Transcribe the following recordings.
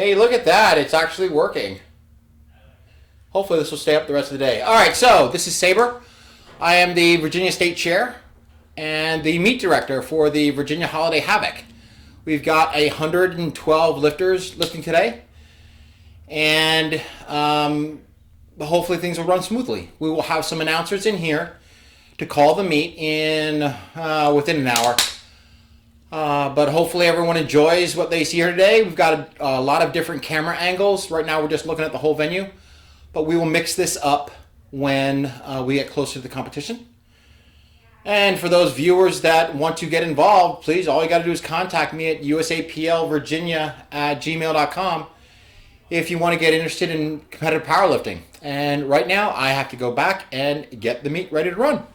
Hey, look at that. It's actually working. Hopefully this will stay up the rest of the day. All right, so this is Saber. I am the Virginia State Chair and the meet director for the Virginia Holiday Havoc. We've got 112 lifters lifting today, and hopefully things will run smoothly. We will have some announcers in here to call the meet in within an hour. But hopefully everyone enjoys what they see here today. We've got a lot of different camera angles. Right now we're just looking at the whole venue, but we will mix this up when we get closer to the competition. And for those viewers that want to get involved, please, all you got to do is contact me at usaplvirginia@gmail.com if you want to get interested in competitive powerlifting. And right now I have to go back and get the meet ready to run.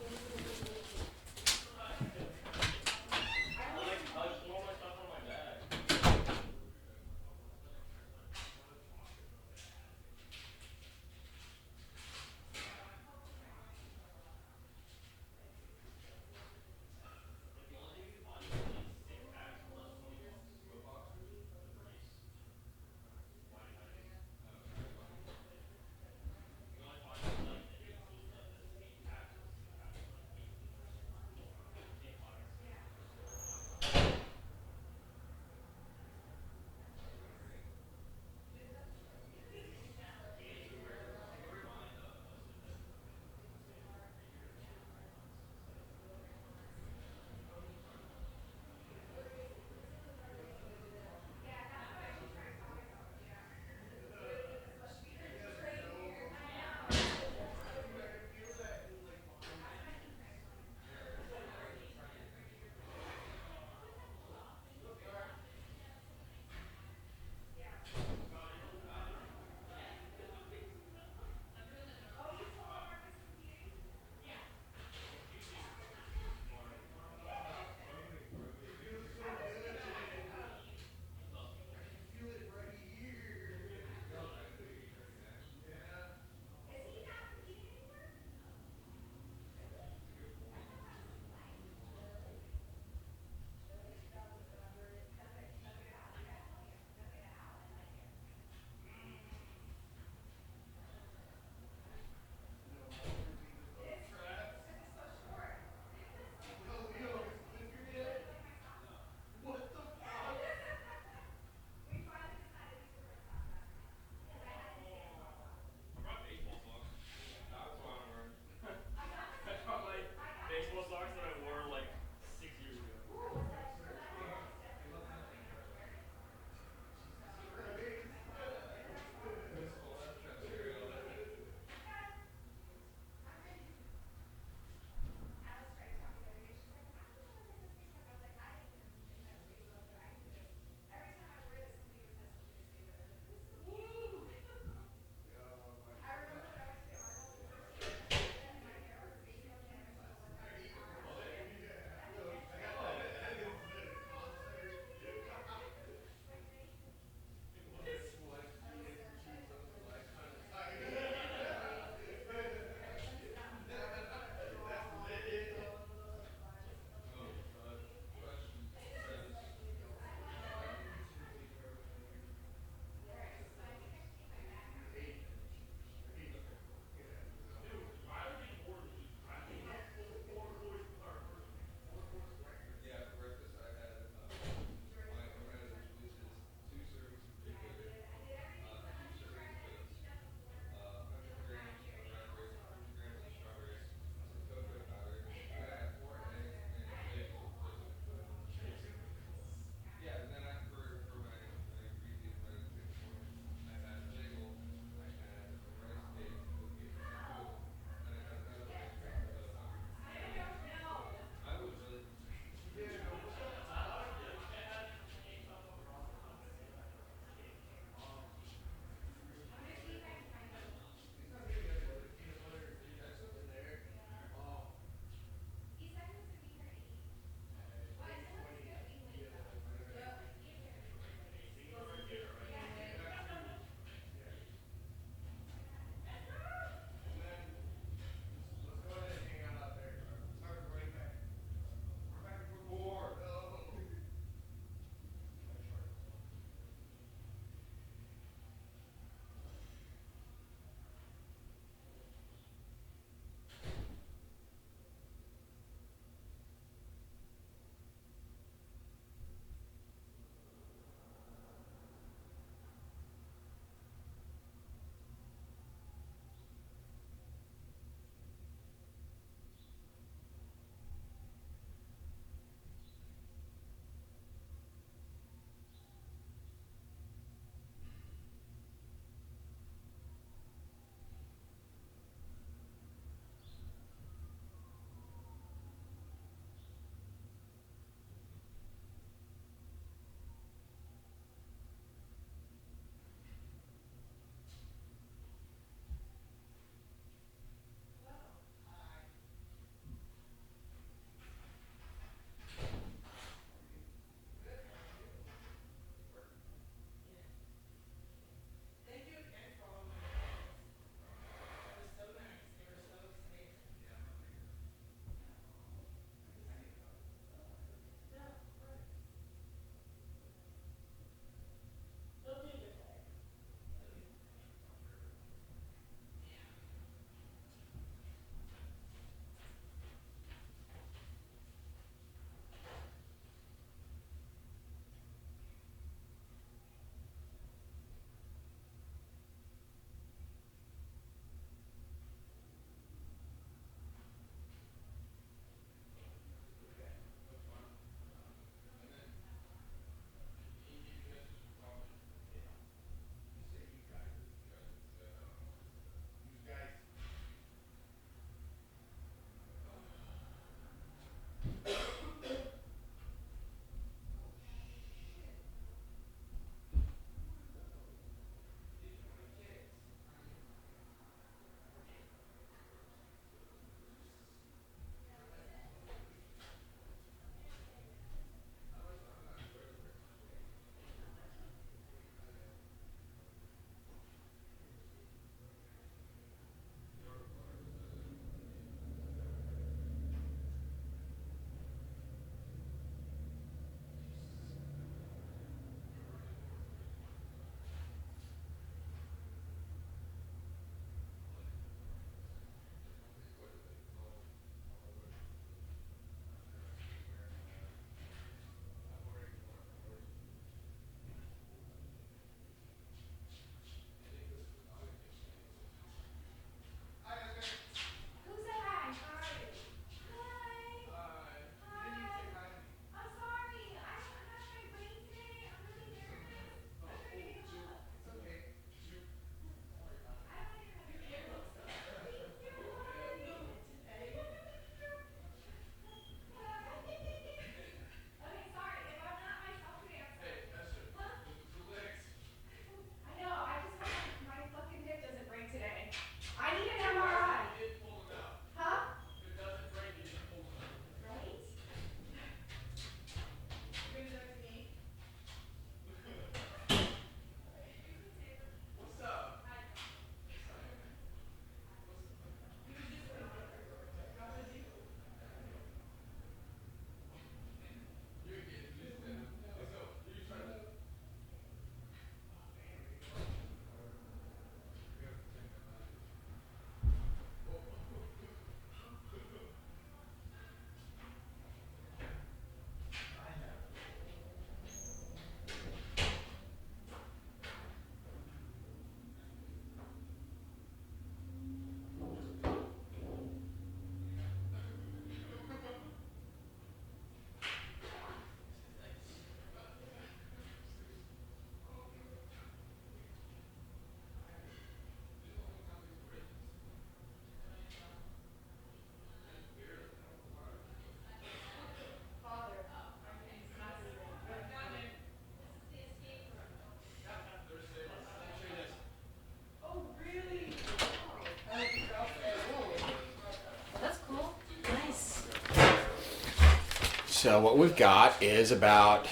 So what we've got is about 8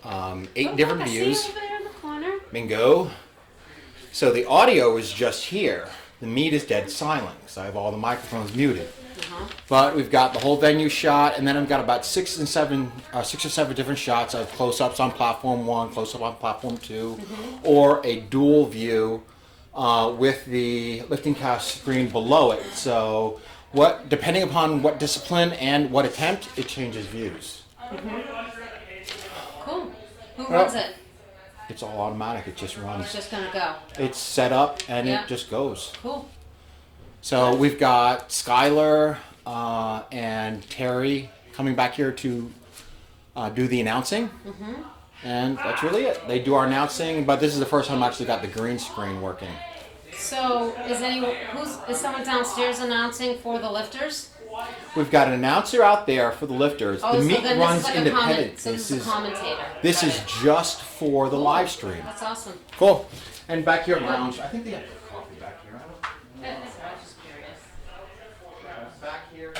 Oh, different look, I views. see you over there in the corner. Bingo. So the audio is just here. The meat is dead silent because I have all the microphones muted. But we've got the whole venue shot, and then I've got about 6 or 7 different shots of close-ups on platform 1, close-up on platform 2, or a dual view with the lifting cast screen below it. So depending upon what discipline and what attempt, it changes views. Cool. Who runs it? It's all automatic. It just runs. It's just gonna go. It's set up and Yeah. it just goes. Cool. So we've got Skylar and Terry coming back here to do the announcing. And that's really it. They do our announcing, but this is the first time I actually got the green screen working. So is someone downstairs announcing for the lifters? We've got an announcer out there for the lifters. Oh, the so meet then runs this is like independent. so this is a commentator. This is just for the live stream. That's awesome. Cool. And back here at lounge, I think they have coffee back here. That's what I was just curious. Back here.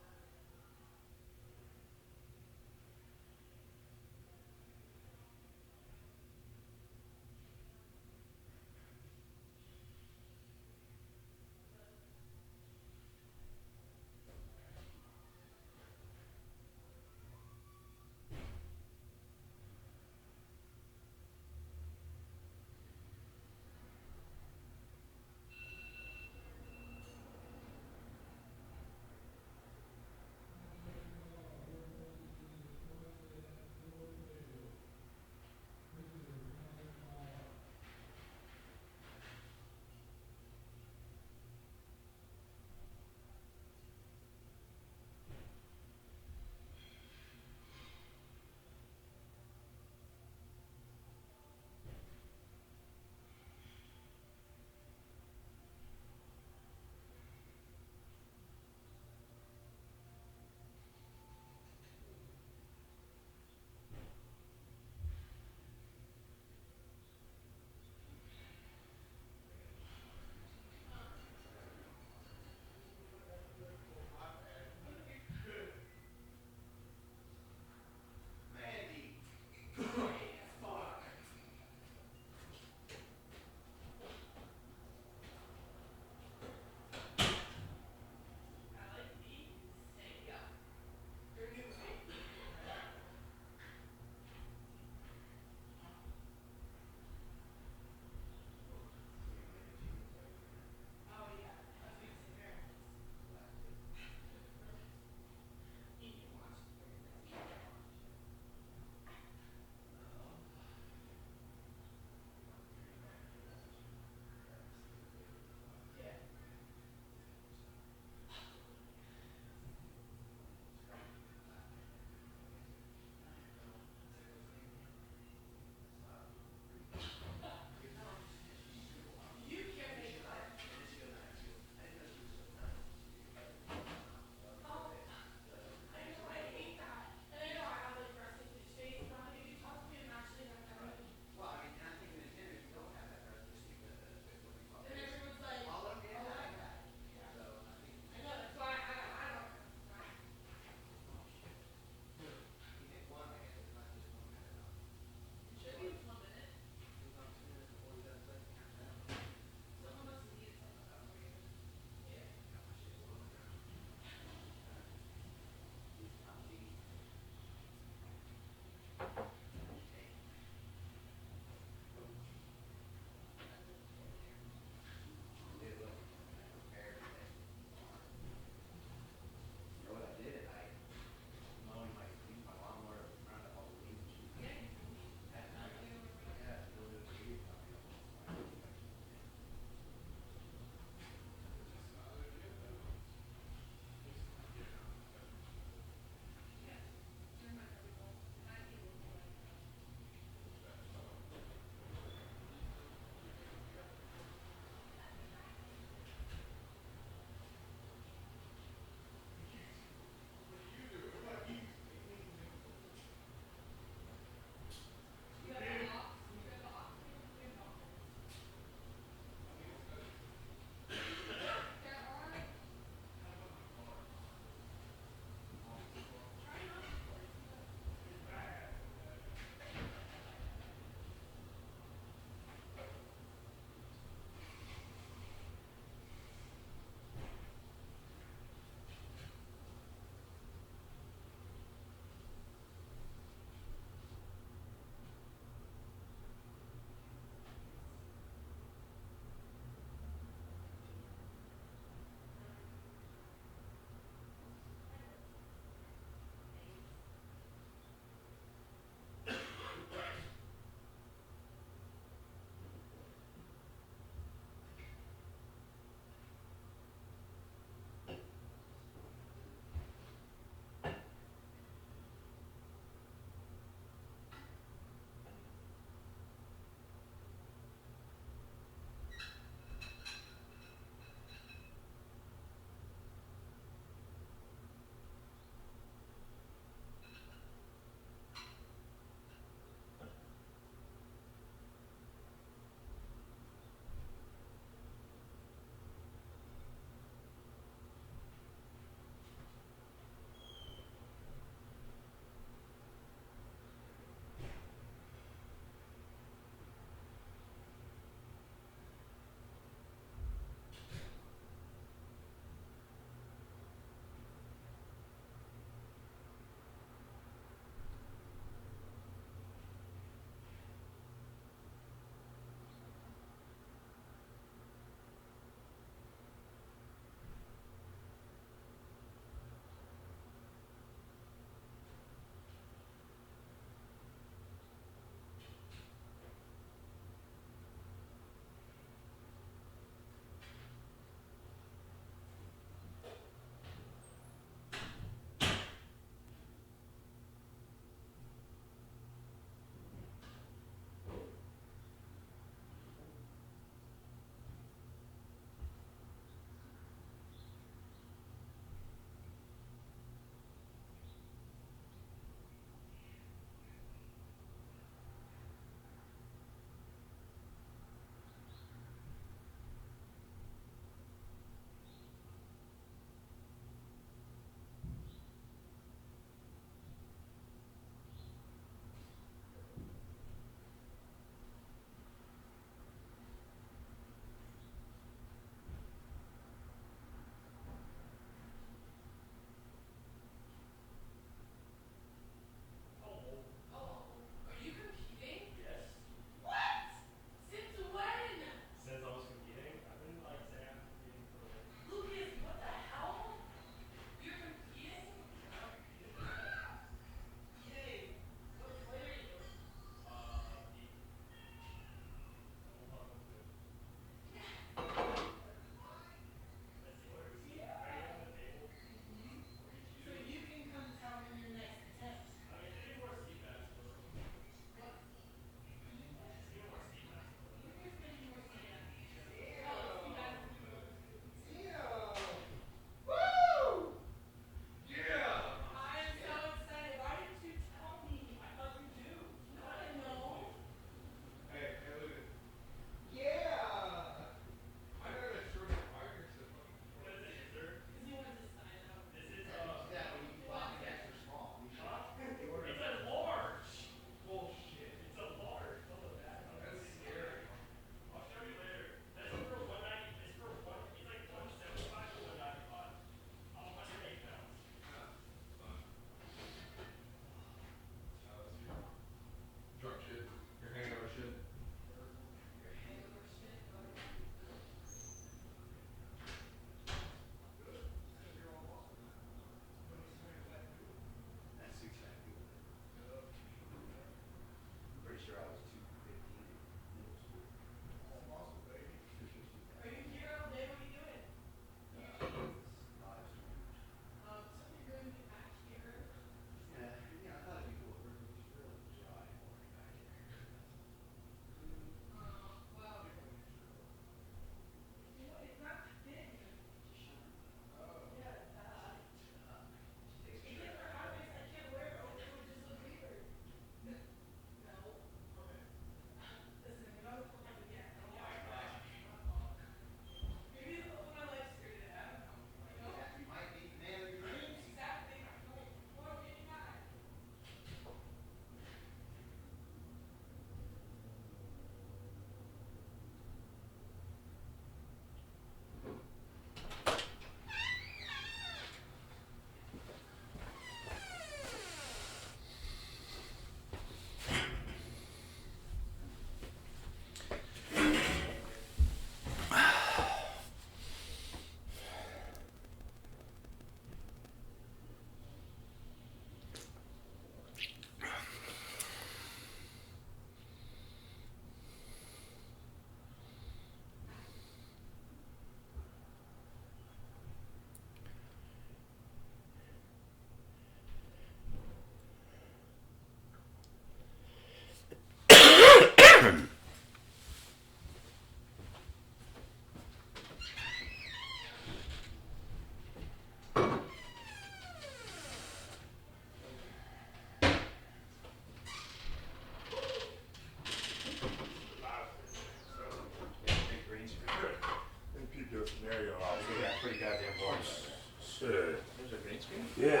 pretty goddamn close. Shit. There's a green screen? Yeah,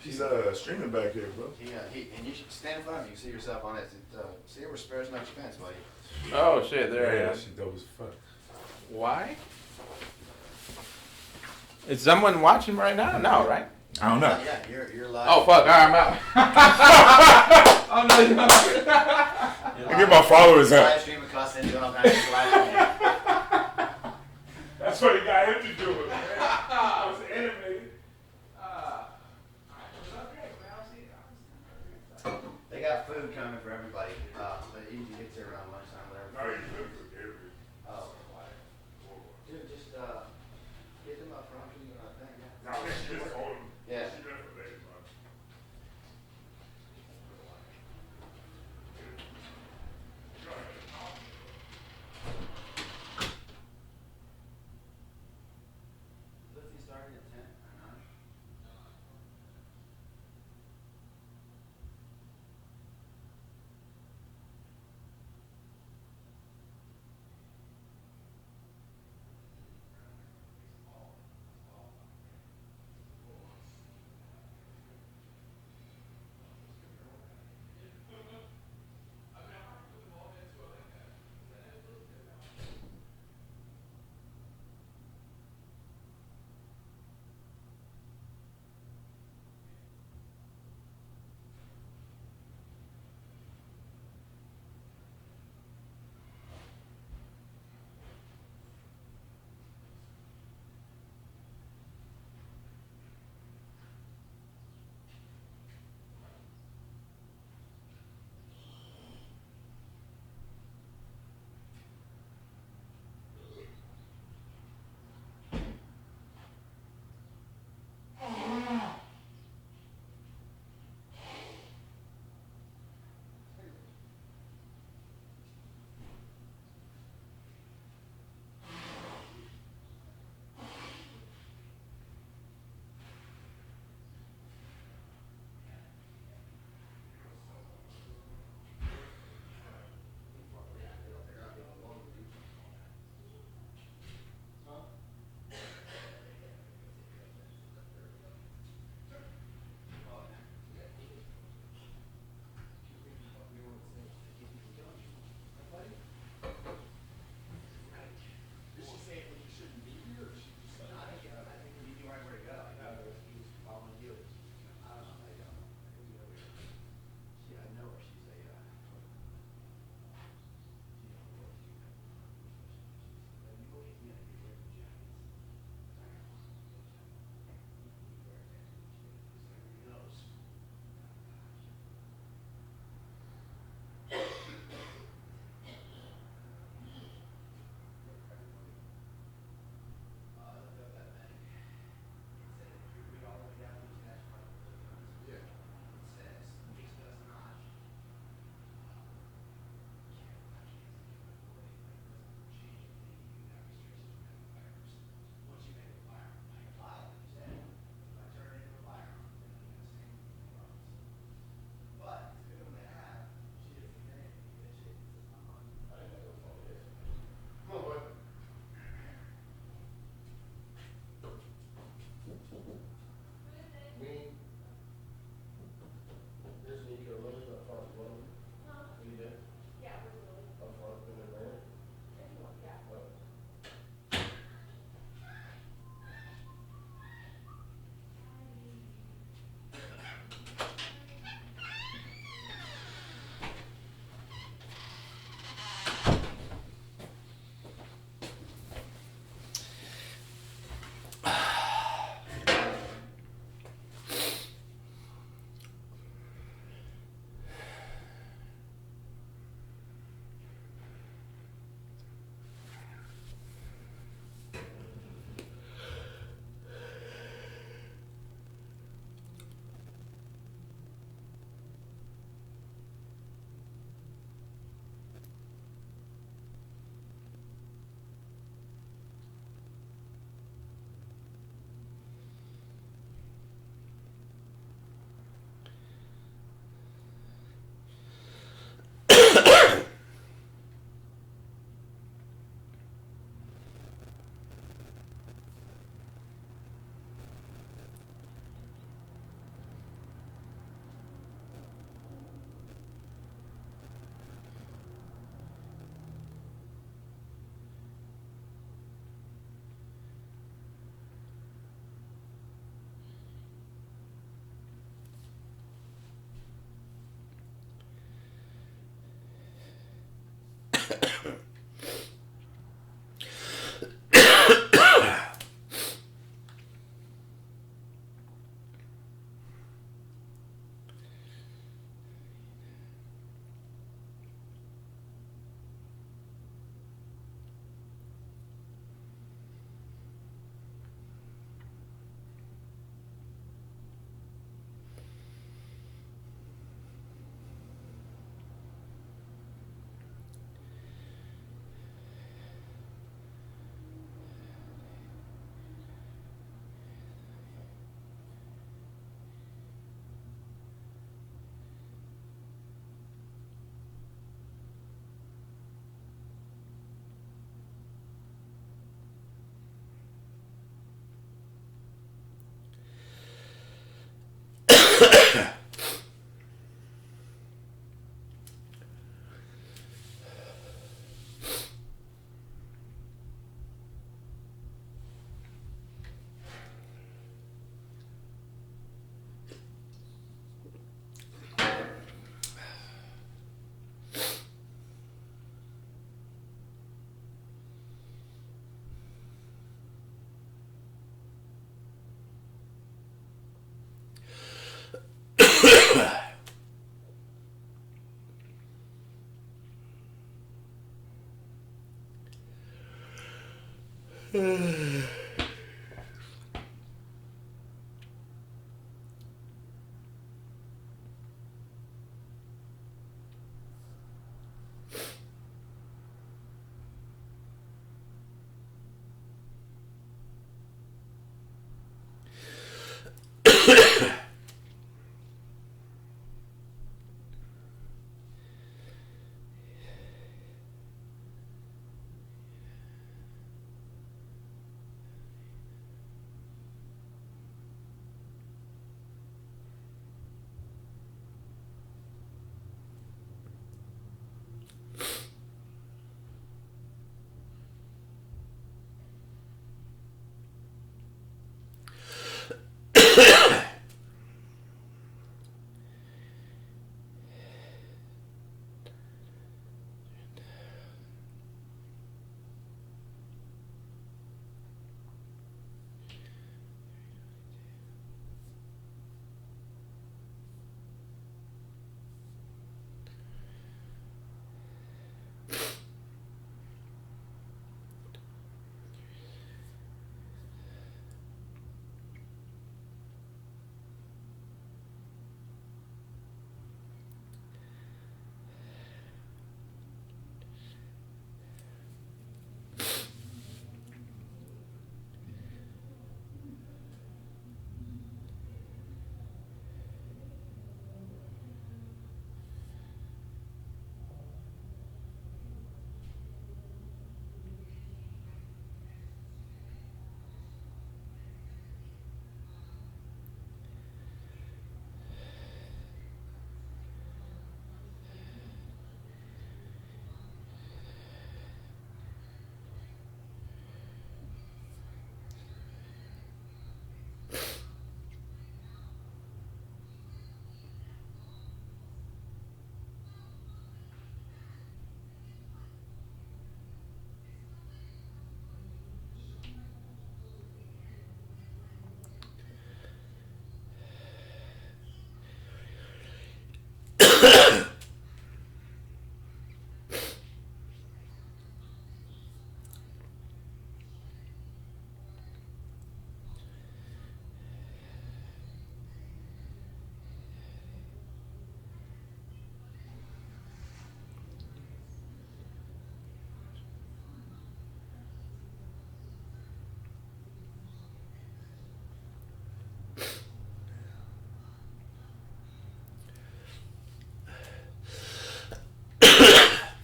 he's streaming back here, bro. And you should stand in front of him. You can see yourself on it. Saber spares no expense, buddy. Oh shit, there Yeah, I am. she dope as fuck. Why? Is someone watching right now? No, right? I don't know. Yeah, you're live. Oh fuck, alright, I'm out. Oh no, you're not. I get my followers up. Live streaming cussing, doing all kinds of live streaming. That's what he got him to do it, man. I was animated. They got food coming for everybody. But it usually gets there around lunchtime, whatever. Oh. Dude, just get them up front. Yeah.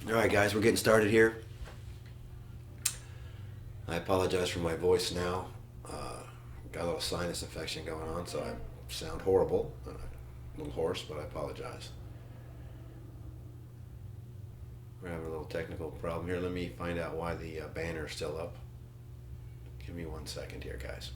All right, guys, we're getting started here. I apologize for my voice now. Got a little sinus infection going on, so I sound horrible. A little hoarse, but I apologize. We're having a little technical problem here. Let me find out why the banner is still up. Give me 1 second here, guys.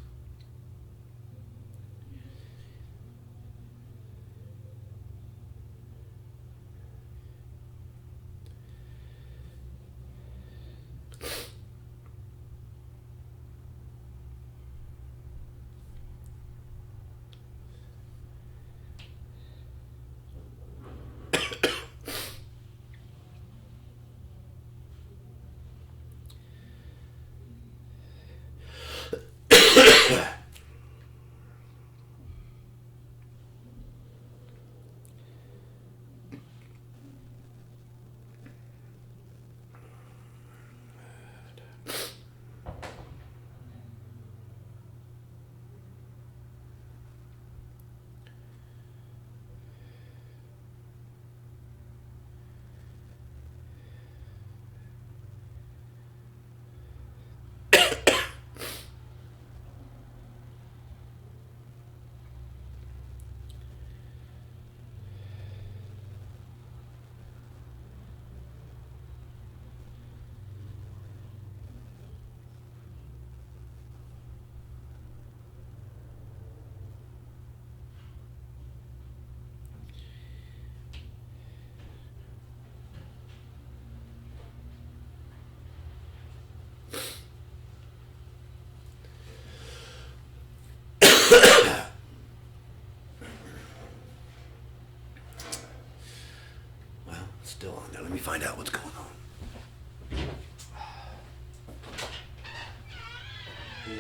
The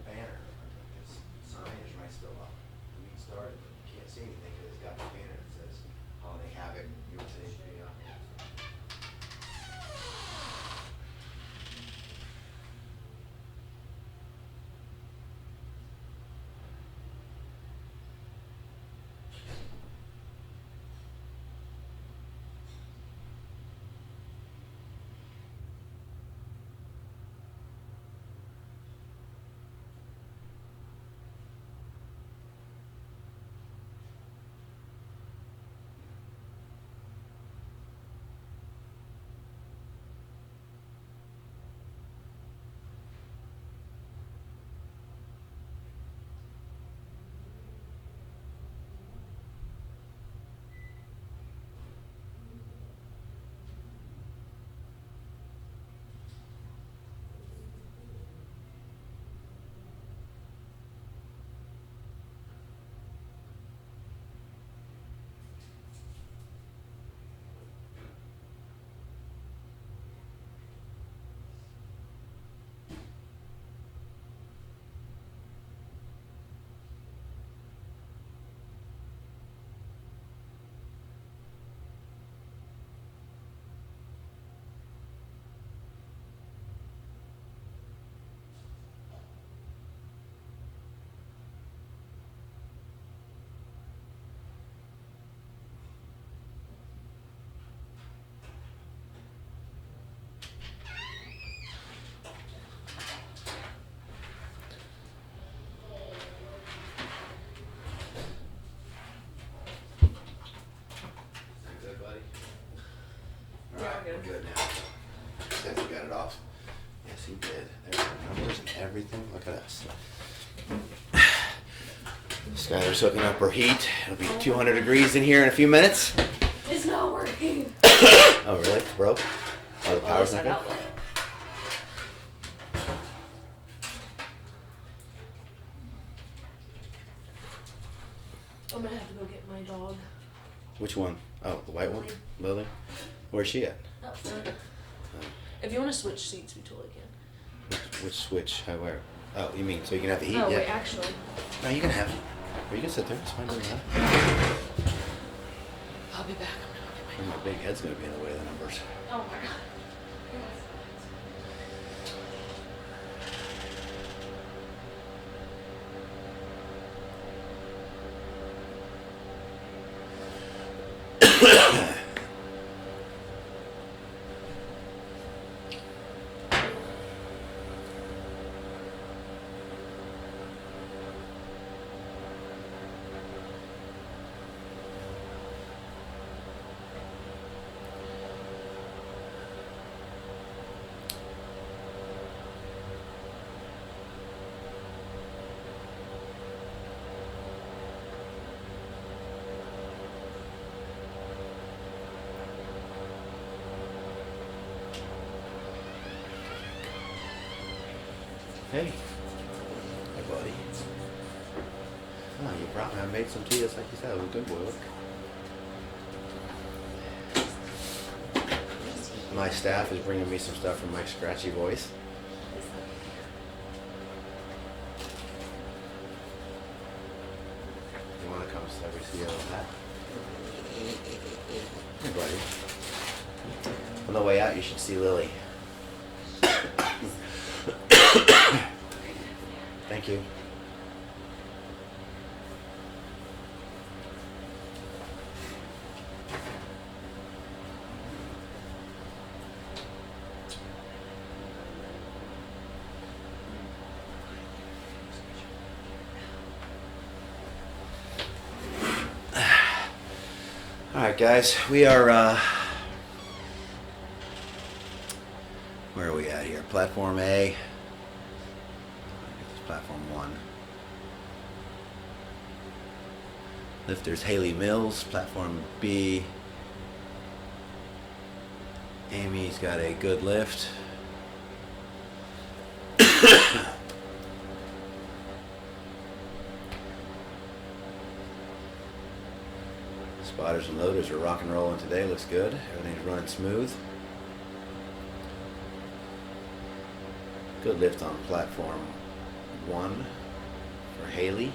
banner, this sign is right still up. The meet started, but you can't see anything because it's got the banner that says Holiday Havoc, USA. Good now. Says he got it off. Yes, he did. There's the numbers and everything. Look at us. Skylar's hooking up her heat. It'll be 200 degrees in here in a few minutes. It's not working. Oh, really? It's broke? Oh, the power's not good? I'm gonna have to go get my dog. Which one? Oh, the white one? Lily? Where's she at? Up front. If you want to switch seats, we totally can. Which switch? How, where? Oh, you mean so you can have the heat? Oh, Yeah. wait, actually. No, you can have it. Or you can sit there. It's fine. Doesn't matter. I'll be back. I'm gonna My big head's going to be in the way of the numbers. Oh my god. Hey. Hey, buddy. Oh, you brought me. I made some tea just like you said. It was a good boy. Look. My staff is bringing me some stuff from my scratchy voice. You want to come see all that? Hey, buddy. On the way out, you should see Lily. Thank you. All right, guys, we are, where are we at here? Platform A. Platform 1. Lifters Haley Mills. Platform B. Amy's got a good lift. Spotters and loaders are rock and rolling today. Looks good. Everything's running smooth. Good lift on platform 1 for Haley.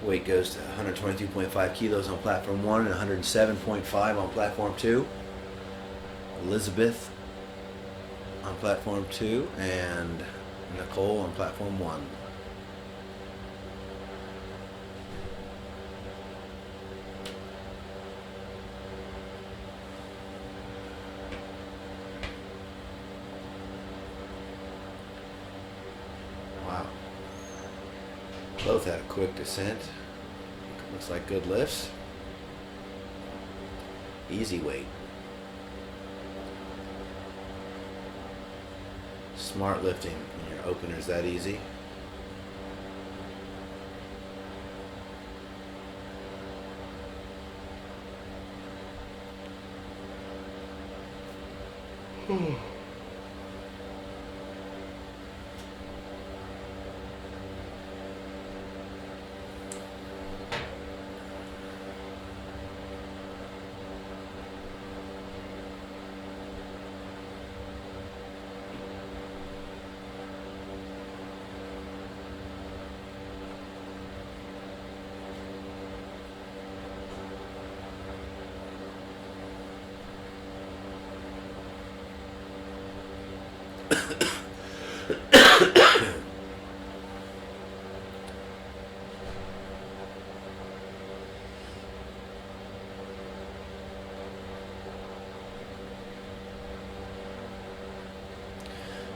Weight goes to 122.5 kilos on platform 1 and 107.5 on platform 2. Elizabeth on platform 2 and Nicole on platform 1. Wow. Both had a quick descent. Looks like good lifts. Easy weight. Smart lifting when your opener's that easy.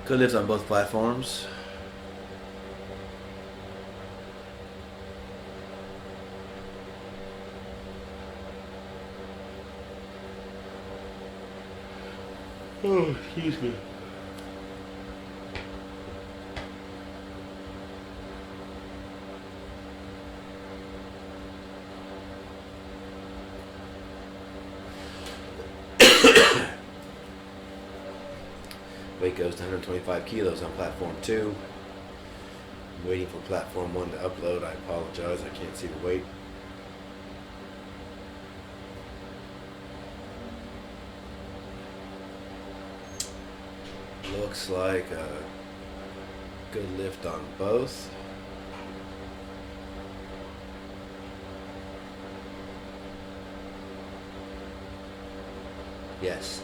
Good lifts on both platforms. Oh, excuse me. Weight goes to 125 kilos on platform 2. I'm waiting for platform 1 to upload. I apologize, I can't see the weight. Looks like a good lift on both. Yes.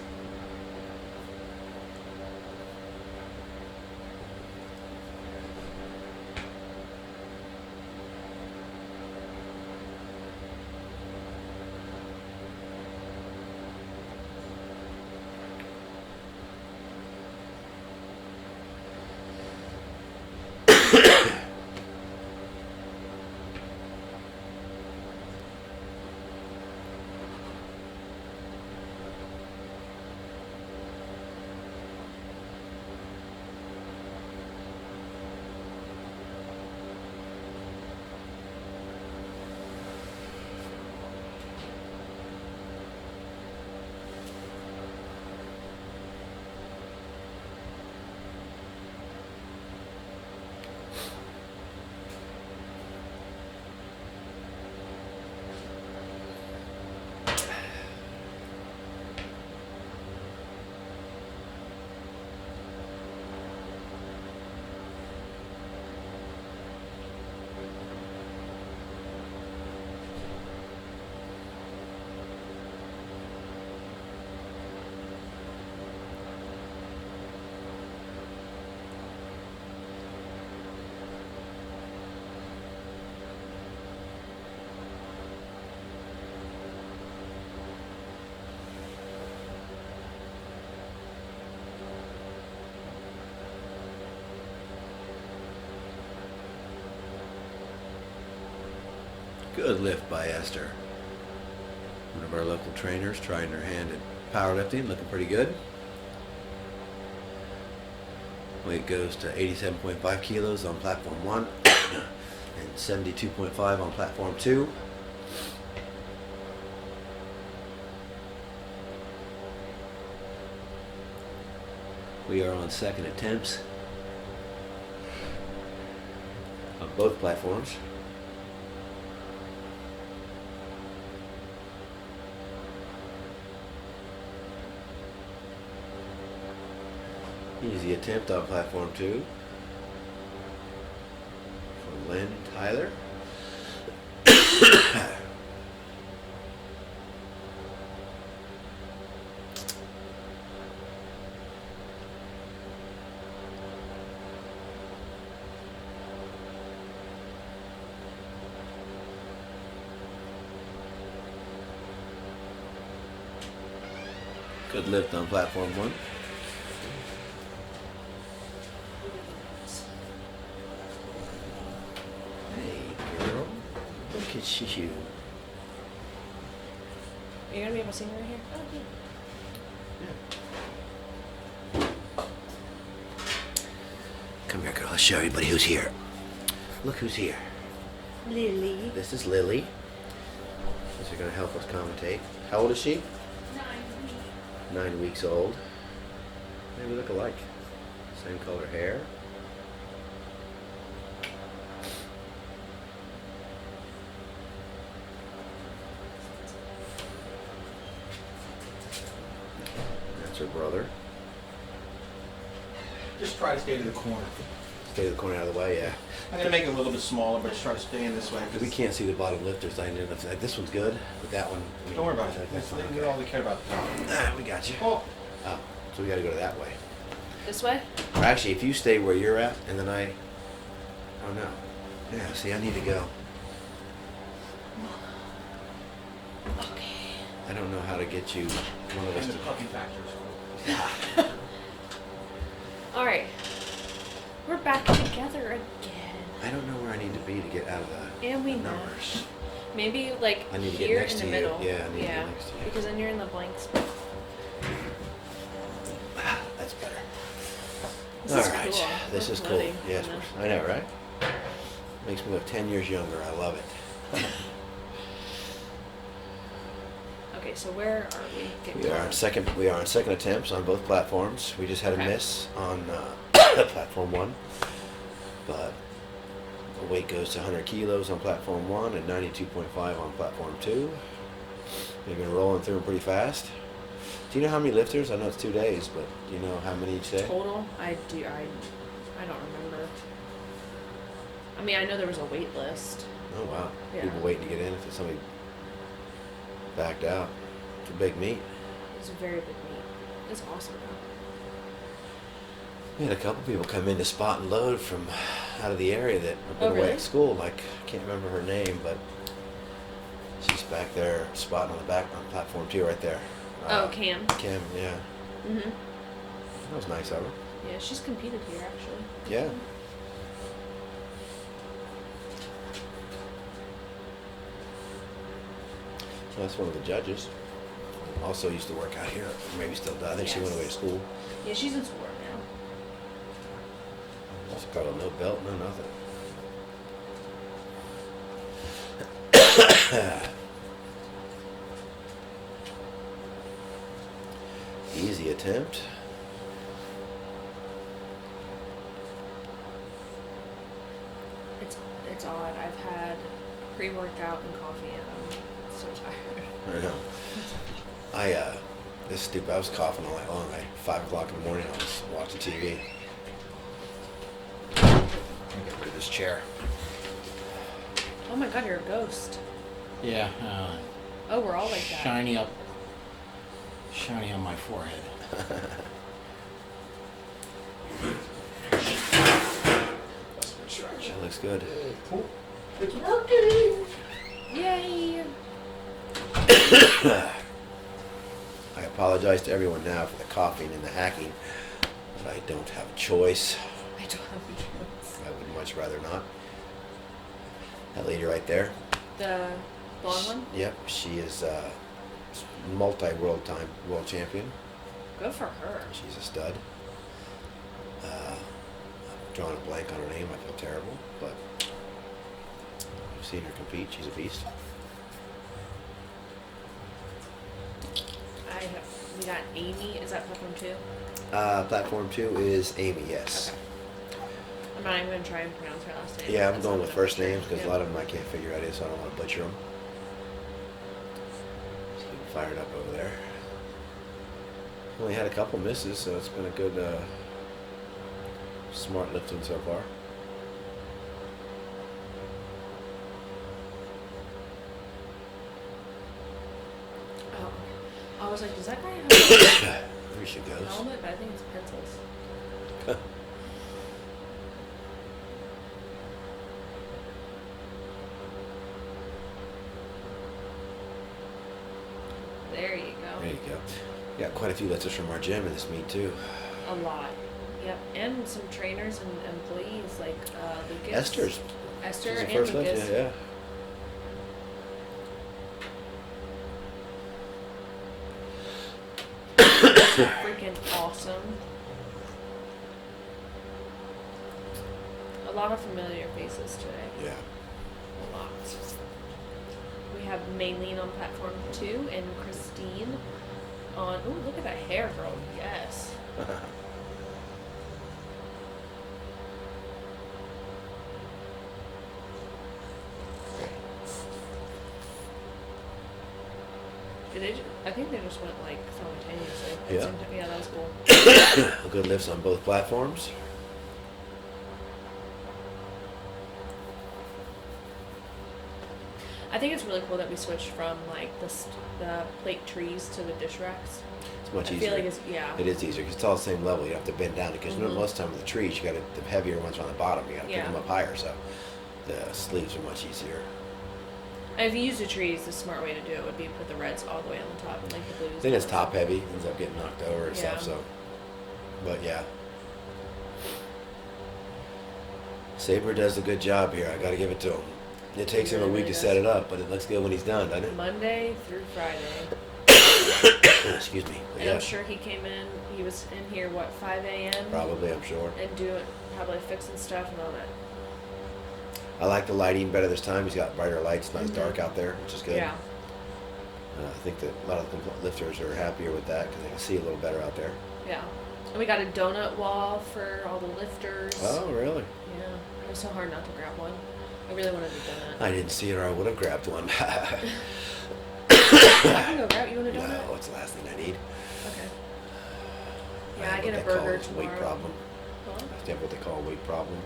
Good lift by Esther. One of our local trainers trying her hand at powerlifting, looking pretty good. Weight goes to 87.5 kilos on platform 1 and 72.5 on platform 2. We are on second attempts on both platforms. Easy attempt on platform 2 for Lynn Tyler. Good lift on platform 1. Hey, girl. Look at you. Are you gonna be able to see me right here? Oh, yeah. Come here, girl. I'll show everybody who's here. Look who's here. Lily. This is Lily. She's going to help us commentate. How old is she? 9 weeks old. Maybe look alike. Same color hair. That's her brother. Just try to stay to the corner. Stay the corner out of the way, yeah. I'm gonna make it a little bit smaller, but just try to stay in this way. We can't see the bottom lifters. I know if this one's good, but that one. Don't worry about it. That's fine. That's all we care about. Ah, we got you. Oh, Oh, so we got to go that way. This way? Or actually, if you stay where you're at, and then I. Oh no. Yeah. See, I need to go. Okay. I don't know how to get you one of us and to. the puppy factors. All right. We're back together again. I don't know where I need to be to get out of the And we know. numbers. Maybe like I need to get here next in to the you. middle. Yeah, I need to get next to you. Because then you're in the blank spot. Ah, that's better. This All is right. cool. This We're is cool. floating, Yes, you know? I know, right? Makes me look 10 years younger. I love it. Okay, so where are we? Get We are on second. We are on second attempts on both platforms. We just had Okay. a miss on platform 1, but the weight goes to 100 kilos on platform 1 and 92.5 on platform 2. We've been rolling through them pretty fast. Do you know how many lifters? I know it's 2 days, but do you know how many each day? Total? I do. I don't remember. I mean, I know there was a wait list. Oh wow! Yeah. People waiting to get in if somebody backed out. It's a big meet. It was a very big meet. It's awesome. We had a couple people come in to spot and load from out of the area that have been Oh, away really? at school. Like, I can't remember her name, but she's back there spotting on the back on platform 2 right there. Oh, Cam. Kim, yeah. Mhm. That was nice of her. Yeah, she's competed here actually. Yeah. So that's one of the judges. Also used to work out here. Maybe still does. I think she went Yes. away to school. Yeah, she's in sport now. She's got a no belt, no nothing. Easy attempt. It's odd. I've had pre-workout and coffee and I'm so tired. I know. This is stupid. I was coughing all night long. 5 o'clock in the morning, I was watching TV. Let me get rid of this chair. Oh my god, you're a ghost. Yeah. Oh, we're all like that. Shiny on my forehead. That looks good. It's working. Yay! I apologize to everyone now for the coughing and the hacking, but I don't have a choice. I don't have a choice. I would much rather not. That lady right there. The blonde one? Yep, she is multi-world champion. Good for her. She's a stud. I'm drawing a blank on her name. I feel terrible, but I've seen her compete. She's a beast. We got Amy. Is that platform 2? Platform 2 is Amy, yes. Okay. I'm not even going to try and pronounce her last name. Yeah, I'm That's going not with gonna first butcher. names because Yeah. a lot of them I can't figure out, so I don't want to butcher them. So getting fired up over there. Only had a couple misses, so it's been a good smart lifting so far. Oh, I was like, does that guy have There she a goes. helmet? But I think it's pencils. There you go. There you go. Got quite a few lifters from our gym in this meet too. A lot. Yep. And some trainers and employees like Lucas. Esther Esther was the and first Lucas. lift. Yeah. Freaking awesome. A lot of familiar faces today. Yeah. A lot. We have Maylene on platform 2 and Christine on. Ooh, look at that hair, girl. Yes. I think they just went like simultaneously. Yeah. Yeah, that was cool. Good lifts on both platforms. I think it's really cool that we switched from like the plate trees to the dish racks. It's much I easier. feel like it's It is easier because it's all the same level. You don't have to bend down because most of the time with the trees, you got the heavier ones are on the bottom. You got to pick Yeah. them up higher, so the sleeves are much easier. And if you use the trees, the smart way to do it would be put the reds all the way on the top and like the blues. Then it's down. top heavy, ends up getting knocked over and stuff. Yeah. So, but yeah, Saber does a good job here. I got to give it to him. It takes him a really week to does. set it up, but it looks good when he's done, doesn't it? Monday through Friday. Excuse me. But And yeah, I'm sure he came in. He was in here 5 a.m. probably. I'm sure. and doing probably fixing stuff and all that. I like the lighting better this time. He's got brighter lights, not as dark out there, which is good. Yeah. I think that a lot of the lifters are happier with that because they can see a little better out there. Yeah. And we got a donut wall for all the lifters. Oh, really? Yeah. It was so hard not to grab one. I really wanted a donut. I didn't see it, or I would have grabbed one. I can go grab. You want a donut? No, it's the last thing I need. Okay. I Yeah, I have get what a they call burger a tomorrow. weight problem. What? I have what they call a weight problem.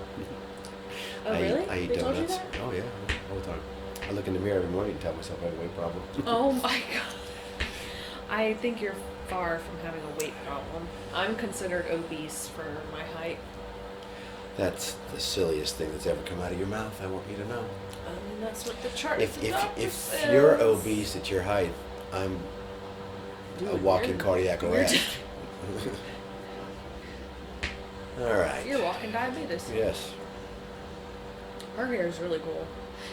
Oh, really? I eat They told you donuts. that? Oh yeah, all the time. I look in the mirror every morning and tell myself I have a weight problem. Oh my god. I think you're far from having a weight problem. I'm considered obese for my height. That's the silliest thing that's ever come out of your mouth. I want you to know. I mean, that's what the chart If says. you're obese at your height, I'm a Dude, walking you're- cardiac you're arrest. All right. You're walking diabetes. Yes. Her hair is really cool.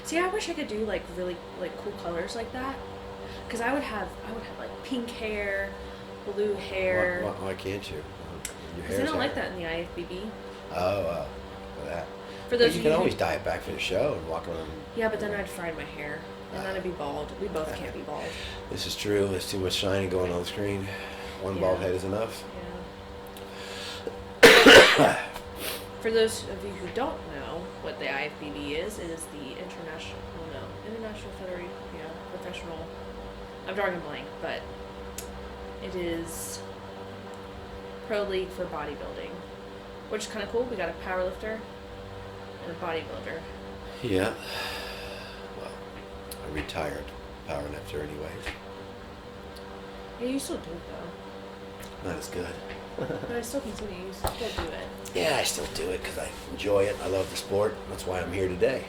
See, I wish I could do like really like cool colors like that. Cause I would have like pink hair, blue hair. Why can't you? Your Cause hair's they don't like hair. that in the IFBB. Oh, for that. For But those you of can you always who, dye it back for the show and walk around. yeah, but then I'd fry my hair, and then I'd be bald. We both can't be bald. This is true. There's too much shining going on the screen. One bald Yeah. head is enough. Yeah. For those of you who don't know what the IFBB is, it is the International Federation, Professional. I'm drawing a blank, but it is pro league for bodybuilding, which is kind of cool. We got a powerlifter and a bodybuilder. Yeah. Well, a retired powerlifter, anyways. Yeah, you still do it though. Not as good. But I still continue. You still do it. Yeah, I still do it because I enjoy it. I love the sport. That's why I'm here today.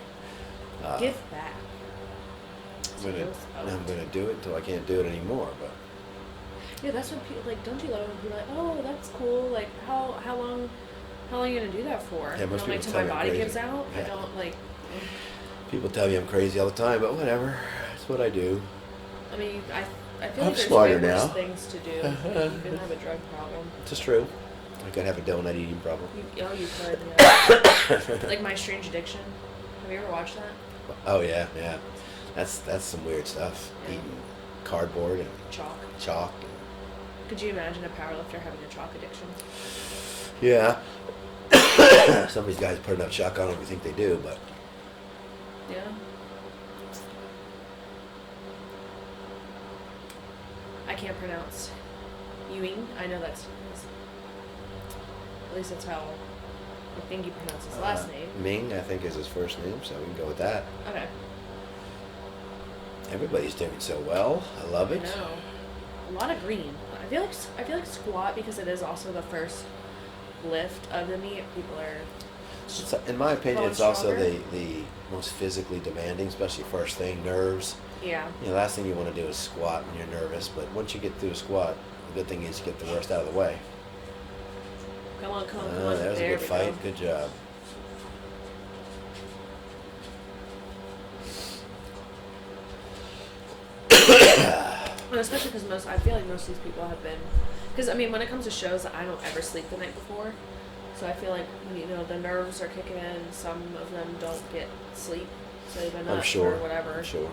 Give back. I'm gonna do it until I can't do it anymore. But Yeah, that's what people like. Don't you love it when people are like, oh, that's cool. Like, how long are you gonna do that for? Yeah, most Like people till my tell me I'm body crazy. gives out. I Yeah. don't like. people tell me I'm crazy all the time. But whatever. That's what I do. I mean, I feel I'm like there's smarter way worse now. things to do. Like, you can have a drug problem. This is true. I could have a donut eating problem. You could. Yeah. Like My Strange Addiction. Have you ever watched that? Oh yeah. That's some weird stuff. Yeah. Eating cardboard and Chalk. chalk. Could you imagine a powerlifter having a chalk addiction? Yeah. Some of these guys put enough chalk on them we think they do, but Yeah. I can't pronounce Ewing. I know that's at least that's how I think you pronounce his last name. Ming, I think, is his first name, so we can go with that. Okay. Everybody's doing so well. I love I it. know. A lot of green. I feel like squat, because it is also the first lift of the meet. People are. In my opinion, Going it's also stronger. the most physically demanding, especially first thing, nerves. Yeah. You know, last thing you want to do is squat when you're nervous, but once you get through a squat, the good thing is you get the worst out of the way. Come on. That was There a good we fight. go. Good job. Well, especially because I feel like most of these people have been, because I mean, when it comes to shows, I don't ever sleep the night before, so I feel like the nerves are kicking in. Some of them don't get sleep, so they've been I'm up sure. or whatever. I'm sure.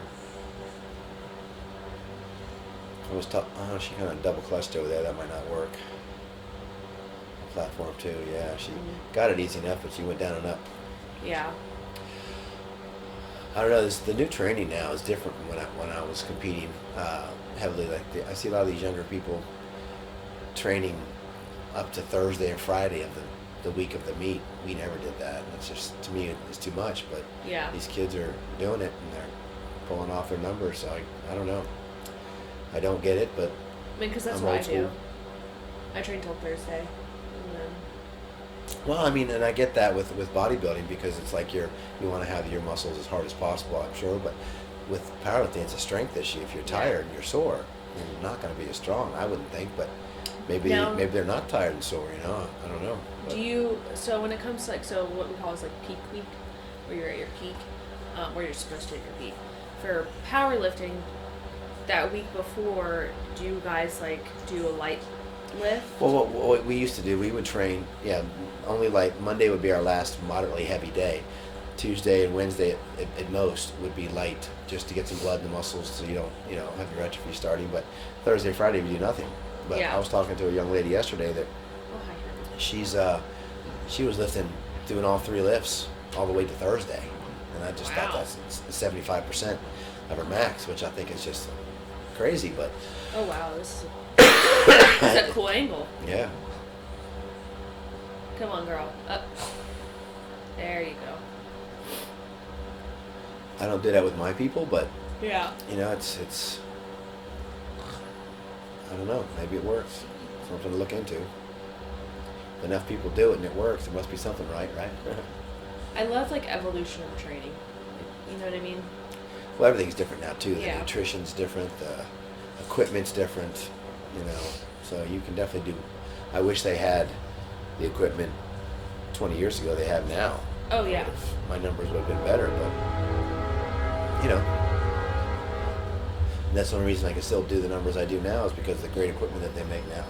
I was oh, she kind of double clutched over there. That might not work. Platform 2, yeah. She got it easy enough, but she went down and up. Yeah. I don't know. The new training now is different from when I was competing heavily. I see a lot of these younger people training up to Thursday and Friday of the week of the meet. We never did that. It's just, to me, it's too much. But Yeah. these kids are doing it and they're pulling off their numbers. So I don't know. I don't get it, but I mean, because that's I'm what I old do. school. I train till Thursday, and then Well, I mean, and I get that with bodybuilding, because it's like you want to have your muscles as hard as possible, I'm sure. But with powerlifting, it's a strength issue. If you're tired and you're sore, you're not going to be as strong, I wouldn't think. But maybe Now- maybe they're not tired and sore. I don't know. But do you? So when it comes to what we call is peak week, where you're at your peak, where you're supposed to hit your peak. For powerlifting, that week before, do you guys do a light lift? Well, what we used to do, we would train. Yeah, only Monday would be our last moderately heavy day. Tuesday and Wednesday at most would be light, just to get some blood in the muscles, so you don't have your atrophy starting. But Thursday, Friday, we do nothing. But Yeah. I was talking to a young lady yesterday that Oh, hi. she was doing all 3 lifts all the way to Thursday, and I just thought Wow. that's 75% of her max, which I think is just crazy. But Oh wow, this is a cool angle. yeah, Come on, girl. Up. There you go. I don't do that with my people, but Yeah. it's I don't know, maybe it works. Something to look into. If enough people do it and it works, there must be something right? I love evolution of training. You know what I mean? Well, everything's different now too. The Yeah. nutrition's different, the equipment's different, so you can definitely do. I wish they had the equipment 20 years ago they have now. Oh yeah. My numbers would have been better, but and that's the only reason I can still do the numbers I do now, is because of the great equipment that they make now.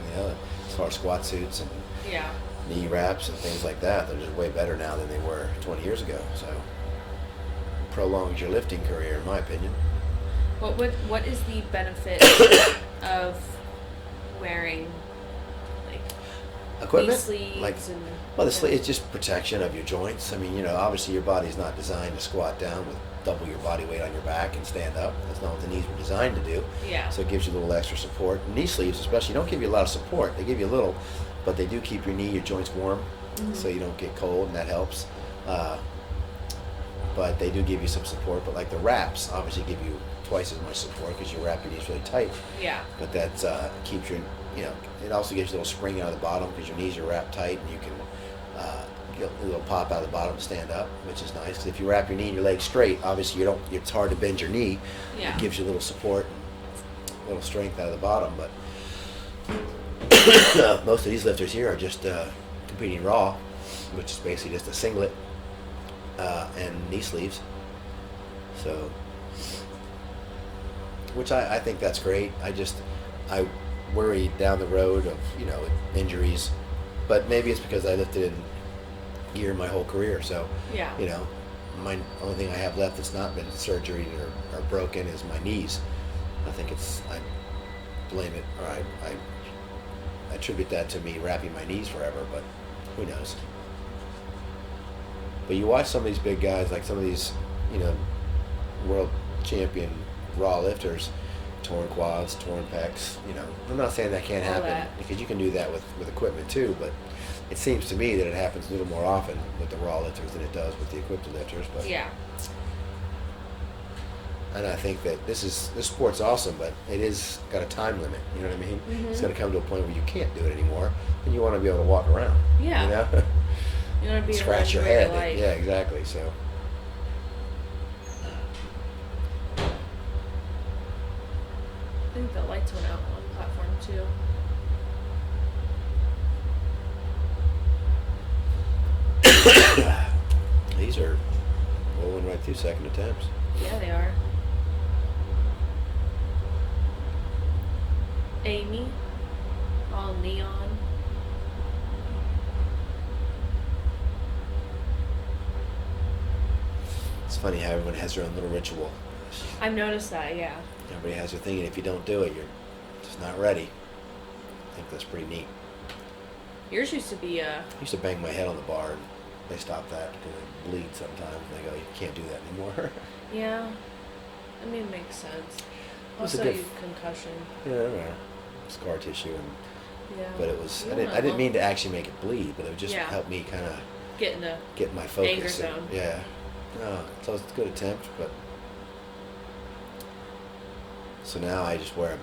As far as squat suits and Yeah. knee wraps and things like that, they're just way better now than they were 20 years ago. So prolongs your lifting career, in my opinion. What is the benefit of wearing Equipment, knee sleeves and well, the sleeve, it's just protection of your joints. I mean, obviously your body's not designed to squat down with double your body weight on your back and stand up. That's not what the knees were designed to do. Yeah. So it gives you a little extra support. Knee sleeves especially don't give you a lot of support. They give you a little, but they do keep your joints warm, so you don't get cold, and that helps. But they do give you some support. But the wraps obviously give you twice as much support, because you wrap your knees really tight. Yeah. But that keeps your, it also gives you a little spring out of the bottom, because your knees are wrapped tight, and you can get a little pop out of the bottom to stand up, which is nice. Because if you wrap your knee and your leg straight, obviously it's hard to bend your knee. Yeah. It gives you a little support and a little strength out of the bottom. But most of these lifters here are just competing raw, which is basically just a singlet and knee sleeves. So, which I think that's great. I worry down the road of injuries, but maybe it's because I lifted in gear my whole career. So Yeah. my only thing I have left that's not been surgery or broken is my knees. I think I blame it, or I attribute that to me wrapping my knees forever, but who knows. But you watch some of these big guys, like some of these world champion raw lifters, torn quads, torn pecs. I'm not saying that can't All happen, that. because you can do that with equipment too. But It seems to me that it happens a little more often with the raw lifters than it does with the equipped lifters. But Yeah. and I think that this sport's awesome, but it is got a time limit. You know what I mean? It's going to come to a point where you can't do it anymore, and you want to be able to walk around. Yeah. You know? You want to be Scratch your able to head. enjoy life. Yeah, exactly. So. I think the lights went out on platform 2. These are rolling right through second attempts. Yeah, they are. Amy, all neon. It's funny how everyone has their own little ritual. I've noticed that, yeah. Everybody has their thing, and if you don't do it, you're just not ready. I think that's pretty neat. Yours used to be I used to bang my head on the bar, and they stopped that because I bleed sometimes. And they go, you can't do that anymore. yeah. I mean, it makes sense. was a Also, good you concussion. Yeah, scar tissue, Yeah. but it was. You I don't didn't know. mean to actually make it bleed, but it would just Yeah. help me kind of Get in the get my focus. anger zone. Yeah. No, so it's a good attempt, but so now I just wear a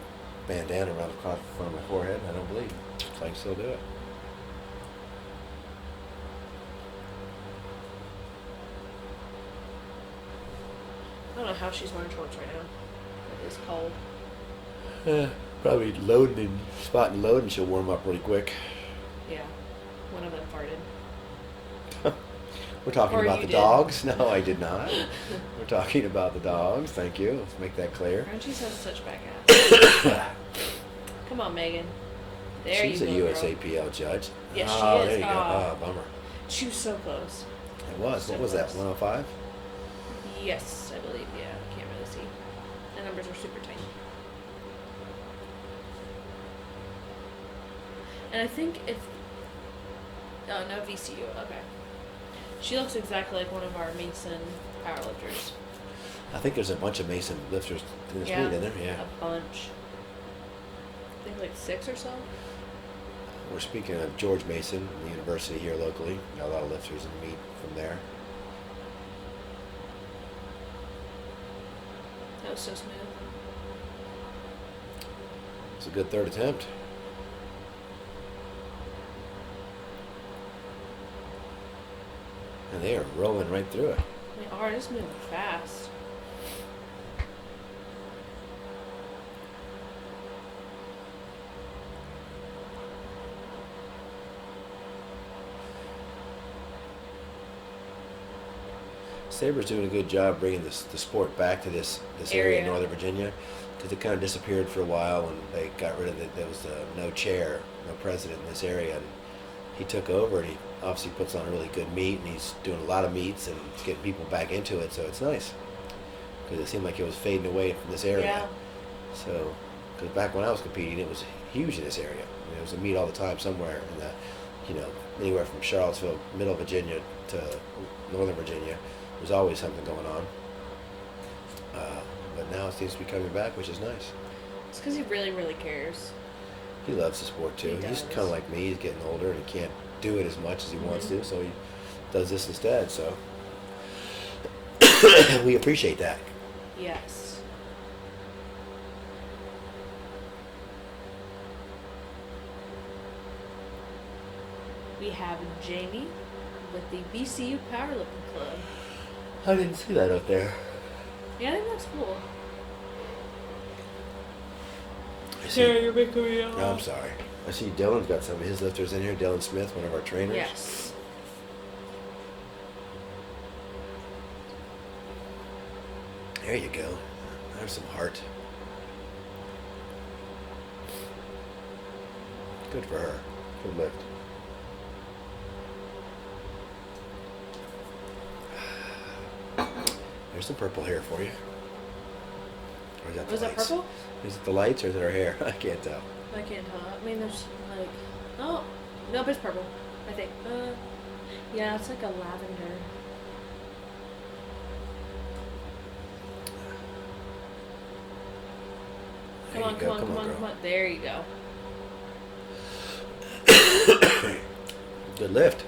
bandana around the front of my forehead, and I don't bleed, so I can still do it. I don't know how she's wearing shorts right now. It is cold. Probably loading and spotting loading, she'll warm up really quick. Yeah. One of them farted. We're talking Or about you the did. dogs. No, I did not. We're talking about the dogs. Thank you. Let's make that clear. Frenchie's has such back ass. Come on, Megan. There She's you a go, girl. USAPL judge. Yes, Oh, she is. there you go. Oh. Oh, bummer. She was so close. It was. So What was that? close. 105? Yes, I believe. Yeah, I can't really see. The numbers are super tiny. And I think if... Oh, no, VCU. Okay. She looks exactly like one of our Mason powerlifters. I think there's a bunch of Mason lifters in this Yeah. meet, isn't there? Yeah. A bunch. I think like 6 or so. We're speaking of George Mason, the university here locally. Got a lot of lifters in the meet from there. That was so smooth. It's a good third attempt. And they are rolling right through it. They are just moving fast. Saber's doing a good job bringing the sport back to this area in Area. Northern Virginia, because it kind of disappeared for a while, and they got rid of it. There was no chair, no president in this area, and he took over, and he obviously puts on a really good meet, and he's doing a lot of meets, and he's getting people back into it, so it's nice, because it seemed like it was fading away from this area. Yeah. So, because back when I was competing, it was huge in this area. I mean, there was a meet all the time somewhere in the, anywhere from Charlottesville, Middle Virginia to Northern Virginia. There's always something going on. But now it seems to be coming back, which is nice. It's because he really, really cares. He loves the sport too. He He's does. kind of like me. He's getting older and he can't do it as much as he wants to, so he does this instead. So we appreciate that. Yes. We have Jamie with the VCU Powerlifting Club. I didn't see that up there. Yeah, I think that's cool. I see, you're making me oh, I'm sorry. I see Dylan's got some of his lifters in here. Dylan Smith, one of our trainers. Yes. There you go. There's some heart. Good for her. Good lift. There's some purple hair for you. Or is that the Was that lights? purple? Is it the lights or is it her hair? I can't tell. I can't tell. I mean, there's like, oh, no, but it's purple. I think. Yeah, it's like a lavender. There Come on, you come go. on, come on, girl. come on. There you go. Good lift.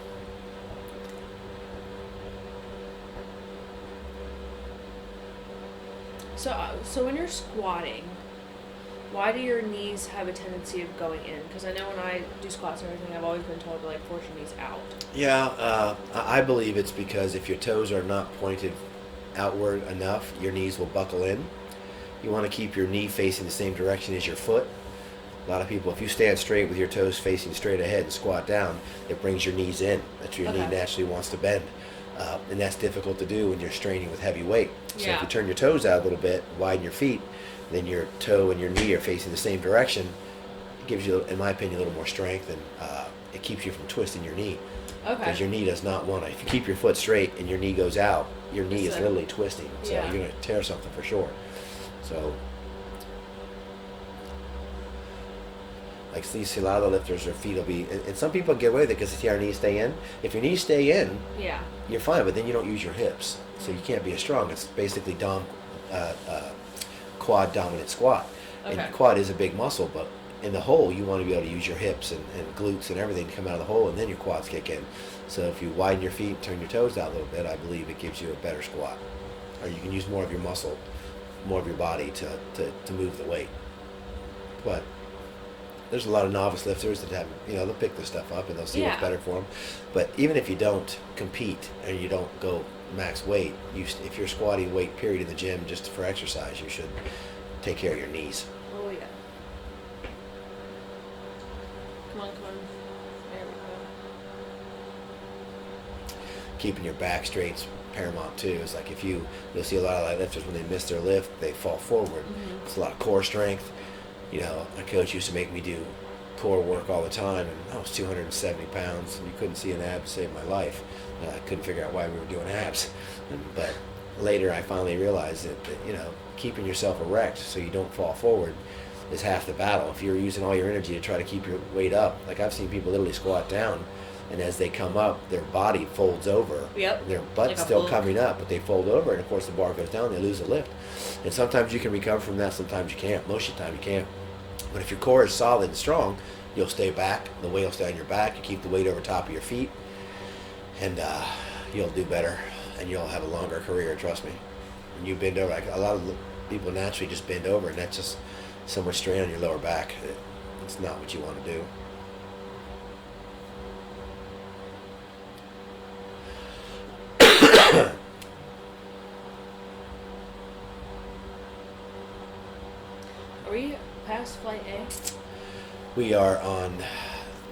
So when you're squatting, why do your knees have a tendency of going in? Because I know when I do squats and everything, I've always been told to like force your knees out. Yeah, I believe it's because if your toes are not pointed outward enough, your knees will buckle in. You want to keep your knee facing the same direction as your foot. A lot of people, if you stand straight with your toes facing straight ahead and squat down, it brings your knees in. That's where your knee Okay. naturally wants to bend. And that's difficult to do when you're straining with heavy weight. So Yeah. if you turn your toes out a little bit, widen your feet, then your toe and your knee are facing the same direction. It gives you, in my opinion, a little more strength, and it keeps you from twisting your knee. Okay. Because your knee does not want to. If you keep your foot straight and your knee goes out, your knee is So- literally twisting. So Yeah. you're going to tear something for sure. So, like you see a lot of the lifters, their feet will be, and some people get away with it because they see our knees stay in. If your knees stay in, Yeah. you're fine, but then you don't use your hips. So you can't be as strong. It's basically quad dominant squat. Okay. And quad is a big muscle, but in the hole, you want to be able to use your hips and glutes and everything to come out of the hole, and then your quads kick in. So if you widen your feet, turn your toes out a little bit, I believe it gives you a better squat. Or you can use more of your muscle, more of your body to move the weight. But there's a lot of novice lifters that have, they'll pick this stuff up and they'll see what's Yeah. better for them. But even if you don't compete and you don't go max weight, if you're squatting weight period in the gym just for exercise, you should take care of your knees. Oh yeah. Come on. There we go. Keeping your back straight's paramount too. It's like you'll see a lot of lifters when they miss their lift, they fall forward. Mm-hmm. It's a lot of core strength. My coach used to make me do core work all the time, and I was 270 pounds, and you couldn't see an ab to save my life. I couldn't figure out why we were doing abs. But later I finally realized that keeping yourself erect so you don't fall forward is half the battle. If you're using all your energy to try to keep your weight up, like I've seen people literally squat down, and as they come up, their body folds over. Yep. Their butt's Like a still book. coming up, but they fold over, and of course the bar goes down, they lose the lift. And sometimes you can recover from that, sometimes you can't. Most of the time you can't. But if your core is solid and strong, you'll stay back. The weight will stay on your back. You keep the weight over top of your feet, and you'll do better, and you'll have a longer career. Trust me. When you bend over, like a lot of people naturally just bend over, and that's just so much strain on your lower back. It's not what you want to do. Are we past flight A? We are on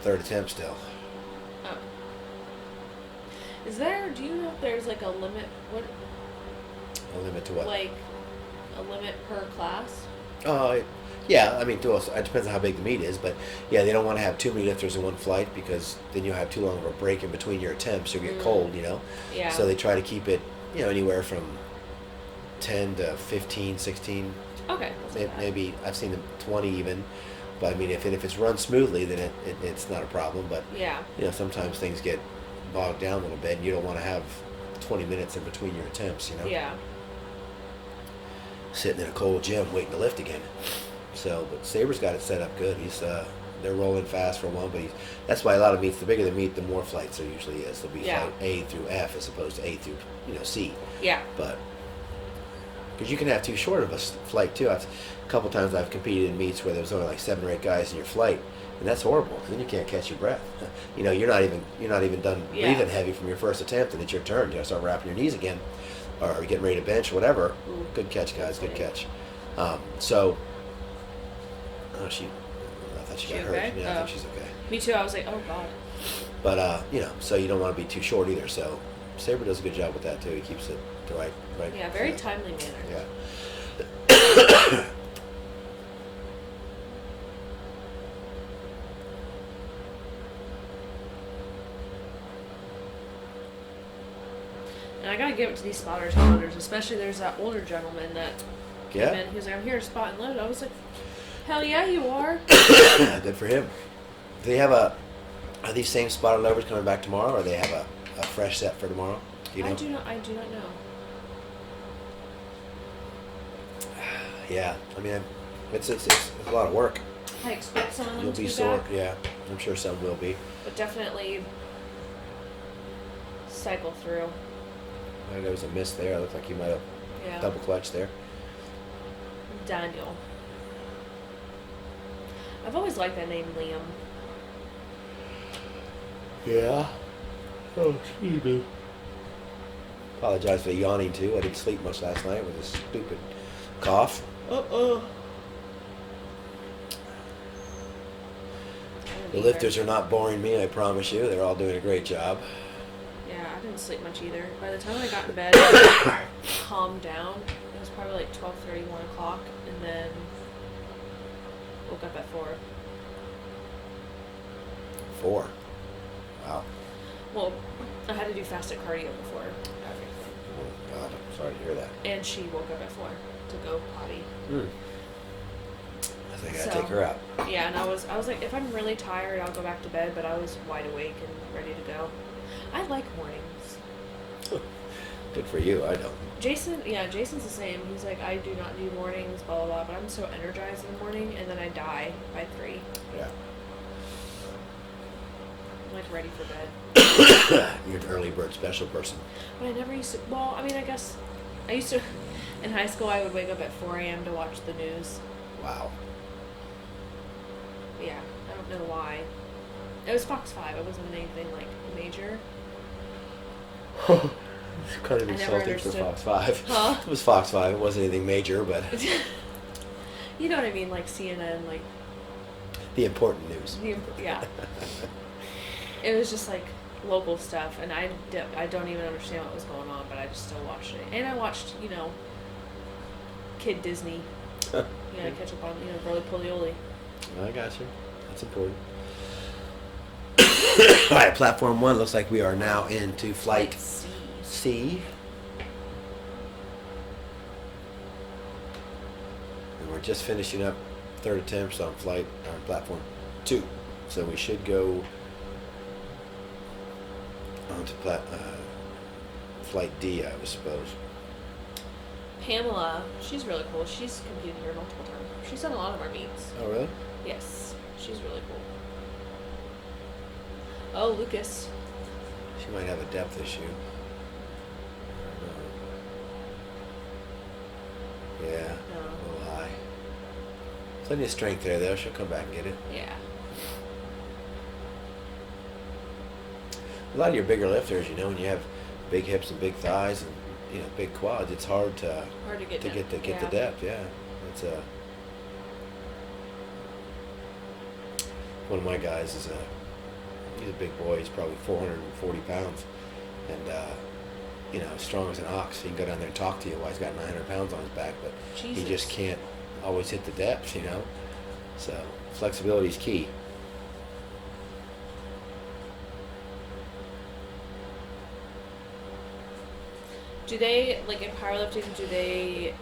third attempt still. Oh. Do you know if there's like a limit, A limit to what? like a limit per class? Yeah, I mean, it depends on how big the meet is, but yeah, they don't want to have too many lifters in one flight because then you'll have too long of a break in between your attempts. You'll get cold, Yeah. So they try to keep it, anywhere from 10 to 15, 16, Okay. That's not bad. maybe I've seen them 20 even. But I mean, if it's run smoothly, then it's not a problem. But Yeah. sometimes things get bogged down a little bit, and you don't want to have 20 minutes in between your attempts. Yeah. Sitting in a cold gym waiting to lift again. So, but Saber's got it set up good. They're rolling fast for one, but that's why a lot of meets, the bigger the meet, the more flights there usually is. There'll be Yeah. flight A through F as opposed to A through C. Yeah. But because you can have too short of a flight too. A couple times I've competed in meets where there's only like 7 or 8 guys in your flight, and that's horrible. Then you can't catch your breath. You're not even done Yeah. breathing heavy from your first attempt, and it's your turn. You gotta start wrapping your knees again, or you're getting ready to bench, whatever. Ooh. Good catch, guys. Good Okay. catch. I thought she got She hurt. okay? Yeah, I Oh. think she's okay. Me too. I was like, oh god. But so you don't want to be too short either. So Saber does a good job with that too. He keeps it the right. Yeah. Very timely manner. Yeah. And I gotta give it to these spotters and loaders, especially there's that older gentleman that came Yeah. in. He was like, I'm here to spot and load. I was like, hell yeah, you are. Good for him. Do they have are these same spotted lovers coming back tomorrow, or they have a fresh set for tomorrow? Do you know? I do not know. Yeah. I mean, it's a lot of work. I expect some of them You'll to be be sore. back, Yeah. I'm sure some will be. but definitely cycle through. There was a miss there. It looked like you might have Yeah. double clutched there. Daniel. I've always liked that name, Liam. Yeah. Oh, excuse me. Apologize for the yawning too. I didn't sleep much last night with this stupid cough. The lifters are not boring me, I promise you. They're all doing a great job. Yeah, I didn't sleep much either. By the time I got in bed, calmed down. It was probably like 12:30, 1 o'clock, and then woke up at 4. 4. Wow. Well, I had to do fasted cardio before everything. Oh, God, I'm sorry to hear that. And she woke up at 4 to go potty. I think I gotta So- take her out. Yeah, and I was like, if I'm really tired, I'll go back to bed, but I was wide awake and ready to go. I like mornings. Good for you, I don't. Jason's the same. He's like, I do not do mornings, blah, blah, blah, but I'm so energized in the morning, and then I die by 3. Yeah. I'm like ready for bed. You're an early bird special person. But I never used to, well, I mean, I guess, I used to, in high school, I would wake up at 4 a.m. to watch the news. Wow. Yeah, I don't know why. It was Fox 5. It wasn't anything, like, major. It's kind of I never insulting for understood. Fox 5. Huh? It was Fox 5. It wasn't anything major, but You know what I mean? Like, CNN, like, the important news. yeah. It was just, like, local stuff, and I don't even understand what was going on, but I just still watched it. And I watched, Kid Disney. Catch up on, Roly Polioli. I got you. That's important. All right, platform 1 looks like we are now into flight C. C. And we're just finishing up third attempts on platform 2. So we should go onto flight D, I would suppose. Pamela, she's really cool. She's competed here multiple times. She's done a lot of our meets. Oh, really? Yes, she's really cool. Oh, Lucas. She might have a depth issue. I don't know. Yeah, No. a little high. Plenty of strength there, though. She'll come back and get it. Yeah. A lot of your bigger lifters, when you have big hips and big thighs and big quads, it's hard to Hard to get get the depth. Yeah, it's one of my guys he's a big boy. He's probably 440 pounds, and as strong as an ox. He can go down there and talk to you while he's got 900 pounds on his back, but he Jesus. just can't always hit the depth. So flexibility is key. Do they, like in powerlifting, do they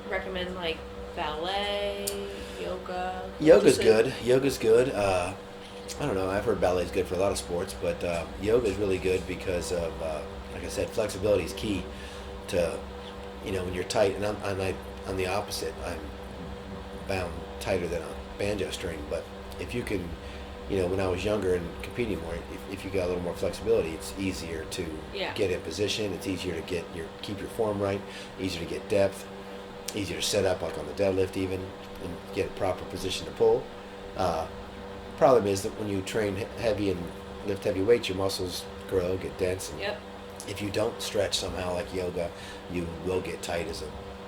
recommend like ballet, yoga? Yoga's Just good. Yoga's good. I don't know. I've heard ballet's good for a lot of sports, but yoga is really good because of, like I said, flexibility is key to, when you're tight. And I'm the opposite. I'm bound tighter than a banjo string. But if you can, when I was younger and competing more, if you got a little more flexibility, it's easier to Yeah. get in position. It's easier to keep your form right. Easier to get depth. Easier to set up, like on the deadlift even, and get a proper position to pull. Problem is that when you train heavy and lift heavy weights, your muscles grow, get dense, and Yep. if you don't stretch somehow like yoga, you will get tight as a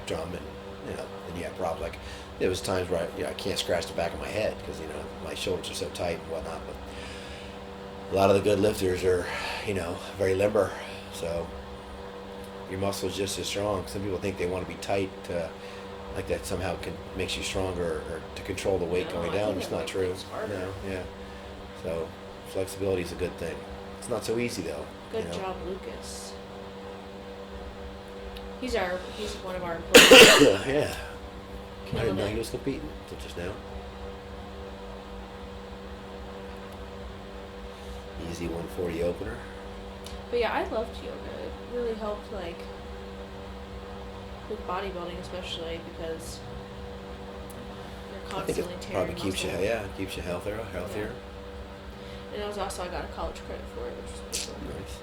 drum, and then you have problems. Like there was times where I can't scratch the back of my head because my shoulders are so tight and whatnot. But a lot of the good lifters are very limber, so your muscles just as strong. Some people think they want to be tight, like that somehow makes you stronger or to control the weight No, going I down. think It's it not makes true. things harder. No, yeah. So flexibility is a good thing. It's not so easy though. Good you know? job, Lucas. He's one of our employees. Yeah. I didn't Killing know it. he was competing until just now. Easy 140 opener. But yeah, I loved yoga. It really helped, like, with bodybuilding especially, because you're I think constantly it tearing probably keeps you, muscle. keeps you healthier. And it was also, I got a college credit for it, which was pretty cool. Nice.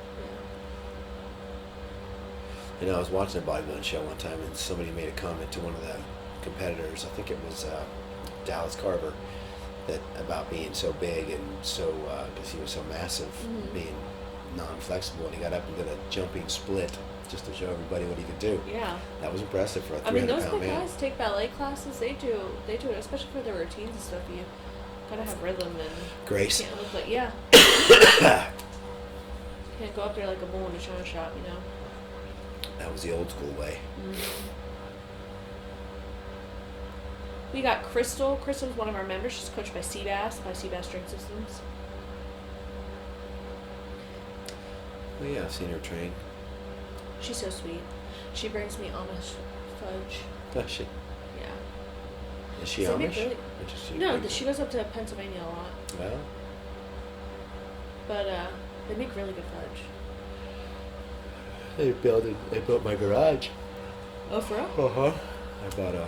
Yeah. You know, I was watching a bodybuilding show one time, and somebody made a comment to one of the competitors. I think it was Dallas Carver, that about being so big and so because he was so massive, being non-flexible, and he got up and did a jumping split just to show everybody what he could do. Yeah. That was impressive for a 300 I mean, those pound big man. guys take ballet classes. They do it, especially for their routines and stuff. You gotta have rhythm and Grace. can't look like can't go up there like a bull in a china shop, you know. That was the old school way. We got Crystal. Crystal's one of our members. She's coached by Seabass Drink Systems. Well, yeah, I've seen her train. She's so sweet. She brings me Amish fudge. Does she? Yeah. Is she So they Amish? really- Or just she No, brings- she goes up to Pennsylvania a lot. Well, But they make really good fudge. they built my garage. Oh, for real? Uh-huh. I bought a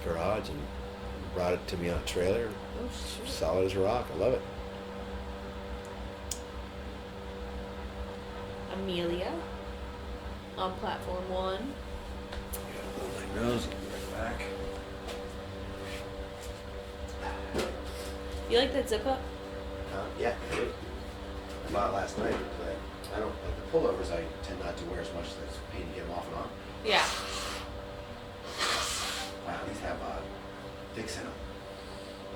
garage and brought it to me on a trailer. Oh, shoot. Solid as a rock. I love it. Amelia on platform 1. Blow my nose and be right back. You like that zip up? Yeah, I did. I bought it last night, but I don't like the pullovers. I tend not to wear as much as it's a pain to get them off and on. Yeah. Wow, these have dicks in them.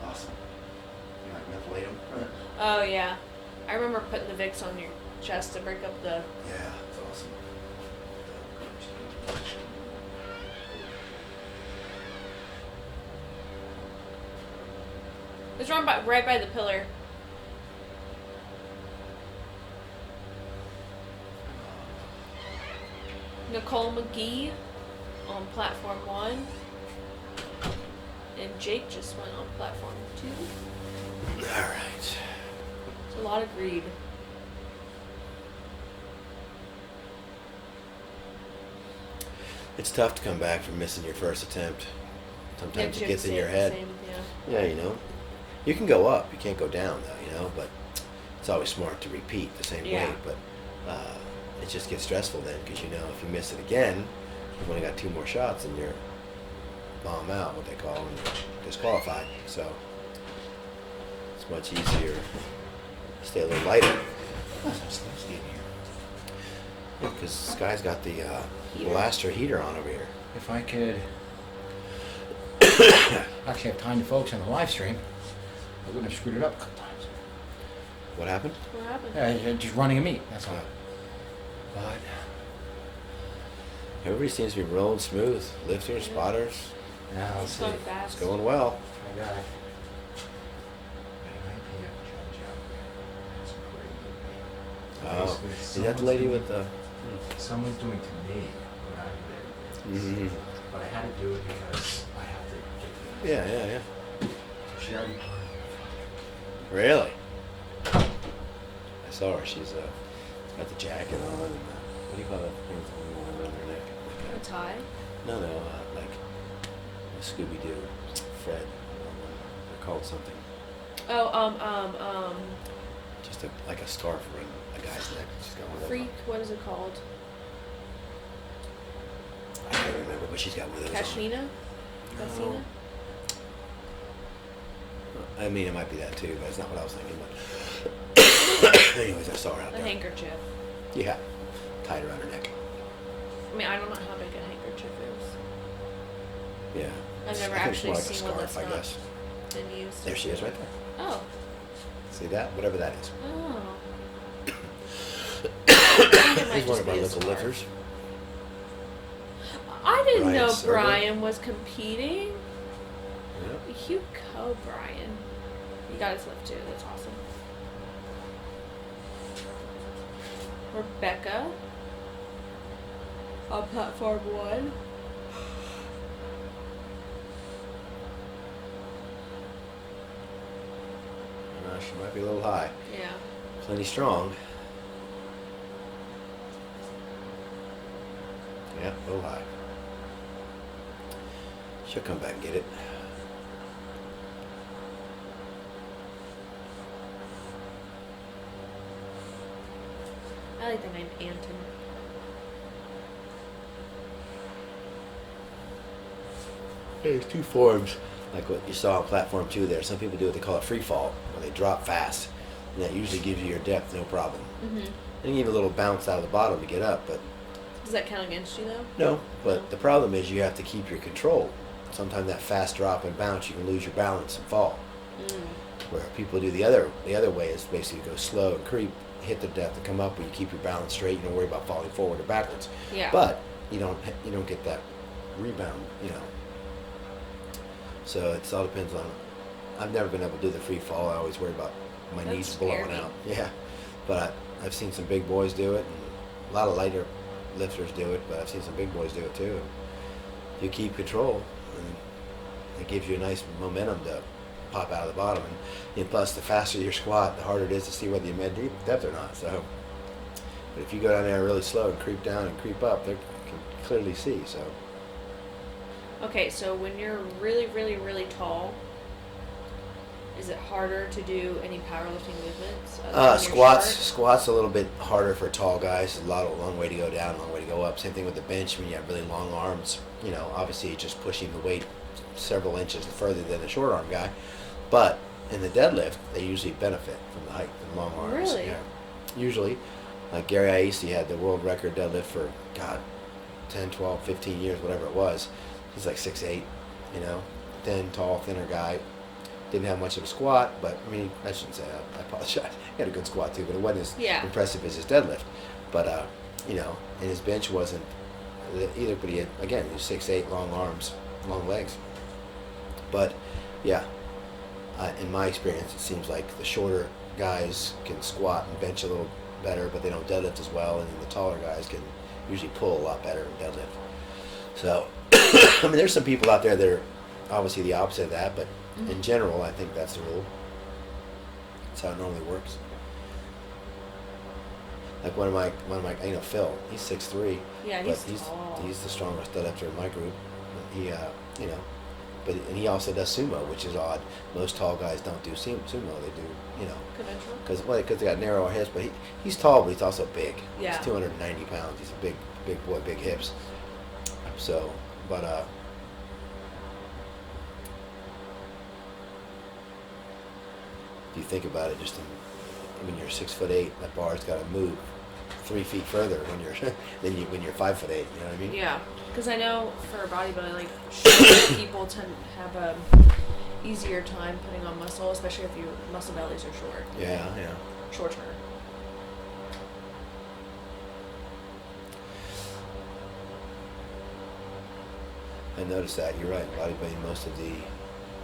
Awesome. You like methylate them? Oh, yeah. I remember putting the Vicks on your chest to break up the... Yeah, it's awesome. It's right by the pillar. Nicole McGee on platform 1. And Jake just went on platform 2. All right. It's a lot of greed. It's tough to come back from missing your first attempt. Sometimes it gets in your head. Yeah, you know. You can go up. You can't go down, though, you know. But it's always smart to repeat the same Yeah. weight. But it just gets stressful then because, you know, if you miss it again, you've only got 2 more shots and you're bomb out, what they call, and disqualified. So it's much easier to stay a little lighter. Oh, some stuff's in here. Because Sky's got the blaster heater on over here. If I could actually have time to focus on the live stream, I wouldn't have screwed it up a couple times. What happened? What happened? Just running a meet, that's all. But Everybody seems to be rolling smooth. Lifters, spotters, now let's It's see. going it's fast. going well. I got it. Oh, is that the lady with the? Someone's doing to me what I did. Mm-hmm. But I had to do it because I have to get the Yeah, yeah, yeah. She already Really? I saw her. She's got the jacket on. And, what do you call that thing around her neck? A tie? No, like a Scooby Doo, Fred. They're called something. Oh, Just like a scarf around a guy's neck. She's got one of those. freak, what is it called? I can't remember, but she's got one of those. on. Kashmina? Kashmina? I mean, it might be that too, but it's not what I was thinking. But anyways, I saw her out A there. handkerchief. Yeah, tied around her neck. I mean, I don't know how big a handkerchief is. Yeah. I've never I think it's actually more like a seen one scarf, that's I not guess. been used. There she is, right there. Oh. See that? Whatever that is. Oh. I think it might He's one just of our be a local scarf. lifters. I didn't Brian know Serber. Brian was competing. Yeah. You go, Brian. You got his lift too. That's awesome. Rebecca on platform 1. She might be a little high. Yeah. Plenty strong. Yeah, a little high. She'll come back and get it. like the name Anton. There's two forms, like what you saw on platform 2 there. Some people do what they call a free fall, where they drop fast, and that usually gives you your depth, no problem. Mm-hmm. And you give a little bounce out of the bottom to get up, but Does that count against you though? no. But the problem is you have to keep your control. Sometimes that fast drop and bounce, you can lose your balance and fall. Mm. Where people do the other way is basically go slow and creep, hit the depth and come up, where you keep your balance straight. You don't worry about falling forward or backwards. Yeah. But you don't get that rebound, you know. So it all depends on. I've never been able to do the free fall. I always worry about my That knees scared blowing me. out. Yeah, but I've seen some big boys do it, and a lot of lighter lifters do it. But I've seen some big boys do it too. You keep control, and it gives you a nice momentum to pop out of the bottom. And plus, the faster your squat, the harder it is to see whether you made deep depth or not. So, but if you go down there really slow and creep down and creep up, they can clearly see. So. Okay, so when you're really, really, really tall, is it harder to do any powerlifting movements? other than your Squats. short? Squats a little bit harder for tall guys. Long way to go down, long way to go up. Same thing with the bench when you have really long arms. You know, obviously just pushing the weight several inches further than a short arm guy. But in the deadlift, they usually benefit from the height and long arms. Really? Yeah. Usually, like Gary Aisi had the world record deadlift for 10, 12, 15 years, whatever it was. He's like 6'8", you know, thin, tall, thinner guy. Didn't have much of a squat, but I mean, I shouldn't say that. I apologize. He had a good squat too, but it wasn't as Yeah. impressive as his deadlift. But you know, and his bench wasn't either. But he had, again, he was 6'8", long arms, long legs. But yeah, in my experience, it seems like the shorter guys can squat and bench a little better, but they don't deadlift as well, and then the taller guys can usually pull a lot better in deadlift. So, I mean, there's some people out there that are obviously the opposite of that, but in general, I think that's the rule. That's how it normally works. Like one of my, you know, Phil, he's 6'3", Yeah, but he's tall. he's the strongest deadlifter in my group. He, you know, and he also does sumo, which is odd. Most tall guys don't do sumo. They do, you know, Conventional? because they got narrower hips. But he's tall, but he's also big. Yeah. He's 290 pounds. He's a big boy, big hips. So, but if you think about it, just when you're 6'8", that bar's got to move 3 feet further when you're when you're 5'8". You know what I mean? Yeah, because I know for bodybuilding, like short people tend to have a easier time putting on muscle, especially if your muscle bellies are short. Yeah. Shorter. I noticed that. You're right. Bodybuilding, most of the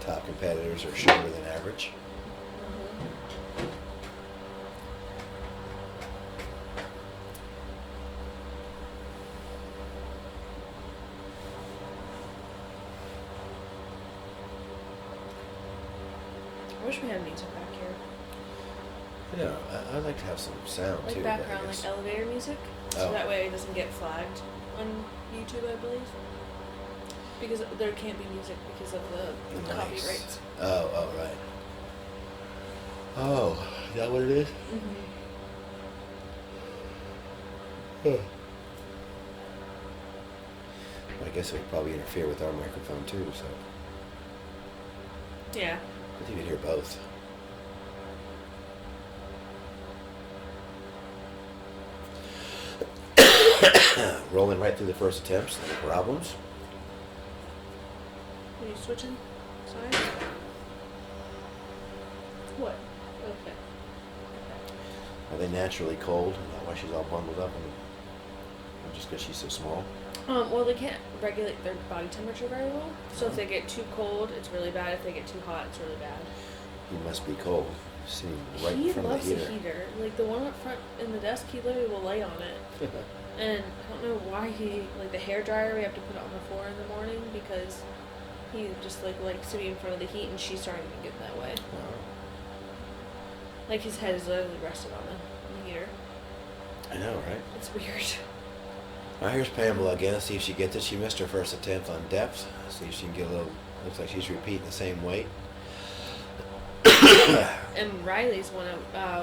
top competitors are shorter than average. I wish we had music back here. You know, I like to have some sound Like too. but I background, guess- like elevator music. So Oh. that way it doesn't get flagged on YouTube, I believe. Because there can't be music because of the the mics. copyrights. Oh, right. Oh, is that what it is? Mm-hmm. Huh. I guess it would probably interfere with our microphone too, so Yeah. I think you can hear both. Rolling right through the first attempts, no problems. Are you switching sides? What? Okay. Are they naturally cold? Is that why she's all bundled up? Or just because she's so small? Well, they can't regulate their body temperature very well. So if they get too cold, it's really bad. If they get too hot, it's really bad. He must be cold. Sitting right He in front of loves the the heater. heater. Like the one up front in the desk, he literally will lay on it. And I don't know why like the hair dryer we have to put it on the floor in the morning because he just likes to be in front of the heat, and she's starting to get that way. Like his head is literally rested on the heater. I know, right? It's weird. Now here's Pamela again. Let's see if she gets it. She missed her first attempt on depth. See if she can get a little. Looks like she's repeating the same weight. And Riley's one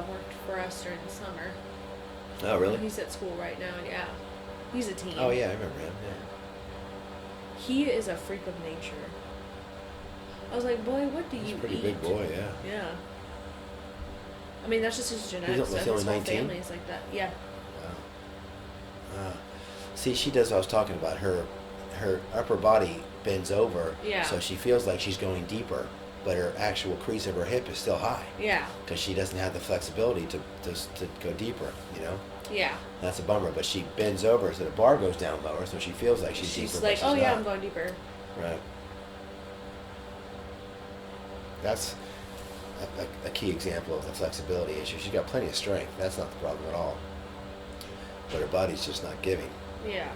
worked for us during the summer. Oh, really? He's at school right now, and yeah, he's a teen. Oh, yeah, I remember him. Yeah. He is a freak of nature. I was like, boy, what do He's you a pretty eat? big boy, yeah. Yeah. I mean, that's just his genetics. was he His only whole 19? family is like that. Yeah. Wow. See, she does what I was talking about. Her upper body bends over, Yeah. so she feels like she's going deeper, but her actual crease of her hip is still high Yeah. because she doesn't have the flexibility to go deeper, Yeah. That's a bummer, but she bends over so the bar goes down lower, so she feels like she's deeper. She's but like, she's oh yeah, not. I'm going deeper. Right. That's a key example of the flexibility issue. She's got plenty of strength. That's not the problem at all. But her body's just not giving. Yeah.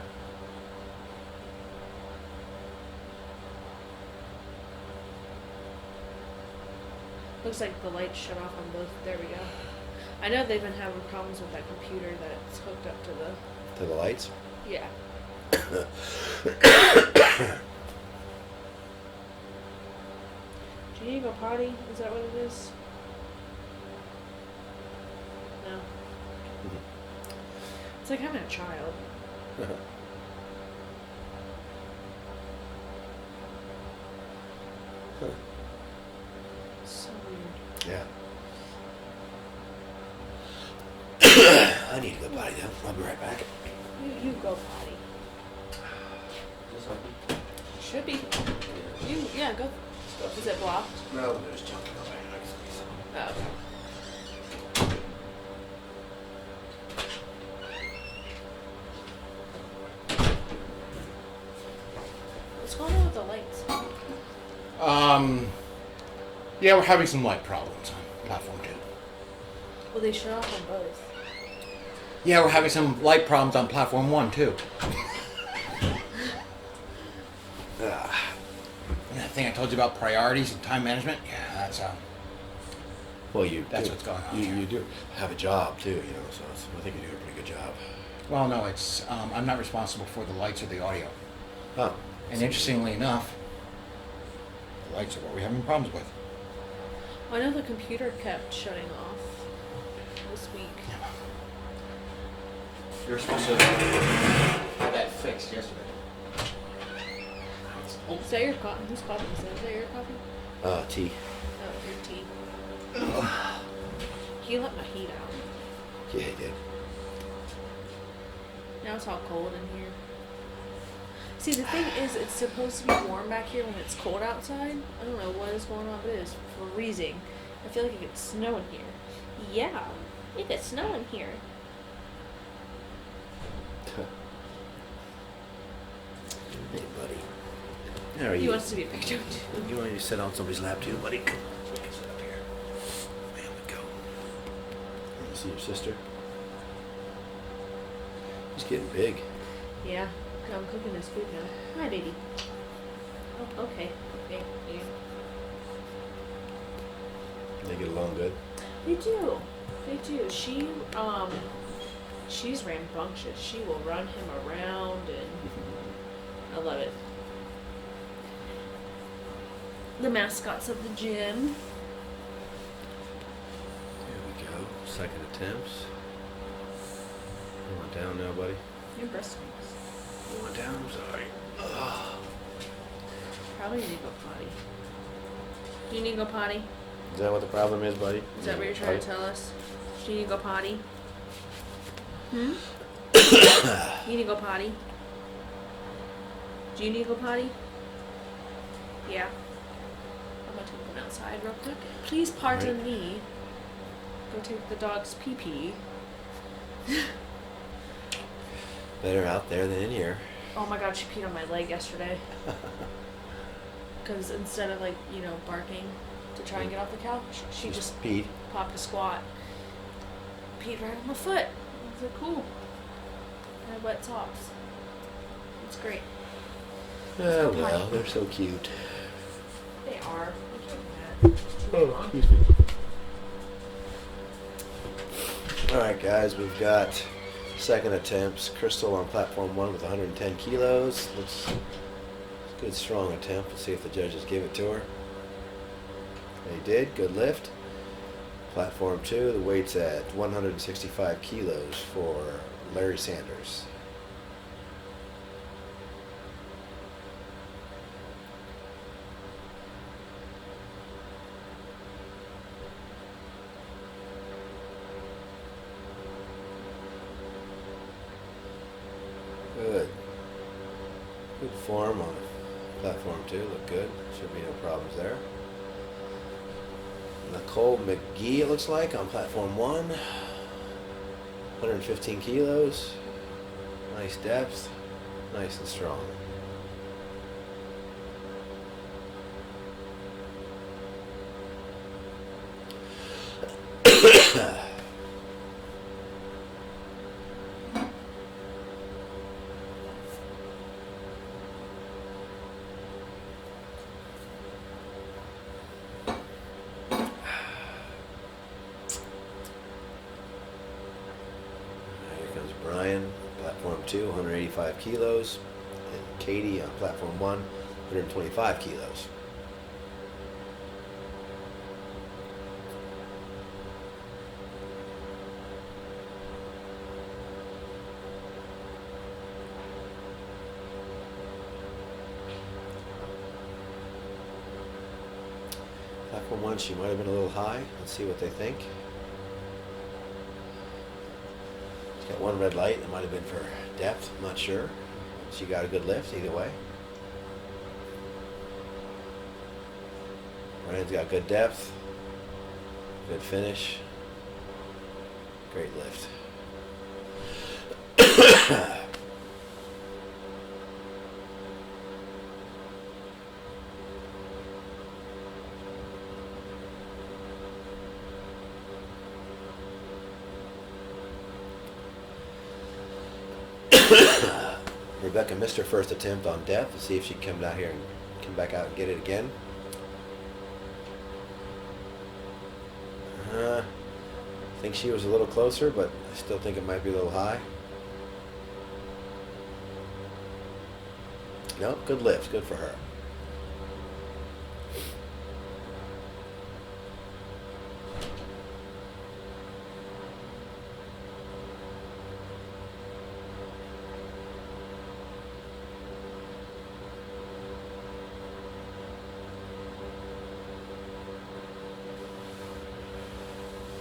Looks like the lights shut off on both. There we go. I know they've been having problems with that computer that's hooked up to the. To the lights? Yeah. Do you need to go potty? Is that what it is? No. It's like having a child. So weird. Yeah. I need to go potty though. I'll be right back. You go potty. Should be. Yeah, go. Is it blocked? No, there's junk in the way. Oh. What's going on with the lights? Yeah, we're having some light problems on platform 2. Well, they shut off on both. Yeah, we're having some light problems on platform 1 too. And that thing I told you about priorities and time management. Yeah, that's Well, That's what's going on here. You do have a job too, so I think you do a pretty good job. well, no, it's I'm not responsible for the lights or the audio. Oh. And interestingly enough, the lights are what we're having problems with. I know the computer kept shutting off this week. You were supposed to have that fixed yesterday. Is that your coffee? Whose coffee is that? Is that your coffee? Tea. Oh, your tea. He let my heat out. Yeah, he did. Now it's all cold in here. See, the thing is, it's supposed to be warm back here when it's cold outside. I don't know what is going on, but it is freezing. I feel like it could snow in here. Yeah, it could snow in here. Hey, buddy. How are He you? wants to be a picture too. You want to sit on somebody's lap too, buddy? Come on, you can sit up here. There we go. You see your sister? He's getting big. Yeah, I'm cooking his food now. Hi, baby. Oh, okay. Okay. Yeah. They get along good. They do. They do. She's rambunctious. She will run him around, and I love it. The mascots of the gym. There we go. Second attempts. You want down now, buddy? Your breast stinks. You want down? I'm sorry. Probably need to go potty. Do you need to go potty? Is that what the problem is, buddy? Is that what you're trying to tell us? Do you need to go potty? Hmm? You need to go potty? Do you need to go potty? Yeah. I'm gonna take them outside real quick. Please pardon me. Go take the dog's pee-pee. Better out there than in here. Oh my god, she peed on my leg yesterday. Because instead of barking to try and get off the couch, she just peed. popped a squat. Peed right on my foot. I was like, cool. I have wet socks. It's great. Oh well, they're so cute. They are. I can't be mad. Oh, excuse me. Alright guys, we've got second attempts. Crystal on platform 1 with 110 kilos. Looks a good strong attempt. Let's see if the judges give it to her. They did. Good lift. Platform 2, the weight's at 165 kilos for Larry Sanders. Good. Good form on Platform 2, look good. Should be no problems there. Nicole McGee, it looks like, on Platform 1. 115 kilos. Nice depth. Nice and strong. Brian, Platform 2, 185 kilos. And Katie on Platform 1, 125 kilos. Platform 1, she might have been a little high. Let's see what they think. Got one red light. It might have been for depth. I'm not sure. She got a good lift either way. Brian's got good depth. Good finish. Great lift. Rebecca missed her first attempt on depth. Let's see if she can come down here and come back out and get it again. I think she was a little closer, but I still think it might be a little high. No, good lift. Good for her.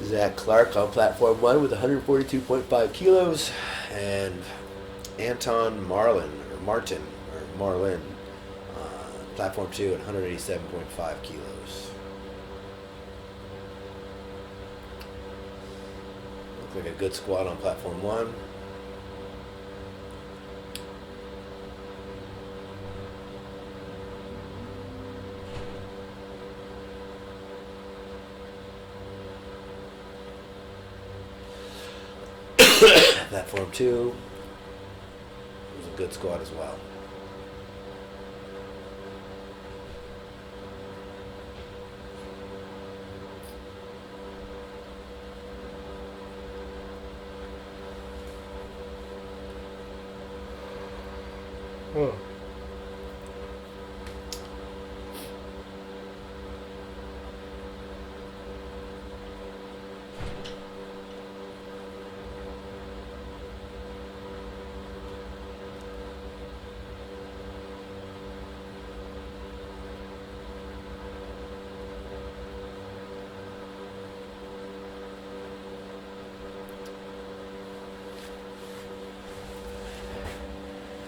Zach Clark on Platform 1 with 142.5 kilos, and Anton Marlin, Platform 2 at 187.5 kilos. Looks like a good squat on Platform 1. Platform 2 was a good squat as well.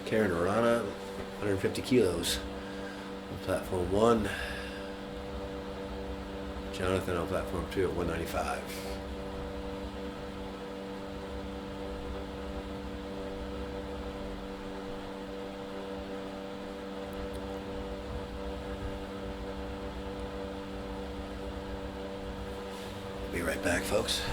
Karen Arana, 150 kilos on Platform 1. Jonathan on Platform 2 at 195. Be right back, folks.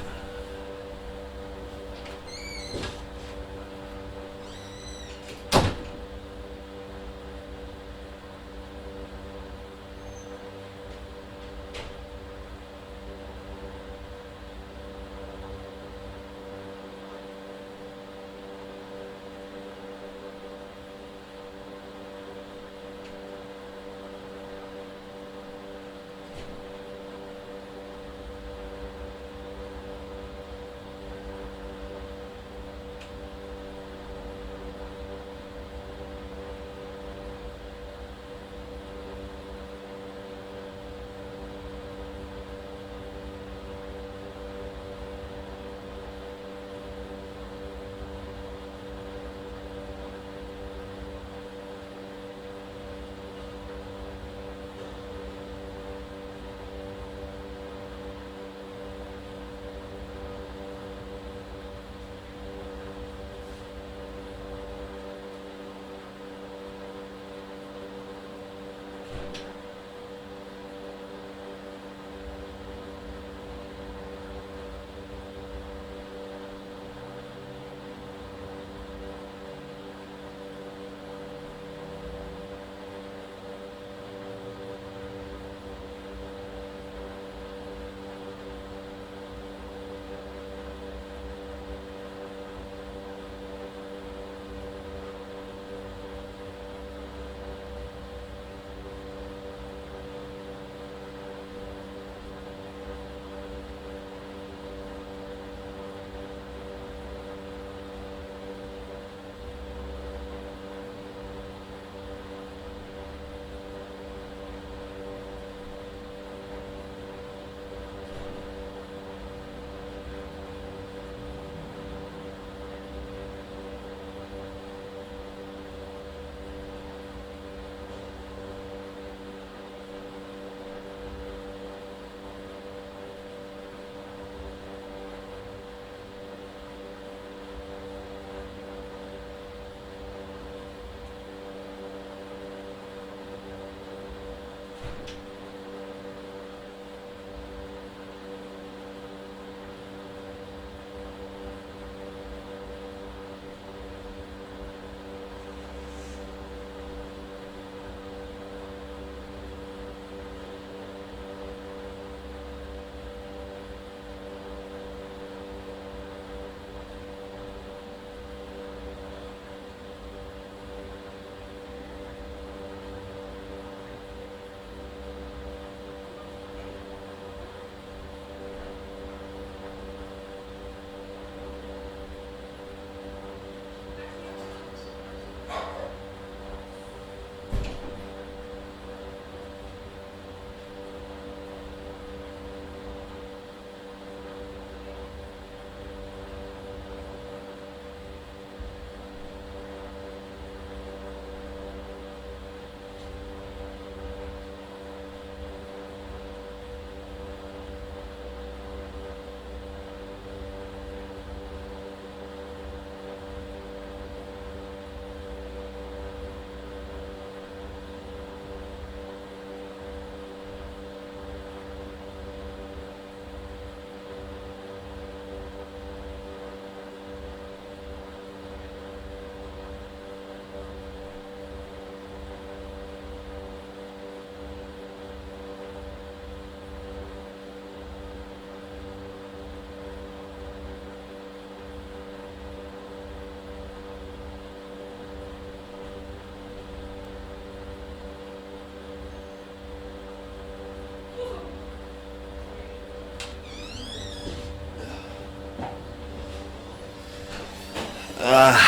Alright,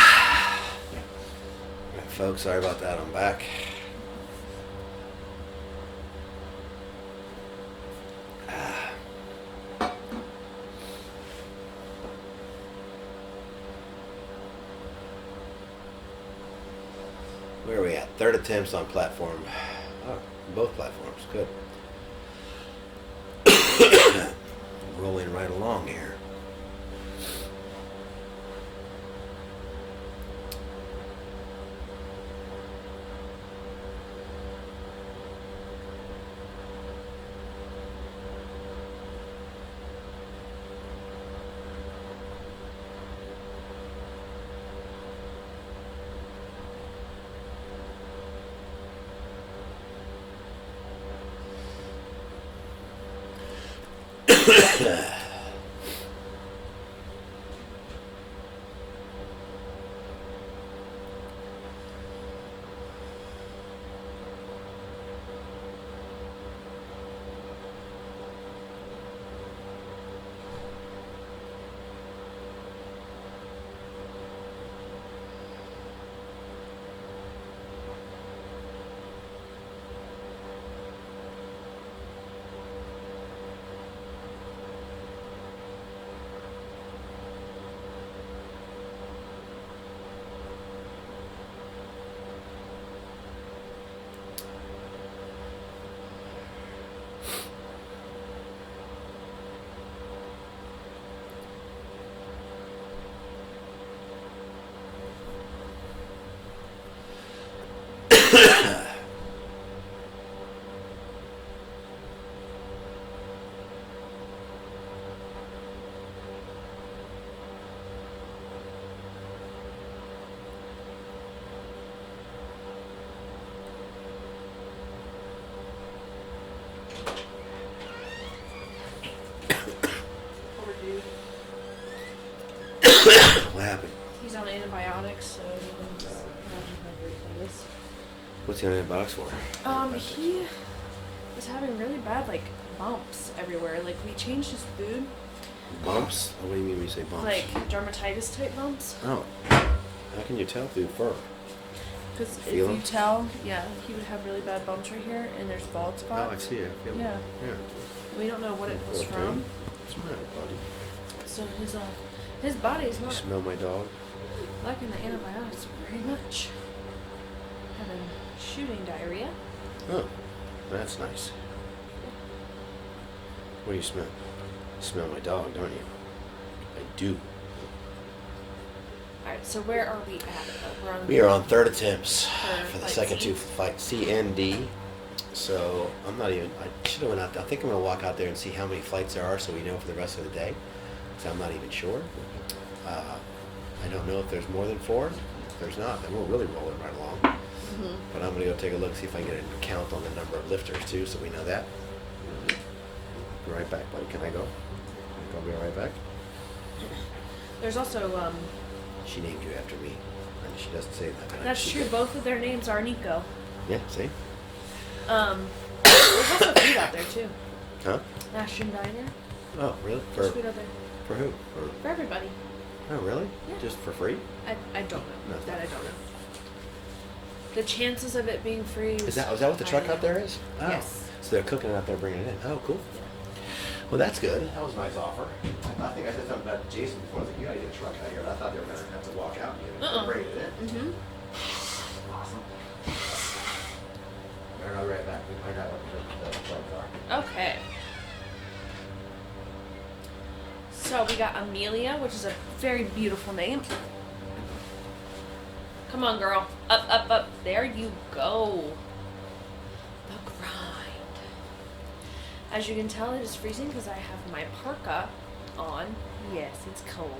folks, sorry about that. I'm back. Where are we at? Third attempts on platform. Oh, both platforms. Good. Rolling right along here. Overdue. What happened? He's on antibiotics, so he What's he on antibiotics for? he was having really bad like bumps everywhere. Like we changed his food, Bumps? What do you mean when you say bumps? like dermatitis type bumps. Oh. How can you tell through fur? Because if Feel you 'em? tell, yeah, he would have really bad bumps right here, and there's bald Oh, spots. I see it. I feel it. Yeah. Yeah. We don't know what it was Okay. from. What's the matter, buddy? So his body's You not smell my dog? liking the antibiotics very much. Having shooting diarrhea. Oh, that's nice. What do you smell? You smell my dog, don't you? I do. Alright, so where are we at? We're on We are on third attempts For for the fight second C? two fight C and D. So I'm not even. I should have went out there. I think I'm gonna walk out there and see how many fights there are, so we know for the rest of the day. So I'm not even sure. I don't know if there's more than 4. If there's not, then we're really rolling right along. Mm-hmm. But I'm gonna go take a look, see if I can get a count on the number of lifters too, so we know that. Be right back, buddy. Can I go? I'll be right back. There's also She named you after me, and she doesn't say that. but that's she true. did. Both of their names are Nico. Yeah. See? There's also food out there too. Huh? Ashton Diner. Oh, really? There's food out there For who? for everybody. Oh, really? Yeah. Just for free? I don't know. No. That I don't know. The chances of it being free Is that what the truck out there is? Oh. Yes. So they're cooking it out there, bringing it in. Oh, cool. Yeah. Well, that's good. That was a nice offer. I think I said something about Jason before. I was like, you gotta get a truck out here. But I thought they were gonna have to walk out and get it. Bring it in. Mm-hmm. Awesome. I'll be right back. We find out what the flights are. Okay. So we got Amelia, which is a very beautiful name. Come on, girl. Up, up, up. There you go. The grind. As you can tell, it is freezing because I have my parka on. Yes, it's cold.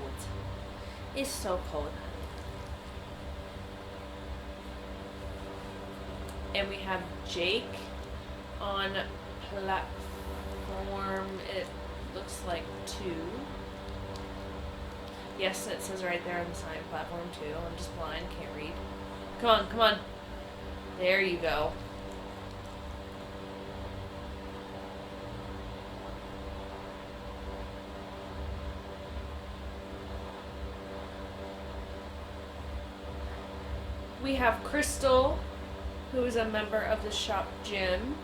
It's so cold. And we have Jake on platform, it looks like 2. Yes, it says right there on the sign, platform 2. I'm just blind, can't read. Come on, come on. There you go. We have Crystal, who is a member of the shop gym.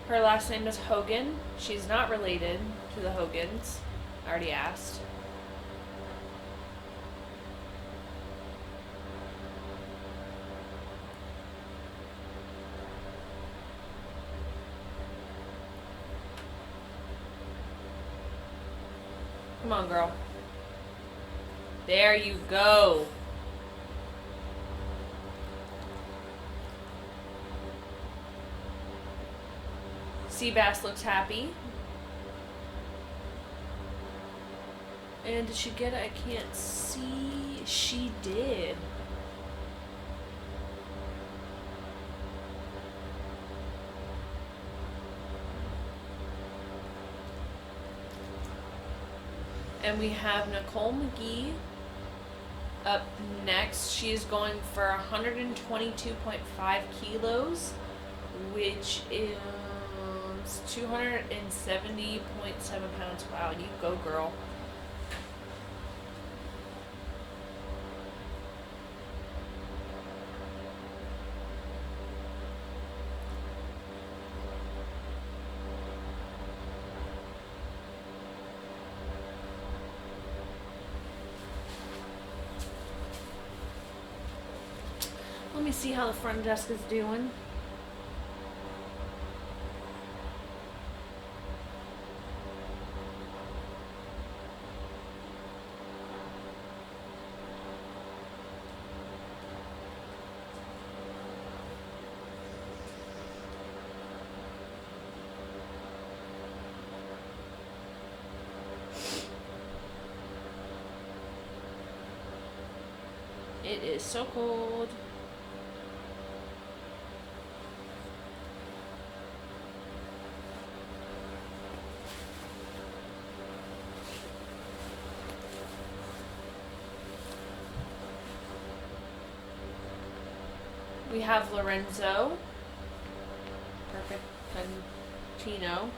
Her last name is Hogan. She's not related to the Hogans. I already asked. Come on, girl. There you go. Seabass looks happy. And did she get it? I can't see. She did. And we have Nicole McGee up next. She is going for 122.5 kilos, which is 270.7 pounds. Wow, you go, girl. Let me see how the front desk is doing. It is so cold. We have Lorenzo, Perfect Contino.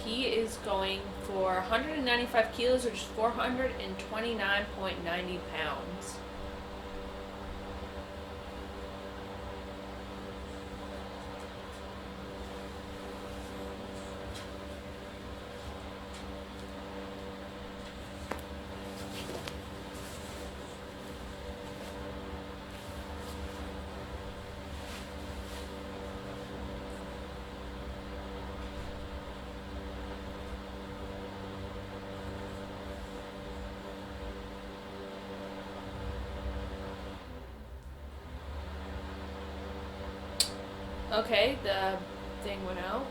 He is going for 195 kilos, which is 429.90 pounds. Okay, the thing went out.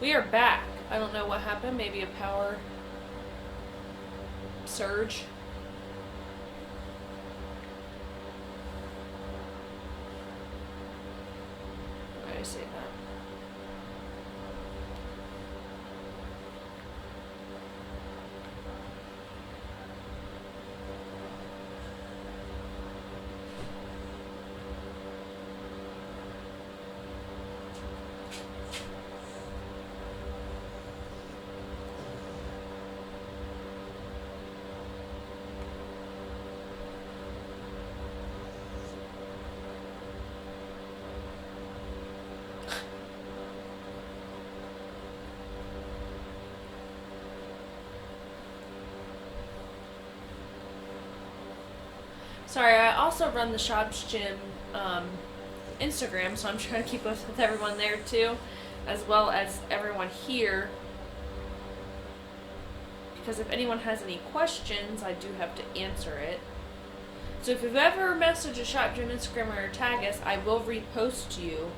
We are back. I don't know what happened. Maybe a power surge. Why did I say that? Sorry, I also run the Shop's Gym Instagram, so I'm trying to keep up with everyone there too, as well as everyone here. Because if anyone has any questions, I do have to answer it. So if you've ever messaged a Shop Gym Instagram or tag us, I will repost you.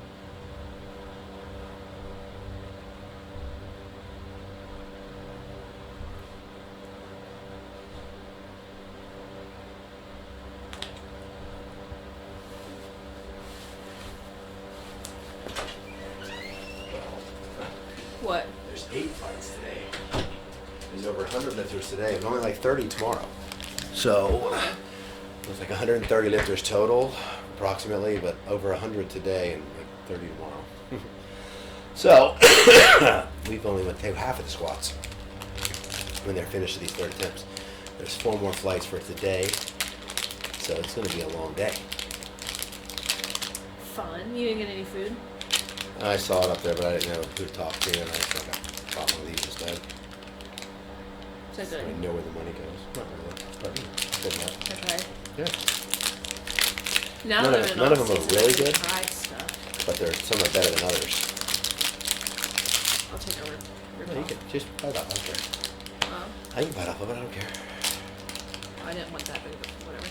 What? There's 8 fights today. There's over 100 lifters today, and only like 30 tomorrow. So it's like 130 lifters total, approximately, but over 100 today and like 30 tomorrow. So we've only went through half of the squats when they're finished with these 30 attempts. There's 4 more flights for today, so it's going to be a long day. Fun. You didn't get any food? I saw it up there, but I didn't know who to talk to, and I just bought one of these instead. So I good. know where the money goes. Not really, but good enough. Okay. Yeah, Now None they're of- in none of all them are season really of good. fried stuff. but some are better than others. I'll take a rip No, you off. can just bite off. I don't care. Oh, I can bite off of it. I don't care. I didn't want that big, but whatever.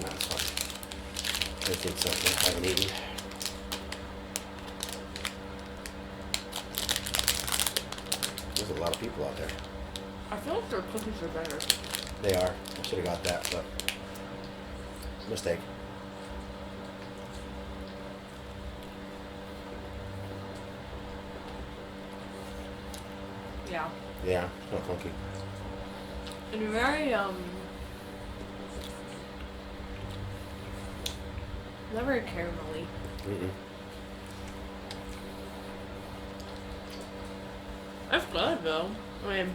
No, it's fine. I think something I haven't eaten. There's a lot of people out there. I feel like their cookies are better. They are. I should have got that, but mistake. Yeah. Yeah, it's not funky. And very, not very caramelly. Mm-mm. That's good though. I mean,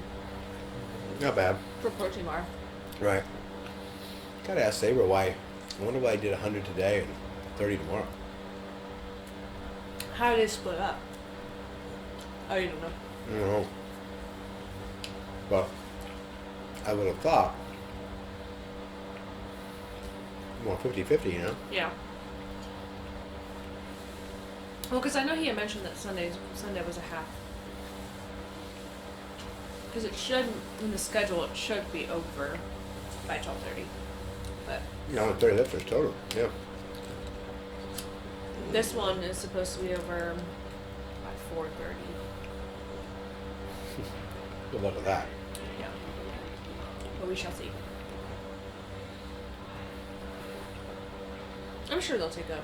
Not bad. for protein bar. Right. Gotta ask Saber why. I wonder why I did 100 today and 30 tomorrow. How do they split up? Oh, you don't know. I don't know. But I would have thought more 50-50, you know? Yeah. Well, because I know he had mentioned that Sunday was a half. Because it should, in the schedule, it should be over by 12:30. But You know, 30 lifters total. Yeah. this one is supposed to be over by 4:30. Good luck with that. Yeah. But we shall see. I'm sure they'll take a.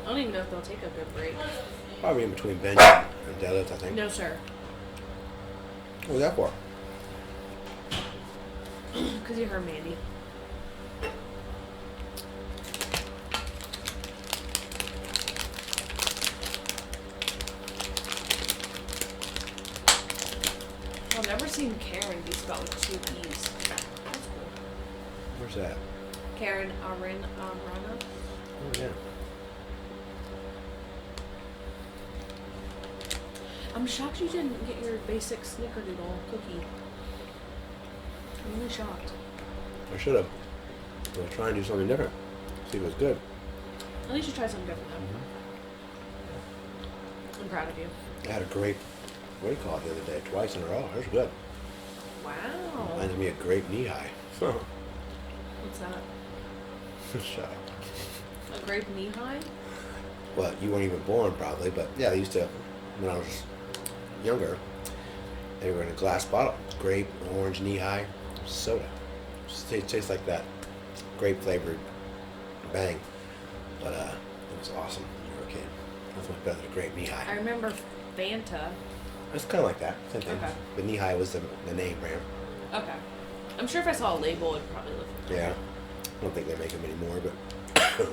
I don't even know if they'll take a good break. Probably in between bench and deadlift, I think. No, sir. What was that for? Because you heard Mandy. I've never seen Karen be spelled with 2 E's. That's cool. Where's that? Karen Arana. Oh, yeah. I'm shocked you didn't get your basic snickerdoodle cookie. I'm really shocked. I should have. I was trying to do something different. See if it was good. At least you tried something different though. I'm proud of you. I had a grape, what do you call it, the other day? Twice in a row. It was good. Wow. Reminds me of grape knee high. What's that? Shut up. A grape knee high? Well, you weren't even born probably, but yeah, they used to, when I was younger, they were in a glass bottle. Grape, orange, knee high, soda. It tastes like that grape flavored bang. But it was awesome when you were a kid. Nothing was better than a grape knee I high. remember Fanta. It's kind of like that, same thing. Okay. But knee high was the name brand. Okay. I'm sure if I saw a label, it'd probably look. Yeah. I don't think they make them anymore, but.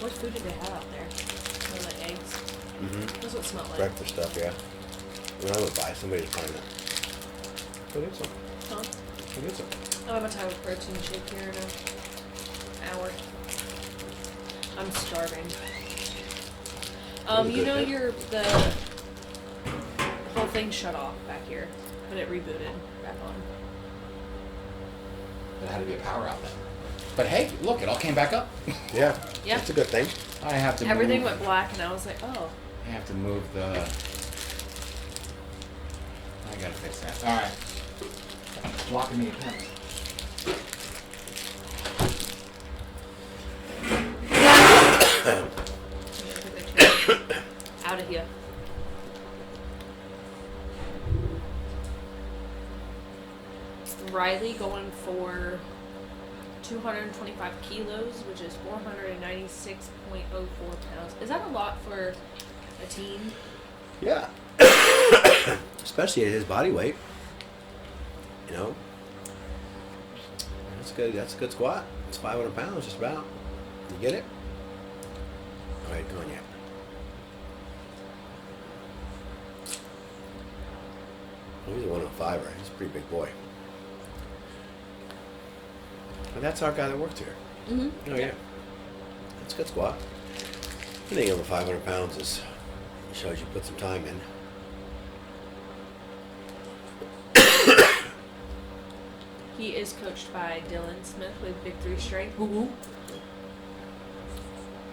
What food did they have out there? Oh, like eggs. Mm-hmm. That's what it smelled like. Breakfast stuff, yeah. When I went by, somebody was buying that. Go get some. Huh? Go get some. I'm about to have a protein shake here in an hour. I'm starving. Really You good, know yeah. the whole thing shut off back here, but it rebooted back on. It had to be a power outlet. But hey, look, it all came back up. Yeah. Yeah. That's a good thing. I have to Everything move. went black, and I was like, oh. I have to move the. I gotta fix that. All right. Blocking me again. Out of here. Riley going for 225 kilos, which is 496.04 pounds. Is that a lot for a teen? Yeah. especially at his body weight. You know, that's good. That's a good squat. It's 500 pounds, just about. You get it? All right, go on, yeah. He's a 105er. He's a pretty big boy. And that's our guy that works here. Mm-hmm. Oh yeah, that's a good squat. Anything over 500 pounds is shows you put some time in. He is coached by Dylan Smith with Big 3 Strength.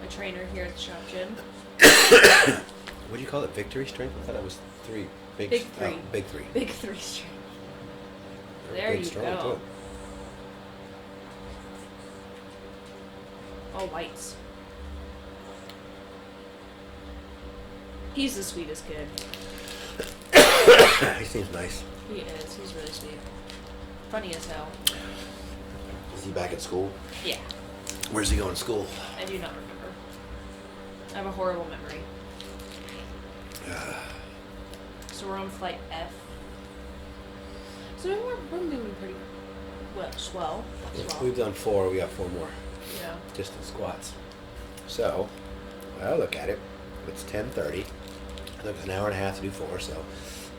A trainer here at the shop gym. What do you call it? Victory strength? I thought it was three. Big three. Oh, big three. Big 3 Strength. They're There big, you strong, go. too. All whites. He's the sweetest kid. He seems nice. He is. He's really sweet. Funny as hell. Is he back at school? Yeah. Where's he going to school? I do not remember. I have a horrible memory. So we're on flight F. So we're moving pretty swell. We've done 4. We got 4 more. Yeah. Just in squats. So, I look at it. It's 10:30. It took an hour and a half to do 4, so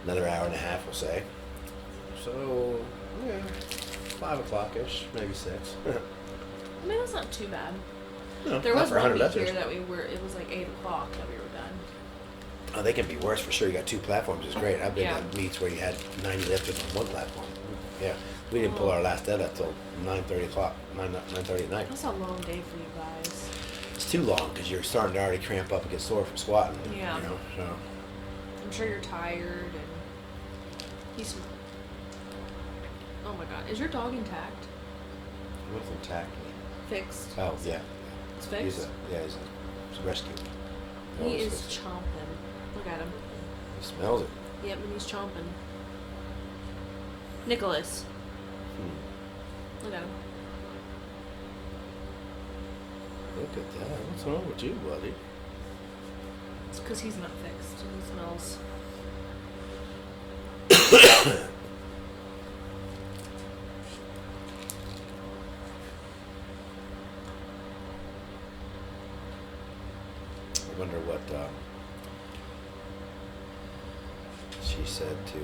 another hour and a half, we'll say. So, yeah, 5 o'clock-ish, maybe 6. I mean, that's not too bad. No, There not was for one 100 week lifters. here that it was like 8 o'clock that we were done. Oh, they can be worse for sure. You got 2 platforms. It's great. I've been Yeah. on meets where you had 90 lifters on 1 platform. Yeah, we didn't pull our last deadlift till 9:30 o'clock, 9:30 at night. That's a long day for you guys. It's too long because you're starting to already cramp up and get sore from squatting. Yeah. You know, so. I'm sure you're tired and he's. Oh my god, is your dog intact? What's intact? Fixed. Oh, yeah. It's He's fixed. he's a rescue. He Always is fixed. chomping. Look at him. He smells it. Yep, and he's chomping. Nicholas. Look at him. Look at that. What's wrong with you, buddy? It's because he's not fixed. He smells. I wonder what she said to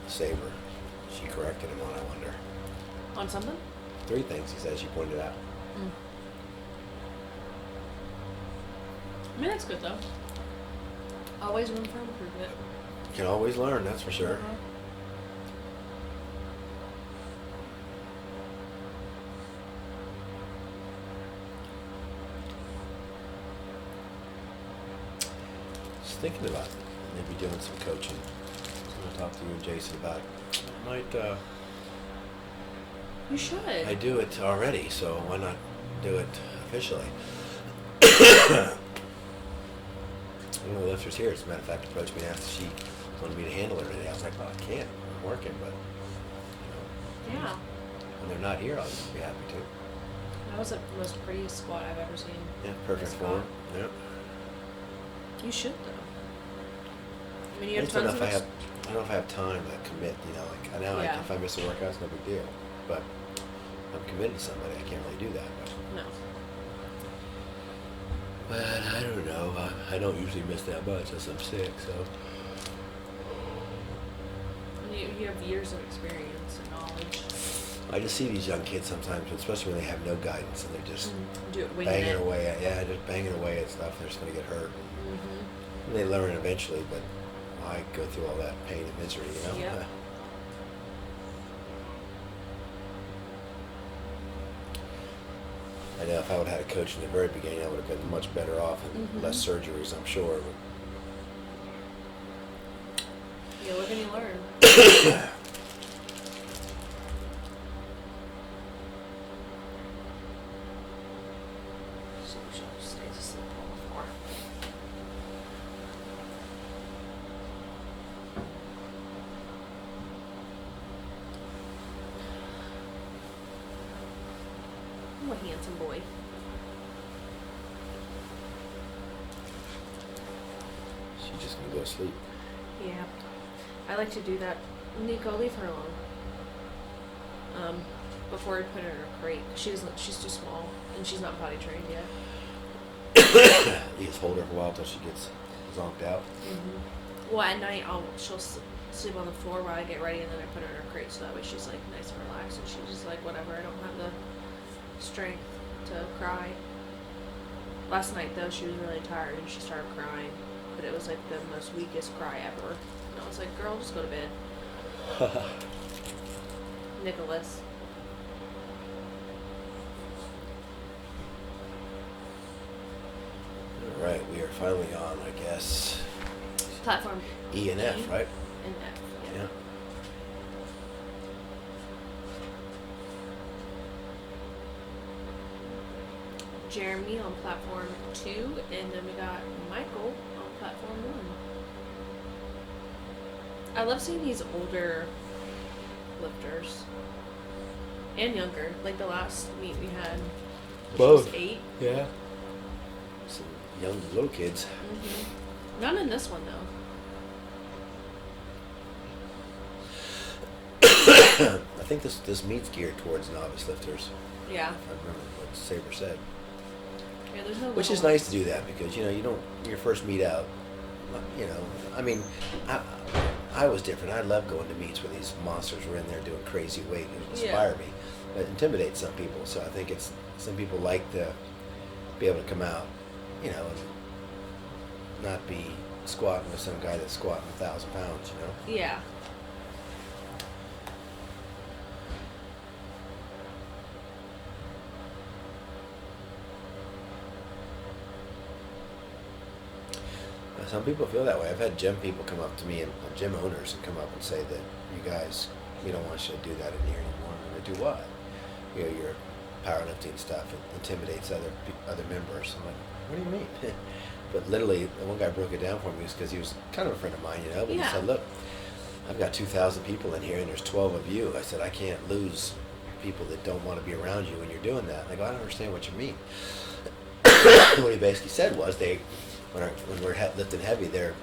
Saber. She corrected him on, I wonder. On something? 3 things he said she pointed out. I mean, that's good though. Always room for improvement. You can always learn, that's for sure. Just thinking about maybe doing some coaching. I'm going to talk to you and Jason about it. You should. I do it already, so why not do it officially? One of the lifters here, as a matter of fact, approached me and asked if she wanted me to handle her today. I was like, well, I can't. I'm working, but Yeah. when they're not here, I'll be happy to. That was the most prettiest squat I've ever seen. Yeah, perfect Nice form. squat. Yep. You should though. I mean, you I have just don't know tons if of. I don't know if I have time to commit. You know, like now, Yeah. if I miss a workout, it's no big deal. But if I'm committed to somebody, I can't really do that. No. But I don't know. I don't usually miss that much unless I'm sick. So And you have years of experience and knowledge. I just see these young kids sometimes, especially when they have no guidance and they're just Do it winging banging it. away at just banging away at stuff. They're just going to get hurt. Mm-hmm. And they learn eventually, but why go through all that pain and misery? You know. Yep. I know if I would have had a coach in the very beginning, I would have been much better off and Mhm. less surgeries, I'm sure. You live and you learn. So she just stays asleep on the floor. I'm a handsome boy. She's just gonna go to sleep. Yeah. I like to do that. Nico, leave her alone. Before I put her in her crate. She's too small and she's not potty trained yet. You just hold her for a while until she gets zonked out. Well, at night she'll sleep on the floor while I get ready, and then I put her in her crate so that way she's like nice and relaxed, and she's just like whatever. I don't have the strength to cry. Last night though, she was really tired and she started crying, but it was like the most weakest cry ever. And I was like, "Girl, just go to bed." Nicholas. All right, we are finally on, I guess, Platform E and F, right? and F. Yeah. Yeah. Jeremy on platform 2, and then we got Michael on platform 1. I love seeing these older lifters and younger. Like the last meet we had, which Both. was 8. Yeah. Some young little kids. None in this one though. I think this meet's geared towards novice lifters. Yeah. If I remember what Saber said. Yeah, there's no. Which is little nice to do that because you don't your first meet out. I mean, I was different. I love going to meets where these monsters were in there doing crazy weight. It inspired me. It intimidates some people. So I think some people like to be able to come out, and not be squatting with some guy that's squatting 1,000 pounds. Yeah. Some people feel that way. I've had gym people come up to me, and gym owners, and come up and say that you guys, we don't want you to do that in here anymore. And I do what? Your powerlifting stuff intimidates other members. I'm like, what do you mean? But literally, the one guy broke it down for me because he was kind of a friend of mine, But he said, look, I've got 2,000 people in here, and there's 12 of you. I said, I can't lose people that don't want to be around you when you're doing that. And I go, I don't understand what you mean. What he basically said was when we're lifting heavy, their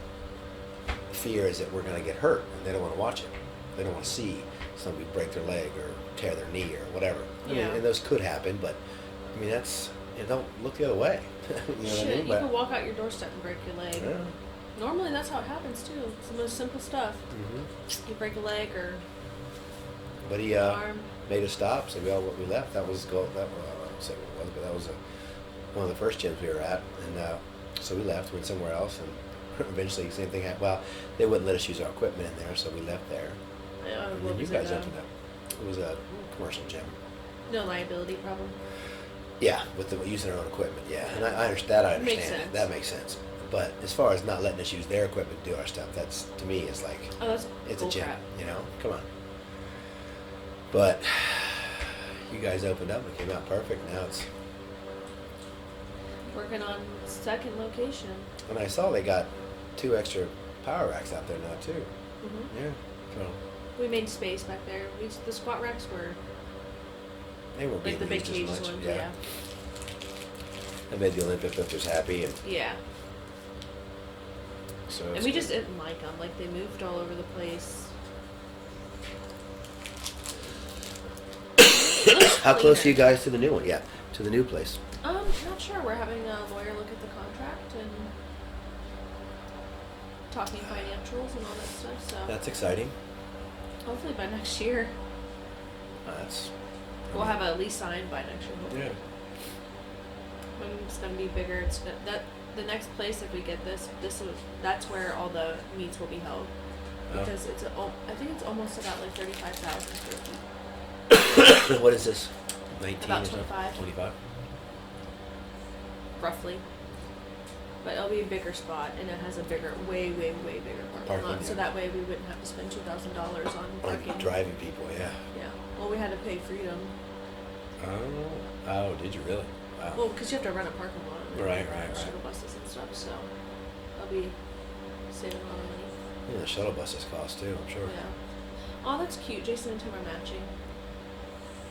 fear is that we're going to get hurt, and they don't want to watch it. They don't want to see somebody break their leg or tear their knee or whatever. I mean, and those could happen, but I mean don't look the other way. You know Shit, what I mean? you can walk out your doorstep and break your leg. Yeah. Normally, that's how it happens too. It's the most simple stuff. You break a leg or But he arm. made us stop, so we left. That was I don't say what it was, but that was one of the first gyms we were at, and so we left, went somewhere else, and eventually the same thing happened. Well, they wouldn't let us use our equipment in there, so we left there. And What then you was guys it, opened up. It was a commercial gym. no liability problem. Yeah, with using our own equipment. Yeah, and I understand. I Makes understand sense. that makes sense. But as far as not letting us use their equipment to do our stuff, that's to me is like Oh, that's it's bull a gym. crap. Come on. But you guys opened up and came out perfect. Now it's. Working on second location. And I saw they got 2 extra power racks out there now too. Mm-hmm. Yeah. So We made space back there. The squat racks were they won't like be the big used as cage much. ones. Yeah. That made the Olympic lifters happy, and Yeah. so. And it's we good. just didn't like them. Like they moved all over the place. How close are you guys to the new one? Yeah, to the new place. Not sure. We're having a lawyer look at the contract and talking financials and all that stuff. So That's exciting. hopefully by next year That's. we'll have a lease signed by next year. Hopefully. Yeah. When it's gonna be bigger. That the next place if we get that's where all the meets will be held because I think it's almost about like 35,000 square feet. What is this? 19 About or something? 25. 25? Roughly. But it'll be a bigger spot, and it has a bigger, way bigger parking Parking, lot. So yeah. that way we wouldn't have to spend $2,000 on Like parking. driving people, yeah. Yeah. Well, we had to pay Freedom. Oh, did you really? Wow. Well, because you have to rent a parking lot. And then Right. shuttle buses and stuff. So I'll be saving a lot of money. Yeah, the shuttle buses cost too, I'm sure. Yeah. Oh, that's cute. Jason and Tim are matching.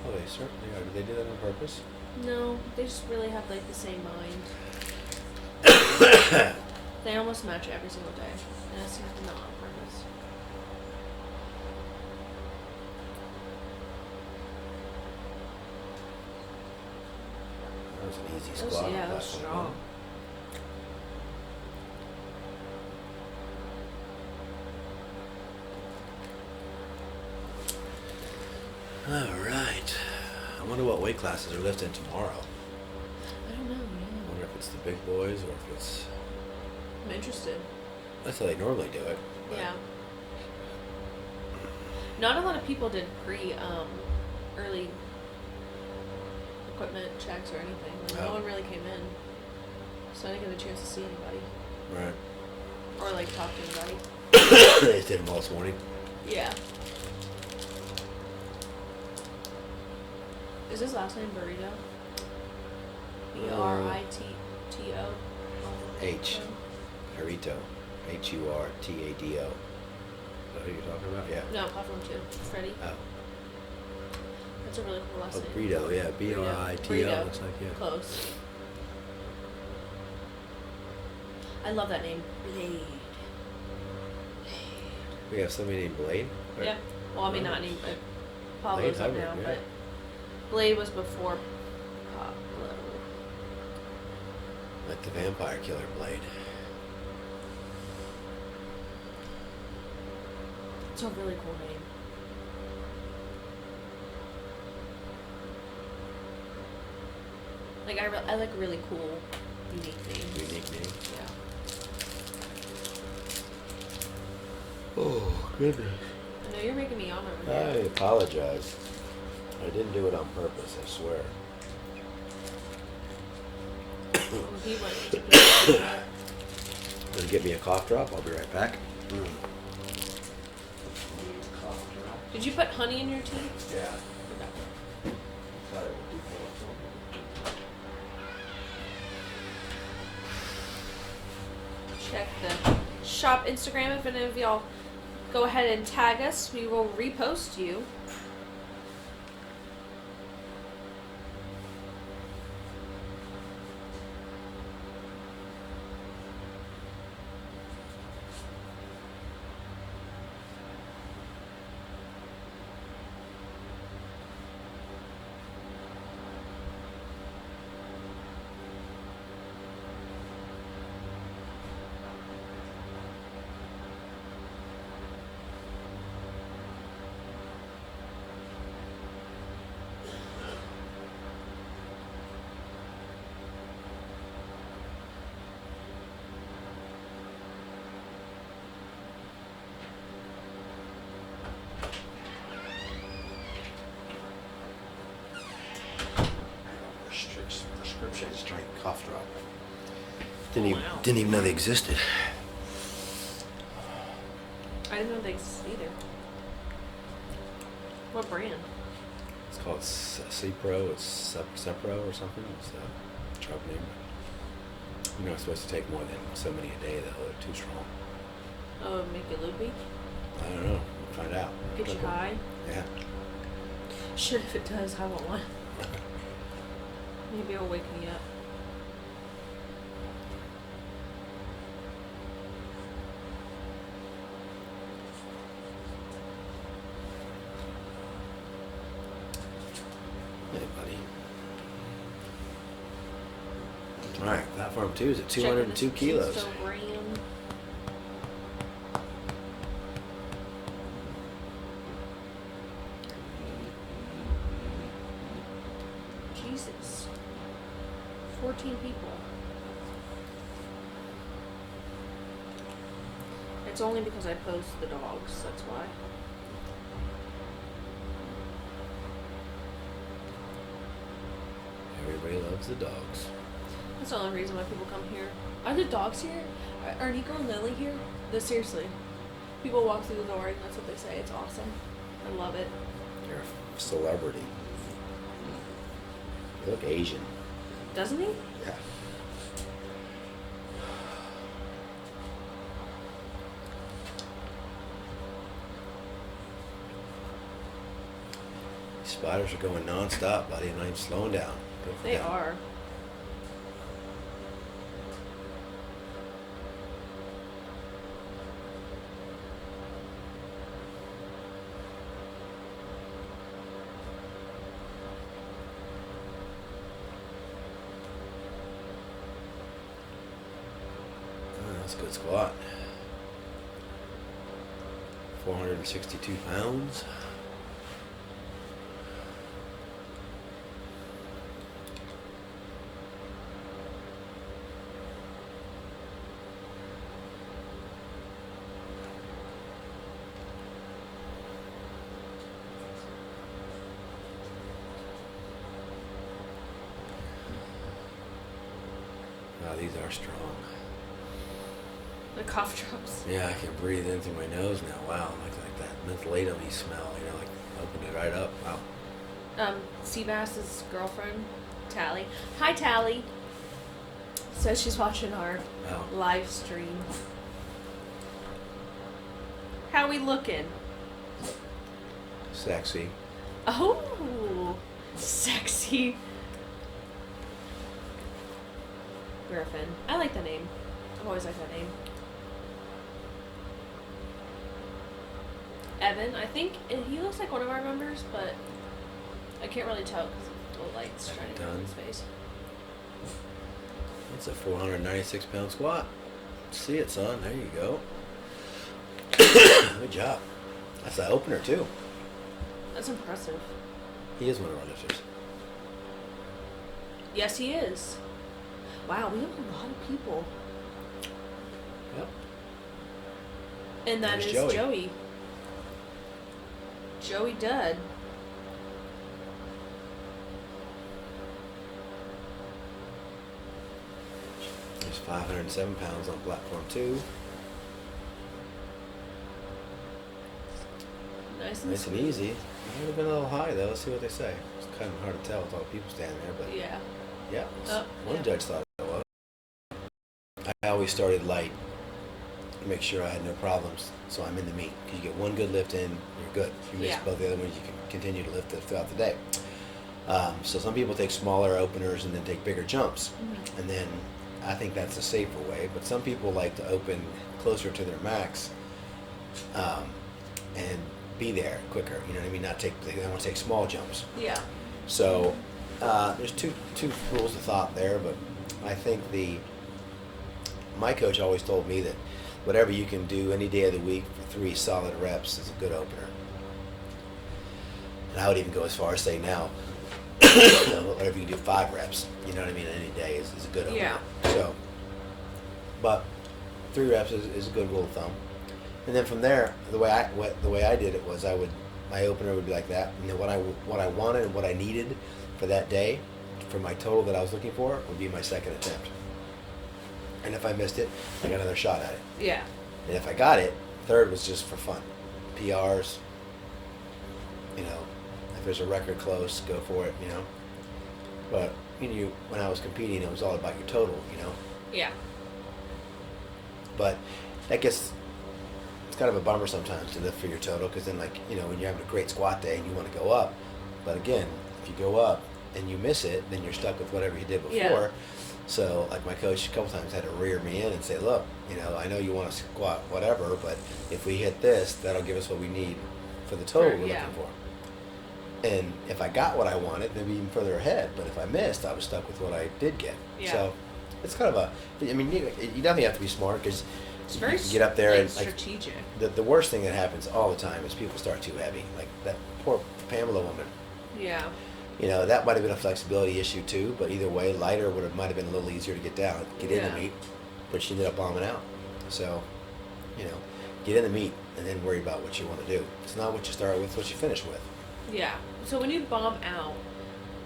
Oh, they certainly are. Did they do that on purpose? No, they just really have like the same mind. They almost match every single day. And it seems not on purpose. That was an easy That was- squat. yeah, on that was platform strong. one. All right. I wonder what weight classes are lifting tomorrow. I don't know, I yeah. wonder if it's the big boys or if it's. I'm interested. That's how they normally do it. but- Yeah. Not a lot of people did early equipment checks or anything. Like, Oh. no one really came in. So I didn't get a chance to see anybody. Right. Or like talk to anybody. They just did them all this morning. Yeah. Is his last name Burrito? Burito. H. Harito. Hurtado. Is that who you're talking about? Yeah. No, platform 2. Freddie. Oh. That's a really cool last Oh, name. burrito, yeah. B-R-I-T-O. Burrito. Looks like, yeah. Close. I love that name. Blade. We have somebody named Blade? Or- Yeah. Well, I mean, not named. Pablo's Blade up Hubbard, now, yeah. but Blade was before Pablo. Like the vampire killer Blade. It's a really cool name. Like I like really cool, unique names. Unique name. Yeah. Oh, goodness. I know you're making me yawn over I here. apologize. I didn't do it on purpose, I swear. He went. Gonna get me a cough drop. I'll be right back. Did you put honey in your tea? Yeah. Check the shop Instagram. If any of y'all go ahead and tag us, we will repost you. Prescription strength cough drop. Didn't even know they existed. I didn't know they existed either. What brand? It's called Cipro. It's Cepro or something. It's a drug name. You're not supposed to take more than so many a day, though. They're too strong. Oh, make you loopy? I don't know. We'll find out. Get you high? Yeah. Shit, if it does, I want one. Maybe it'll wake me up. Hey, buddy. All right, platform 2 is at Checking 202 this kilos. Instagram. Jesus. 14 people. It's only because I post the dogs, that's why. Everybody loves the dogs. That's the only reason why people come here. Are the dogs here? Are Nico and Lily here? No, seriously. People walk through the door and that's what they say. It's awesome. I love it. You're a celebrity. You look Asian. Doesn't he? Yeah. These spiders are going non-stop, buddy. Not even slowing down. Good for They them. are. That's a good squat. 462 pounds. Wow, these are strong. The cough drops. Yeah, I can breathe in through my nose now. Wow, like that mentholatum-y smell, you know, like opened it right up. Wow. Seabass's girlfriend, Tally. Hi, Tally. Says she's watching our Wow. live stream. How we looking? Sexy. Oh, sexy. Griffin. I like the name. I've always liked that name. Evan, I think he looks like one of our members, but I can't really tell because the light's shining on his face. That's a 496 pound squat. See it, son. There you go. Good job. That's the opener, too. That's impressive. He is one of our lifters. Yes, he is. Wow, we have a lot of people. Yep. And that There's is Joey. Joey. Joey Dudd. There's 507 pounds on platform 2. Nice and Nice and sweet. easy. Might have been a little high, though. Let's see what they say. It's kind of hard to tell with all the people standing there, but Yeah. yeah. One Yeah. judge thought it was. I always started light to make sure I had no problems, so I'm in the meat. Because you get one good lift in, you're good. If you miss Yeah. both the other ones, you can continue to lift it throughout the day. So some people take smaller openers and then take bigger jumps. Mhm. And then I think that's a safer way, but some people like to open closer to their max and be there quicker. You know what I mean? They want to take small jumps. Yeah. So there's two rules of thought there, but I think my coach always told me that whatever you can do any day of the week for 3 solid reps is a good opener. And I would even go as far as say now, whatever you can do 5 reps, you know what I mean, any day is a good opener. Yeah. So, but 3 reps is a good rule of thumb. And then from there, the way I did it was my opener would be like that, and then what I wanted and what I needed for that day, for my total that I was looking for, would be my second attempt. And if I missed it, I got another shot at it. Yeah. And if I got it, third was just for fun. PRs, you know, if there's a record close, go for it, you know. But when I was competing, it was all about your total, you know. Yeah. But it's kind of a bummer sometimes to lift for your total, because then, like, you know, when you're having a great squat day and you want to go up, but again, if you go up and you miss it, then you're stuck with whatever you did before. Yeah. So, like, my coach a couple times had to rear me in and say, look, you know, I know you want to squat whatever, but if we hit this, that'll give us what we need for the total we're Yeah. looking for. And if I got what I wanted, maybe even further ahead. But if I missed, I was stuck with what I did get. Yeah. So it's kind of I mean, you definitely have to be smart, because It's you very can get up there and like, strategic. the worst thing that happens all the time is people start too heavy. Like that poor Pamela woman. Yeah. You know, that might have been a flexibility issue too, but either way, lighter might have been a little easier to get down, get in Yeah. the meat, but she ended up bombing out. So, you know, get in the meat and then worry about what you want to do. It's not what you start with, it's what you finish with. Yeah. So when you bomb out,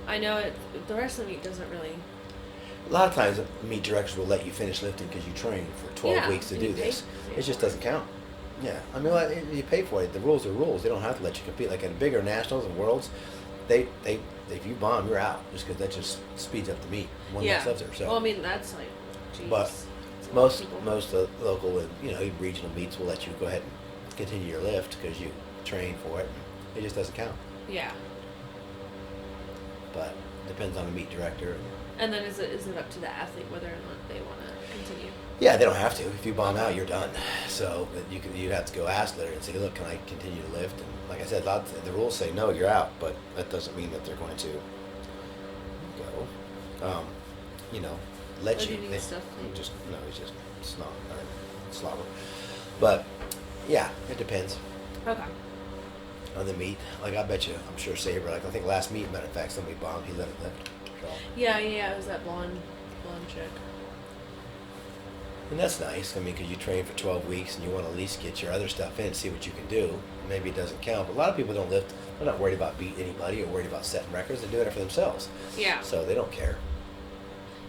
I know the rest of the meat doesn't really. A lot of times, meat directors will let you finish lifting because you trained for 12 Yeah, weeks to and do you pay this. for It it. just doesn't count. Yeah, I mean, well, you pay for it. The rules are rules. They don't have to let you compete. Like at bigger nationals and worlds, they if you bomb, you're out, just because that just speeds up the meet. One Yeah. less lifter. So, Well, I mean that's like. Geez. but It's a lot of people. most local and even regional meets will let you go ahead and continue your lift because you train for it. It just doesn't count. Yeah. But depends on the meet director. And then is it up to the athlete whether or not they want to continue? Yeah, they don't have to. If you bomb out, you're done. So, but you'd have to go ask later and say, look, can I continue to lift? And like I said, the rules say no, you're out, but that doesn't mean that they're going to go. let Like you. eating They stuff, like- just no, it's just slobber. But yeah, it depends Okay. on the meat. Like I bet you, I'm sure Saber. Like I think last meat, matter of fact, somebody bombed. He let it lift. So. Yeah, it was that blonde chick. And that's nice. I mean, because you train for 12 weeks and you want to at least get your other stuff in, see what you can do. Maybe it doesn't count, but a lot of people don't lift. They're not worried about beating anybody or worried about setting records. They're doing it for themselves. Yeah. So they don't care.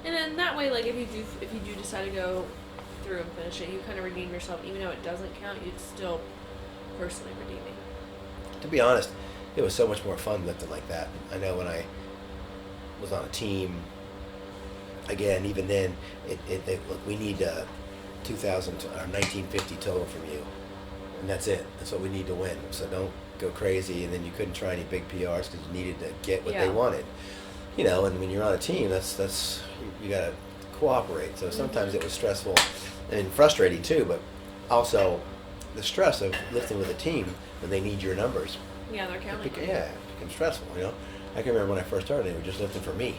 And then that way, like if you do decide to go through and finish it, you kind of redeem yourself. Even though it doesn't count, you'd still personally redeeming. To be honest, it was so much more fun lifting like that. I know when I was on a team, again, even then, look, we need 2,000 or 1950 total from you, and that's it. That's what we need to win. So don't go crazy, and then you couldn't try any big PRs because you needed to get what they Yeah. wanted. You know, and when you're on a team, that's you got to cooperate. So sometimes it was stressful and frustrating too, but also the stress of lifting with a team when they need your numbers. Yeah, they're counting. It becomes stressful, you know. I can remember when I first started, they were just lifting for me.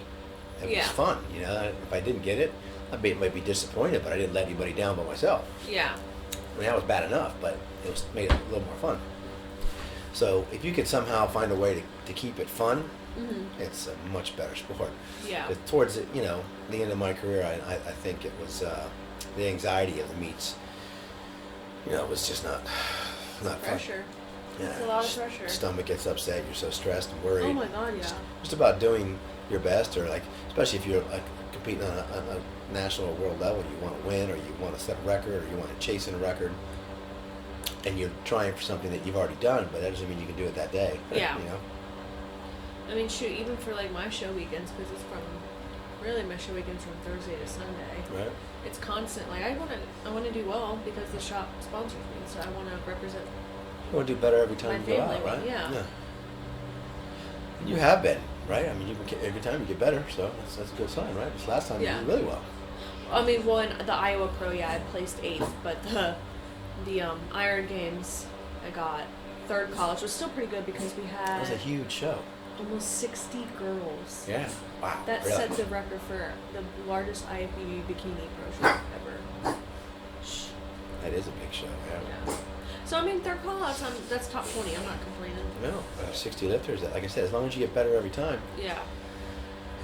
It Yeah. was fun, you know. If I didn't get it, might be disappointed, but I didn't let anybody down but myself. Yeah. I mean, that was bad enough, but it was made it a little more fun. So if you could somehow find a way to keep it fun, it's a much better sport. Yeah. But towards the end of my career, I think it was the anxiety of the meets. You know, it was just not fun. Pressure. Yeah, It's a lot of pressure. Stomach gets upset. You're so stressed and worried. Oh my god, yeah. Just about doing your best, or like, especially if you're like competing on a national or world level, you want to win, or you want to set a record, or you want to chase in a record, and you're trying for something that you've already done, but that doesn't mean you can do it that day. Yeah. You know. I mean, shoot, even for like my show weekends, because it's really my show weekends from Thursday to Sunday. Right. It's constant. Like I want to do well because the shop sponsors me, so I want to represent. You want to do better every time My you go out, family, right? yeah. You have been, right? I mean, every time you get better, so that's a good sign, right? This last time Yeah. you did really well. I mean, well, in the Iowa Pro, yeah, I placed 8th, but the Iron Games, I got 3rd college. It was still pretty good because we That was a had huge show. almost 60 girls. Yeah. Wow. That really? set the record for the largest IFBB bikini pro show ever. That is a big show, yeah. Yeah. So I mean, 3rd college, that's top 20. I'm not complaining. No, 60 lifters. Like I said, as long as you get better every time. Yeah.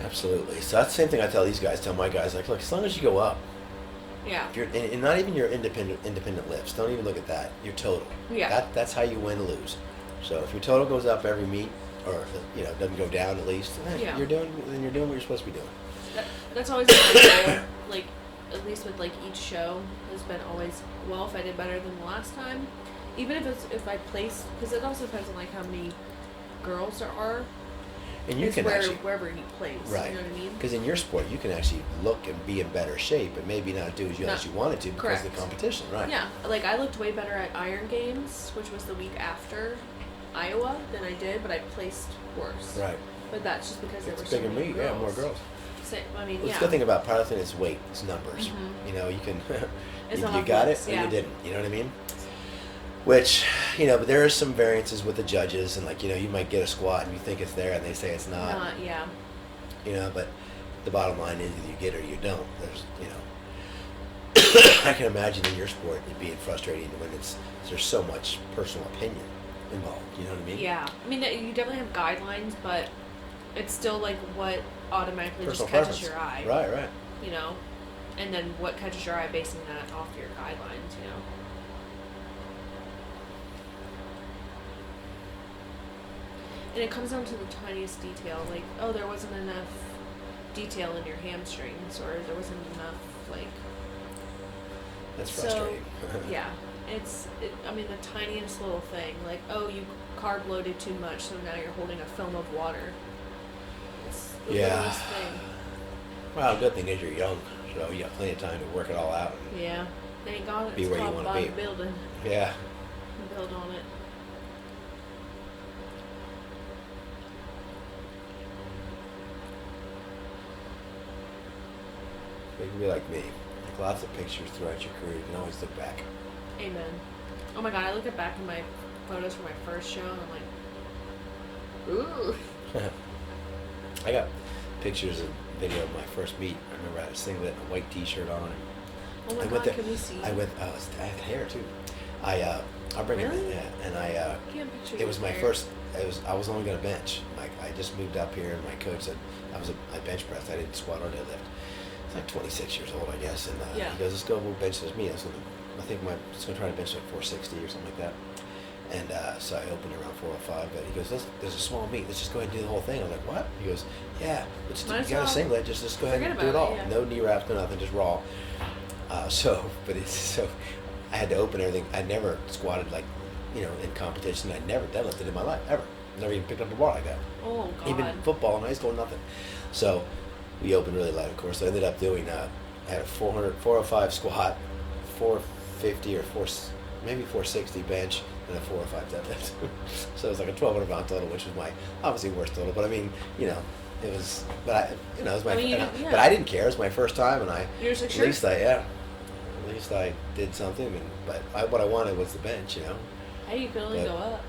Absolutely. So that's the same thing I tell these guys, tell my guys, like, look, as long as you go up, Yeah. if you're, and not even your independent lifts, don't even look at that, your total. Yeah. That's how you win or lose. So if your total goes up every meet, or, you know, doesn't go down at least, Yeah. you're doing what you're supposed to be doing. That's always been my goal. Like, at least with like each show has been always, well, if I did better than the last time, even if I place, because it also depends on like how many girls there are. And you It's can actually, wherever you place. right? You know what I mean? Because in your sport, you can actually look and be in better shape, but maybe not do as you Not- actually wanted to because of the correct. competition, right? Yeah, like I looked way better at Iron Games, which was the week after Iowa, than I did, but I placed worse. Right. But that's just because there It's were a so bigger many meet, girls. yeah, more girls. I mean, Well, yeah. the good thing about powerlifting is weight, it's numbers. Mhm. You know, you can It's you a lot got it less, or yeah. you didn't. You know what I mean? Which, you know, but there are some variances with the judges, and like, you know, you might get a squat and you think it's there, and they say it's not. Yeah. You know, but the bottom line is either you get it or you don't. There's, you know, I can imagine in your sport it being frustrating when there's so much personal opinion involved. You know what I mean? Yeah. I mean, you definitely have guidelines, but it's still like what automatically Personal just catches preference. your eye. Right. You know? And then what catches your eye basing that off your guidelines, you know? And it comes down to the tiniest detail, like, oh, there wasn't enough detail in your hamstrings, or there wasn't enough, like, That's So, frustrating. yeah. I mean, the tiniest little thing, like, oh, you carb loaded too much, so now you're holding a film of water. It's the Yeah. littlest thing. Well, good thing is you're young, so you got plenty of time to work it all out. Yeah. Thank God Be it's where you called wanna be. bodybuilding. Yeah. Build on it. You can be like me. Like lots of pictures throughout your career. You can always look back. Amen. Oh my God, I look at back in my photos from my first show, and I'm like, ooh. I got pictures of video of my first meet. I remember I had a singlet and a white T-shirt on. And Oh my I god, went there. can we see? I went. I had hair too. I'll bring it Really? in. Yeah, and Can't picture it was your my hair. first. I was only gonna bench. Like I just moved up here, and my coach said I bench pressed. I didn't squat or deadlift. I was like 26 years old, I guess. And Yeah. he goes, "Let's go. We'll bench this meet." I think I was gonna try to bench like 460 or something like that. And so I opened around 405. But he goes, "There's a small meet. Let's just go ahead and do the whole thing." I was like, "What?" He goes, "Yeah, you Might as got a well. singlet. Just go ahead and Forget do it about all. it, yeah. No knee wraps, no nothing, just raw." So I had to open everything. I never squatted like, in competition. I never deadlifted in my life ever. Never even picked up a bar like that. Oh god. Even football in high school, nothing. So we opened really light, of course. I ended up doing. I had a 405 squat, 450 or maybe 460 bench, and a 405 deadlift. So it was like a 1,200 pound total, which was my obviously worst total. But I mean, it was. But it was my. I mean, yeah. But I didn't care. It was my first time, and You're just like, at sure. least I did something. But what I wanted was the bench, Hey, you can only But- go up.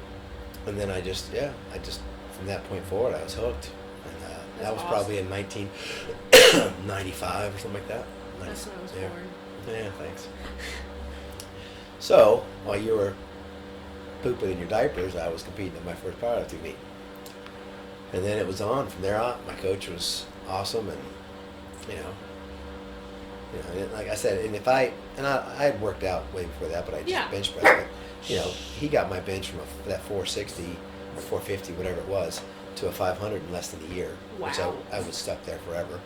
And then I just from that point forward, I was hooked. And that That's was awesome. probably in 1995 or something like that. That's when I was yeah. born. Yeah, thanks. So while you were pooping in your diapers, I was competing in my first powerlifting meet. And then it was on from there on. My coach was awesome, and like I said, and I had worked out way before that, but I just Yeah. bench pressed. But he got my bench from that 460 or 450, whatever it was, to a 500 in less than a year. Which Wow. I was stuck there forever.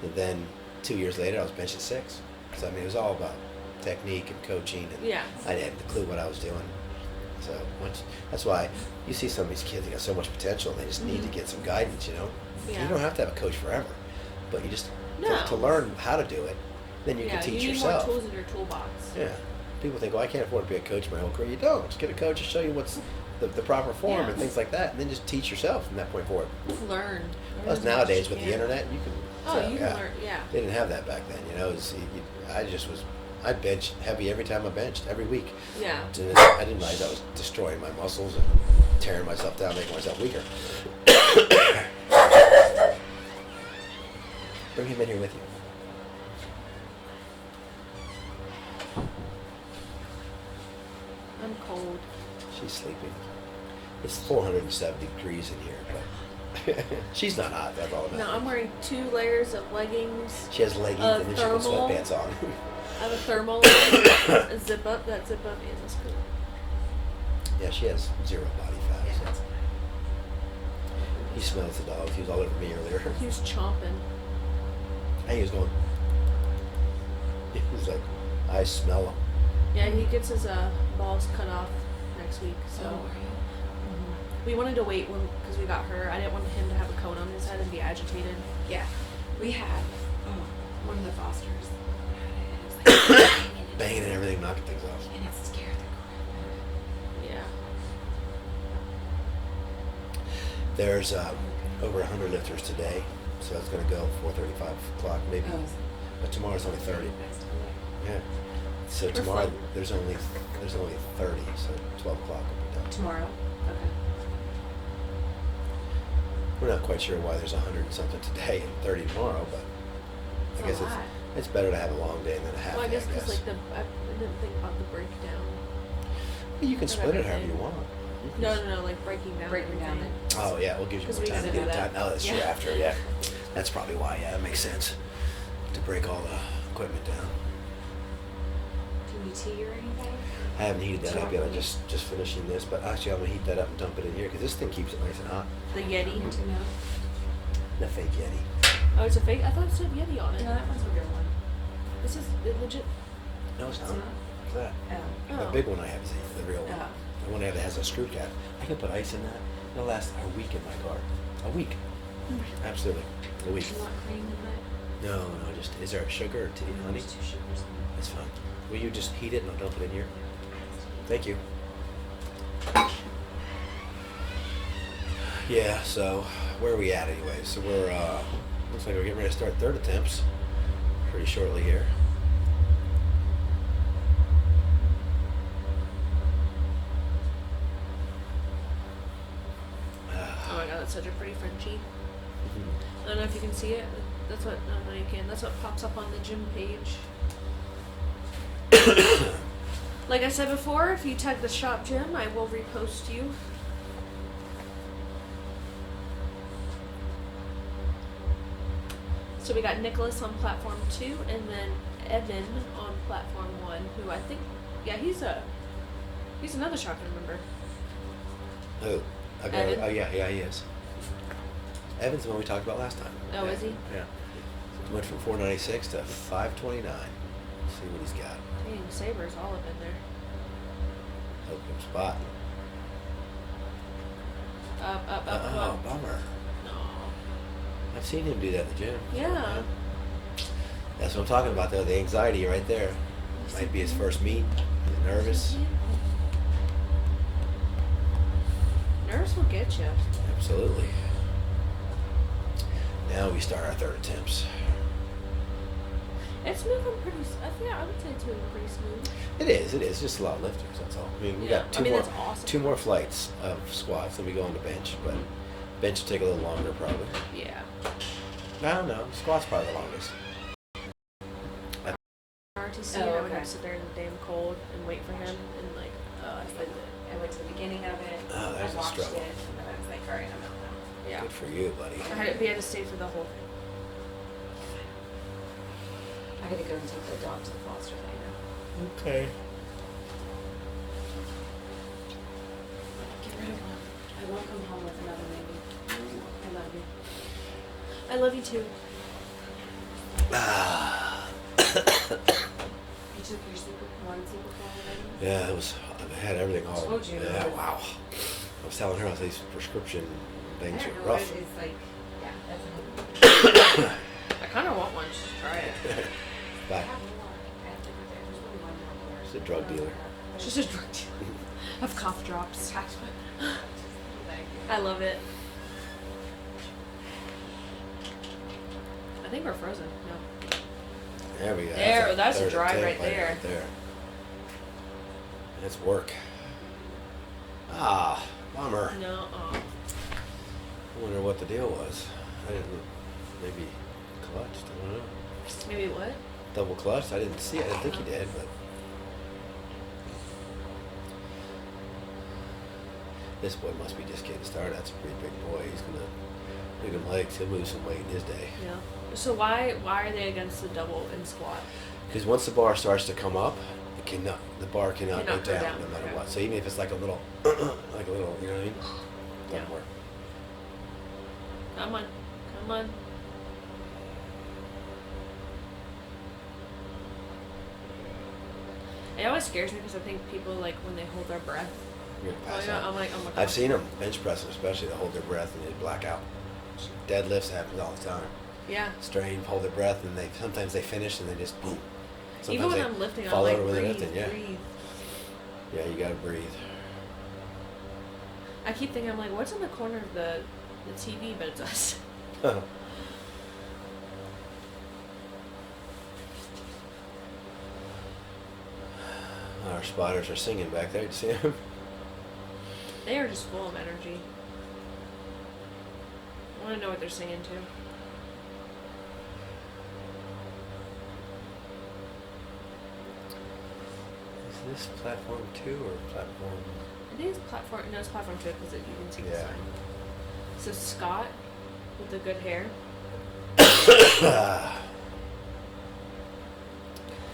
And then 2 years later, I was benching 6. So I mean, it was all about technique and coaching, and Yeah. I hadn't a clue what I was doing. So that's why you see some of these kids, they got so much potential, and they just need to get some guidance. Yeah. You don't have to have a coach forever, but you just No. to learn how to do it, then you Yeah, can teach you need yourself. more tools in your toolbox. Yeah. People think, I can't afford to be a coach my whole career. You don't. Just get a coach to show you what's the proper form Yeah. and things like that, and then just teach yourself from that point forward. Learn. Plus nowadays with the internet, you can. Oh, you can learn. Yeah. They didn't have that back then, I'd bench heavy every time I benched, every week. Yeah. And I didn't realize I was destroying my muscles and tearing myself down, making myself weaker. Bring him in here with you. I'm cold. She's sleeping. It's 470 degrees in here, but she's not hot. That's all that No, matters. I'm wearing 2 layers of leggings. She has leggings a and then she puts thermal. sweatpants on. I have a thermal, a zip up. That zip up is cool. Yeah, she has 0 body fat. So. He smells the dogs. He was all over me earlier. He was chomping. He was going. He was like, I smell them. Yeah, he gets his balls cut off next week. So Oh, are you? we wanted to wait because we got her. I didn't want him to have a cone on his head and be agitated. Yeah. We had one of the fosters. It was like Banging and everything, knocking things off. and it scared the crap Yeah. There's over 100 lifters today, so it's going to go 4:35 o'clock maybe. out of it. But tomorrow's only 30. Yeah. So For tomorrow fun. there's only 30, so 12 o'clock will be done. Tomorrow? Okay. We're not quite sure why there's 100 and something today and 30 tomorrow, but It's I guess a lot. it's better to have a long day than a half Well, I day. guess because I didn't think about the breakdown. You can split it however everything. you want. No, like breaking down. Breaking down everything. Oh yeah, we'll give you 'Cause more we time to gotta get do it that. done. Oh, that's true. Yeah. After, yeah, that's probably why. Yeah, that makes sense. To break all the equipment down. Can you tea or anything? I haven't heated that up yet. I'm just finishing this, but actually I'm gonna heat that up and dump it in here because this thing keeps it nice and hot. The Yeti. To know? The fake Yeti. Oh, it's a fake? I thought it said Yeti on it. No, that one's a real one. This is it legit. No, it's It's not. not? What's that? Oh. Oh. The big one I have is the real one. Oh. The one I have that has a screw cap. I can put ice in that. It'll last a week in my car. A week. Absolutely. A week. Do you want cream in it? No, just is there sugar or tea, honey? There's 2 sugars in it. That's fine. Will you just heat it and I'll dump it in here? Thank you. Yeah, so where are we at anyway? So we're looks like we're getting ready to start third attempts pretty shortly here. Oh my god, that's such a pretty Frenchie. I don't know if you can see it. That's what. No, you can. That's what pops up on the gym page. Like I said before, if you tag the shop gym, I will repost you. So we got Nicholas on platform 2, and then Evan on platform 1, who I think, yeah, he's another shotgun member. Oh, okay. Evan? Oh yeah, he is. Evan's the one we talked about last time. Oh, yeah. is he? Yeah. Went from 496 to 529. See what he's got. Dang, Saber's all up in there. Open spot. Up, Oh, up. bummer. No. I've seen him do that in the gym. Yeah. That's what I'm talking about, though. The anxiety right there. Might be his first meet. He's nervous. Nerves will get you. Absolutely. Now we start our third attempts. It's moving pretty. I would say it's moving pretty smooth. It is. It's just a lot of lifters. That's all. I mean, we got that's awesome. two more flights of squats, then we go on to bench. But bench will take a little longer, probably. Yeah. I don't know. Squats probably the longest. RTC, Oh, I would okay. have to sit there in the damn cold and wait for him, and like, I went to the beginning of it. Oh, there's I a watched struggle. it, and then I was like, all right, I'm out now. yeah. Good for you, buddy. We had to stay for the whole thing. I gotta go and take the dog to the foster thing now. Okay. Get rid of one. I won't come home with another baby. I love you. I love you too. You took your one super already? Yeah, it was. I had everything all. Told you. Yeah, wow. I was telling her, these prescription things I are don't know what rough. it's like. Yeah, that's a I kind of want one. Just try it. Bye. I have more. I have to go there. There's only one more. She's a drug dealer. Just a drug deal of cough drops. I love it. I think we're frozen. No. There we go. There, our that's a third drive attempt right there. Right there. That's work. Ah, bummer. No. I wonder what the deal was. I didn't. Maybe clutched. I don't know. Maybe what? Double clutched. I didn't see it. I didn't think he did, but. This boy must be just getting started. That's a pretty big boy. He's gonna big him legs. He'll lose some weight in his day. Yeah. So why are they against the double and squat? Because once the bar starts to come up, the bar cannot go Cannot go down, down, no matter okay. what. So even if it's like a little, you know what I mean? Doesn't Yeah. work. Come on. Come on. It always scares me because I think people like when they hold their breath. You're gonna pass Oh, yeah, out. I'm like, oh my god. I've seen them bench pressing, especially, they hold their breath and they black out. Deadlifts happens all the time. Yeah. Strain, hold their breath, and sometimes they finish and they just boom. Sometimes Even when they I'm lifting, I'm fall like, over when they're breathe, lifting. Yeah, breathe. yeah, you gotta breathe. I keep thinking, I'm like, what's in the corner of the TV? But it's us. Our spotters are singing back there. You see them? They are just full of energy. I want to know what they're singing to. Is this platform 2 or platform? I think it's platform. No, it's platform 2 because you can see the Yeah. sign. So Scott with the good hair.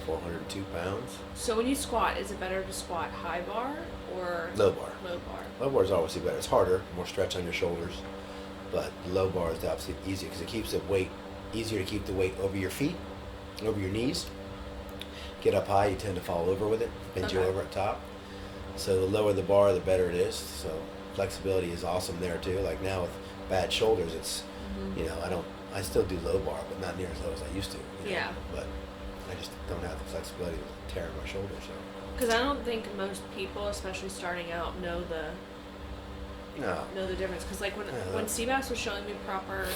402 pounds. So when you squat, is it better to squat high bar or Low bar. low bar? Low bar is obviously better. It's harder, more stretch on your shoulders, but low bar is obviously easier because it keeps the weight easier to keep the weight over your feet, over your knees. Get up high, you tend to fall over with it, bend you Okay. over at top. So the lower the bar, the better it is. So flexibility is awesome there too. Like now with bad shoulders, it's you know I still do low bar, but not near as low as I used to. You know? Yeah. But I just don't have the flexibility to tear my shoulder. So Because I don't think most people, especially starting out, know the difference. Because like when Seabass was showing me proper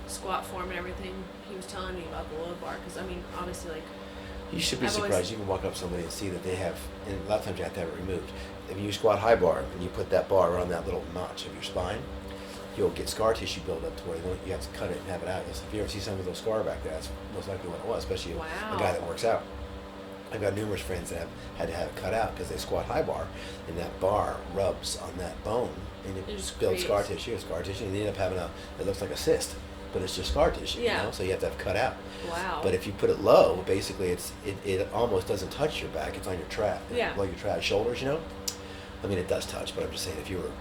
squat form and everything, he was telling me about the low bar. Because I mean, honestly, like you should be I've always- surprised. You can walk up to somebody and see that they have, and a lot of times you have to have it removed. If you squat high bar and you put that bar around that little notch of your spine, you'll get scar tissue buildup to where you have to cut it and have it out. If you ever see some of those scar back there, that's most likely what it was, especially Wow. a guy that works out. I've got numerous friends that have had to have it cut out because they squat high bar, and that bar rubs on that bone, and it just builds scar creates- tissue, and you end up having it looks like a cyst, but it's just scar tissue, Yeah. you know, so you have to have it cut out. Wow. But if you put it low, basically it almost doesn't touch your back, it's on your trap, Yeah. below your trap, shoulders, you know? I mean, it does touch, but I'm just saying if you were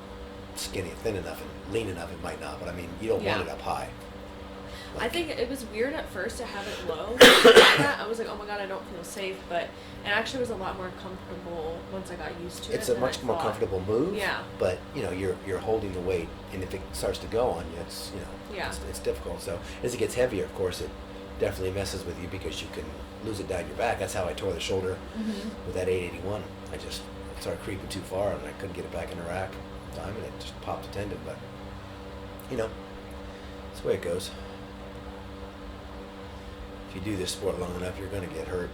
skinny and thin enough and lean enough, it might not, but I mean, you don't Yeah. want it up high. I think it was weird at first to have it low. I was like, oh my god, I don't feel safe, but it actually was a lot more comfortable once I got used to it. It's a than much I more thought. comfortable move. Yeah. But you know, you're holding the weight, and if it starts to go on you, it's Yeah. it's difficult. So as it gets heavier, of course, it definitely messes with you because you can lose it down your back. That's how I tore the shoulder with that 881. I just started creeping too far, and I couldn't get it back in the rack in time, and it just popped a tendon. But you know, that's the way it goes. If you do this sport long enough, you're going to get hurt.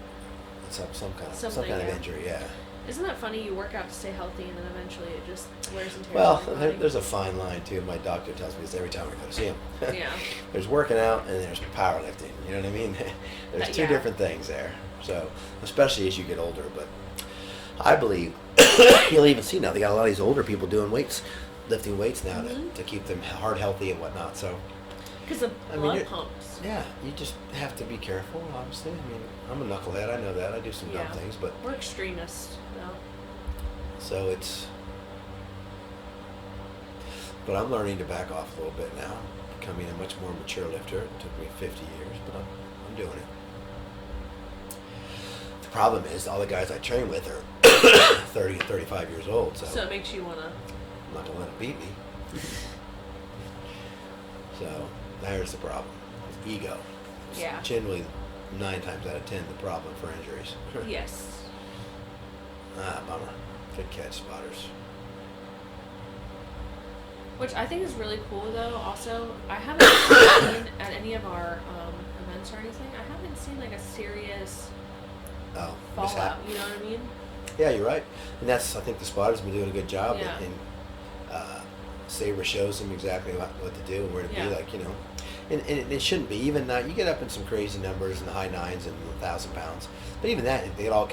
Some kind Something, of yeah. injury, yeah. Isn't that funny? You work out to stay healthy, and then eventually it just wears and tears. Well, on your body. there's a fine line too. My doctor tells me this every time I go to see him. Yeah. There's working out and there's powerlifting. You know what I mean? There's two Yeah. different things there. So, especially as you get older, but I believe you'll even see now they got a lot of these older people doing weights, lifting weights now to keep them heart healthy and whatnot. So, Because the I mean, blood you're- pumps. yeah, you just have to be careful. Obviously, I mean, I'm a knucklehead. I know that. I do some dumb Yeah. things, but We're extremists, though. so it's. But I'm learning to back off a little bit now, becoming a much more mature lifter. It took me 50 years, but I'm doing it. The problem is all the guys I train with are 30 and 35 years old, so, So it makes you want to. I'm not gonna let them beat me. So there's the problem. It's ego. It's Yeah. generally 9 times out of 10 the problem for injuries. Yes. Bummer. Good catch, spotters. Which I think is really cool, though. Also, I haven't seen at any of our events or anything. I haven't seen like a serious Oh, fallout. mishap. You know what I mean? Yeah, you're right. And I think the spotters have been doing a good job. Yeah. And Sabre shows them exactly what to do and where to Yeah. be, like, you know. And it shouldn't be. Even you get up in some crazy numbers in the high 9s and 1,000 pounds. But even that, they all can